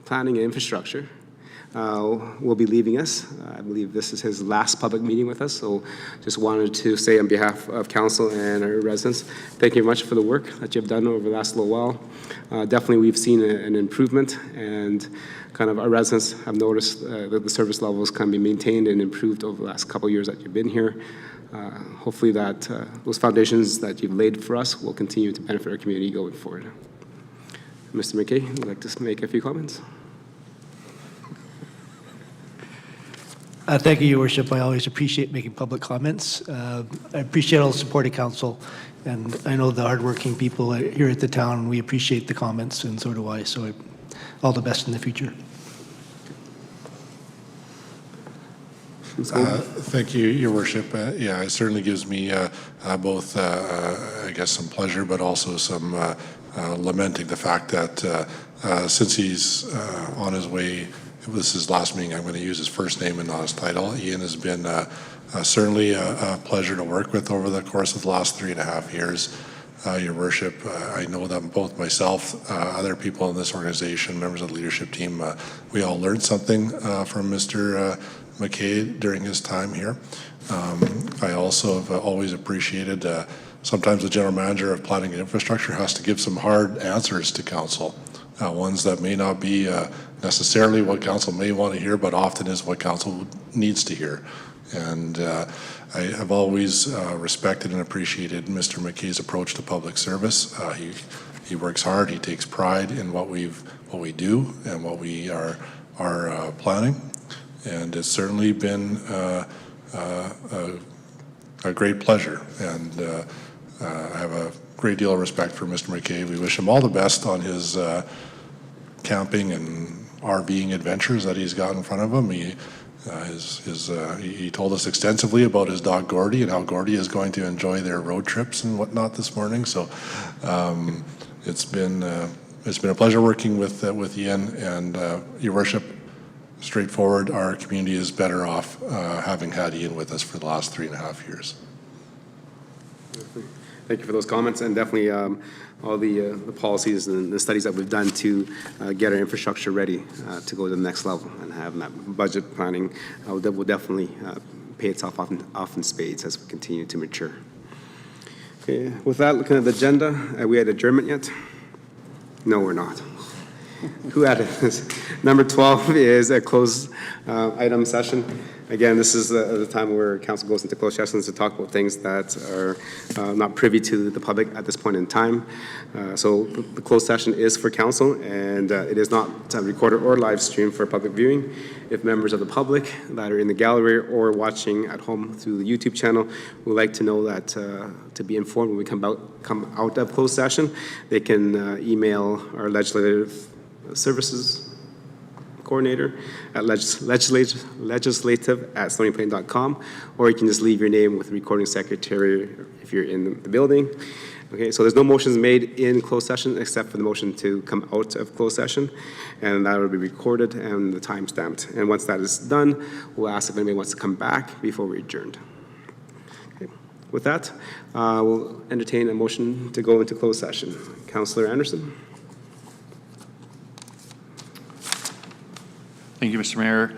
planning and infrastructure, will be leaving us. I believe this is his last public meeting with us, so just wanted to say on behalf of council and our residents, thank you very much for the work that you've done over the last little while. Definitely we've seen an improvement, and kind of our residents have noticed that the service levels can be maintained and improved over the last couple of years that you've been here. Hopefully that those foundations that you've laid for us will continue to benefit our community going forward. Mr. McKay, would like to make a few comments? Thank you, Your Worship. I always appreciate making public comments. I appreciate all the support of council, and I know the hardworking people here at the town. We appreciate the comments, and so do I. So all the best in the future. Thank you, Your Worship. Yeah, it certainly gives me both, I guess, some pleasure, but also some lamenting the fact that since he's on his way, this is his last meeting, I'm going to use his first name and not his title. Ian has been certainly a pleasure to work with over the course of the last 3.5 years. Your Worship. I know that both myself, other people in this organization, members of the leadership team, we all learned something from Mr. McKay during his time here. I also have always appreciated sometimes the general manager of planning and infrastructure has to give some hard answers to council, ones that may not be necessarily what council may want to hear, but often is what council needs to hear. And I have always respected and appreciated Mr. McKay's approach to public service. He works hard. He takes pride in what we do and what we are planning, and it's certainly been a great pleasure. And I have a great deal of respect for Mr. McKay. We wish him all the best on his camping and RVing adventures that he's got in front of him. He told us extensively about his dog Gordy and how Gordy is going to enjoy their road trips and whatnot this morning. So it's been a pleasure working with Ian, and Your Worship, straightforward, our community is better off having had Ian with us for the last 3.5 years. Thank you for those comments, and definitely all the policies and the studies that we've done to get our infrastructure ready to go to the next level and have that budget planning will definitely pay itself off in spades as we continue to mature. Okay, with that, looking at the agenda, are we at adjournment yet? No, we're not. Who added this? Number 12 is a closed item session. Again, this is the time where council goes into closed sessions to talk about things that are not privy to the public at this point in time. So the closed session is for council, and it is not recorded or live streamed for public viewing. If members of the public that are in the gallery or watching at home through the YouTube channel would like to know that to be informed when we come out of closed session, they can email our legislative services coordinator at legislative@stonyplain.com, or you can just leave your name with the recording secretary if you're in the building. Okay, so there's no motions made in closed session except for the motion to come out of closed session, and that will be recorded and the time stamped. And once that is done, we'll ask if anybody wants to come back before we adjourn. Okay. With that, we'll entertain a motion to go into closed session. Councillor Anderson. Thank you, Mr. Mayor.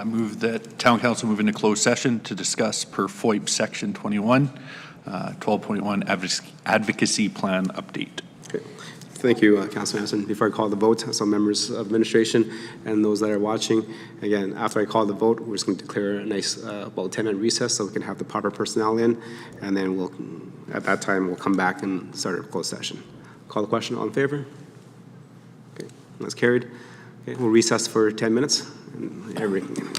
Move that Town Council move into closed session to discuss per FOIP Section 21, 12.1 Advocacy Plan Update. Okay. Thank you, Councilor Hanson. Before I call the vote, some members of administration and those that are watching, again, after I call the vote, we're just going to declare a nice about 10-minute recess so we can have the proper personnel in, and then at that time, we'll come back and start our closed session. Call the question. All in favor? Okay, that's carried. Okay, we'll recess for 10 minutes and everything.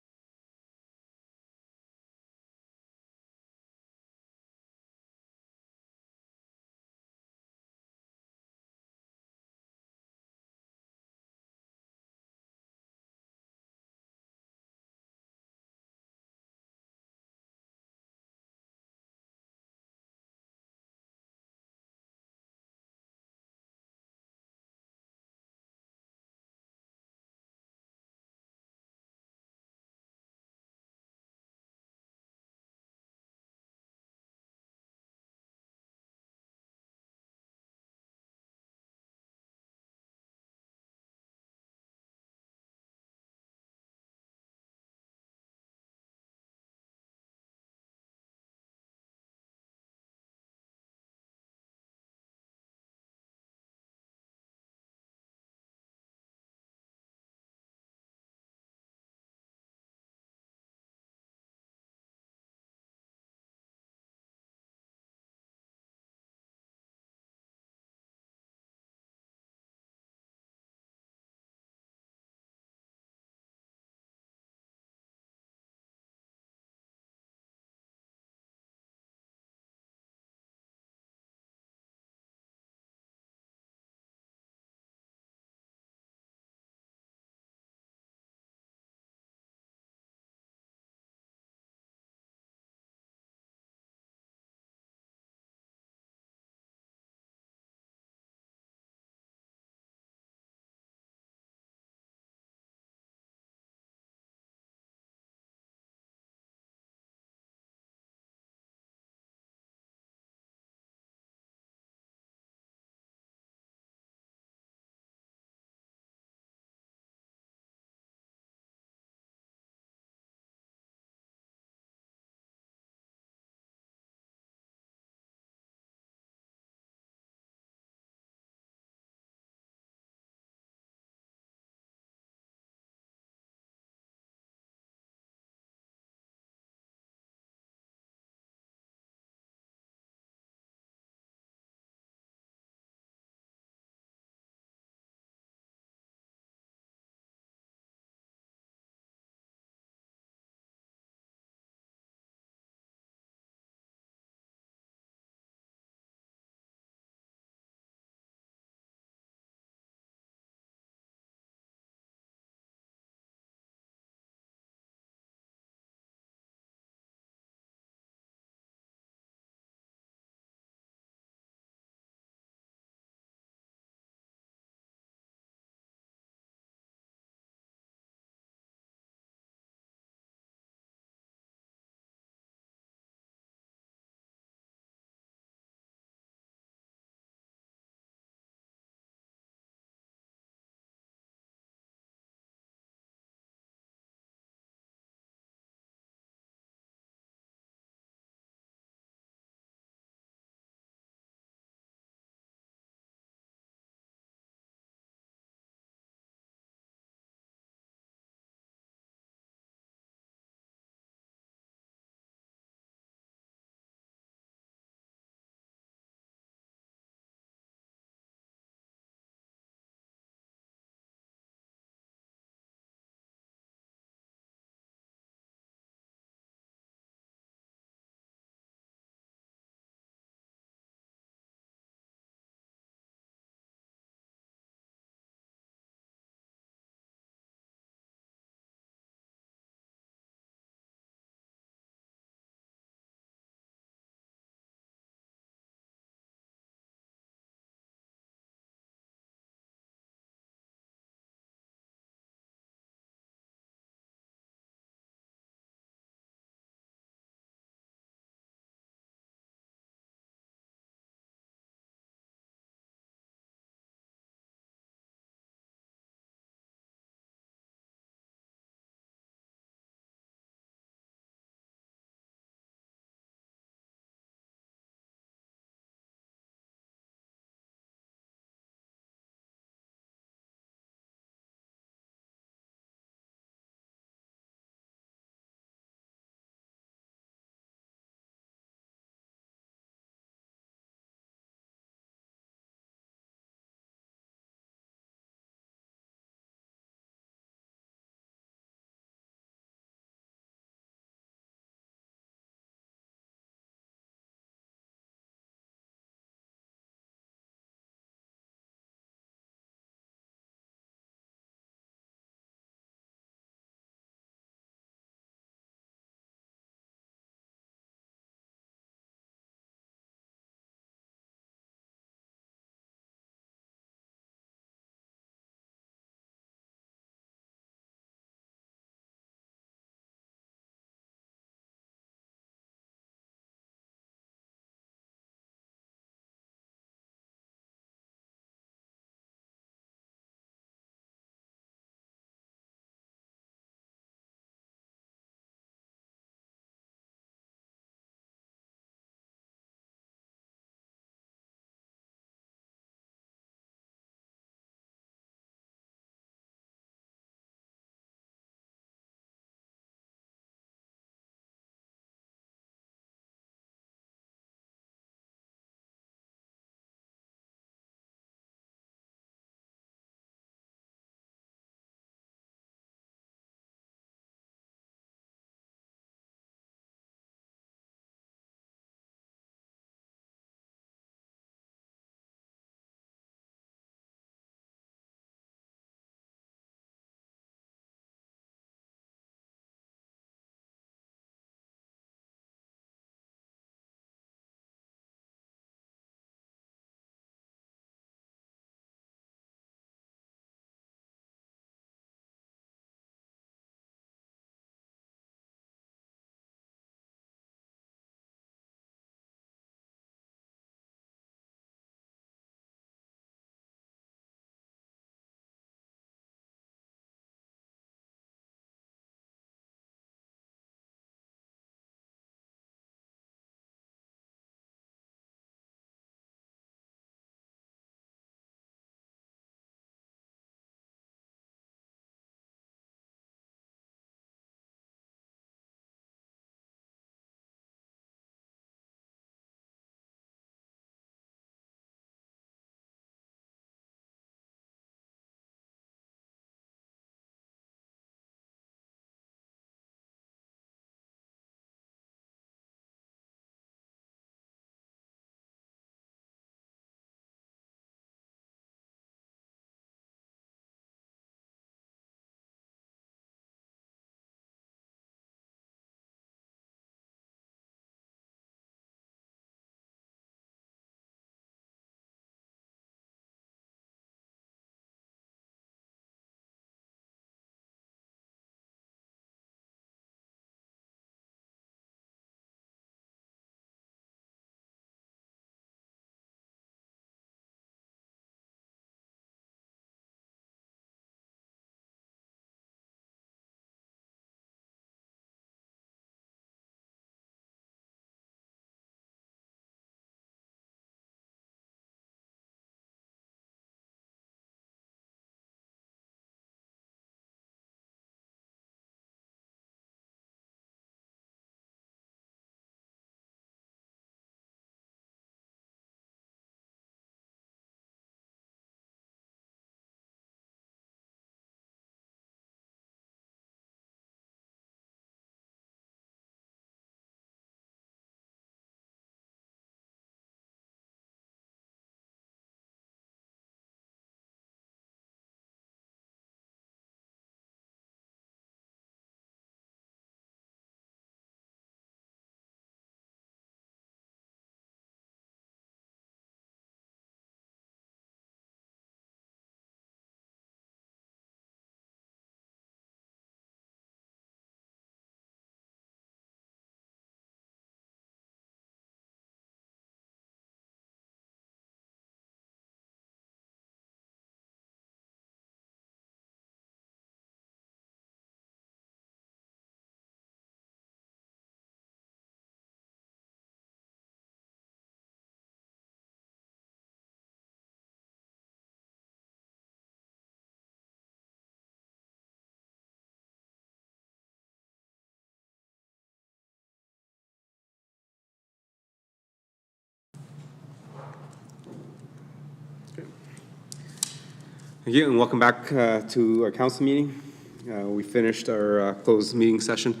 Thank you, and welcome back to our council meeting. We finished our closed meeting session.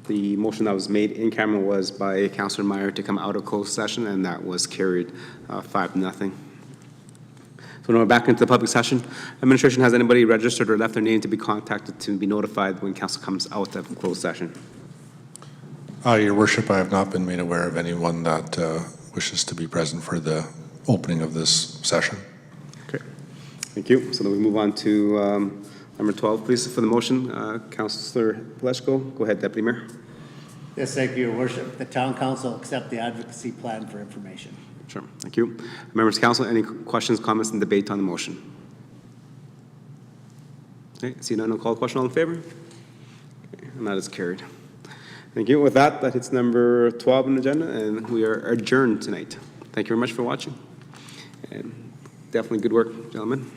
The motion that was made in camera was by Councillor Meyer to come out of closed session, and that was carried 5-0. So now we're back into the public session. Administration, has anybody registered or left their name to be contacted to be notified when council comes out of closed session? Your worship, I have not been made aware of anyone that wishes to be present for the opening of this session. Okay, thank you. So then we move on to number 12, please, for the motion. Councillor Leschko, go ahead, Deputy Mayor. Yes, thank you, Your Worship. The Town Council accept the advocacy plan for information. Sure, thank you. Members of council, any questions, comments, and debate on the motion? Okay, see none, I'll call the question. All in favor? Okay, and that is carried. Thank you. With that, that hits number 12 on the agenda, and we are adjourned tonight. Thank you very much for watching. And definitely good work, gentlemen.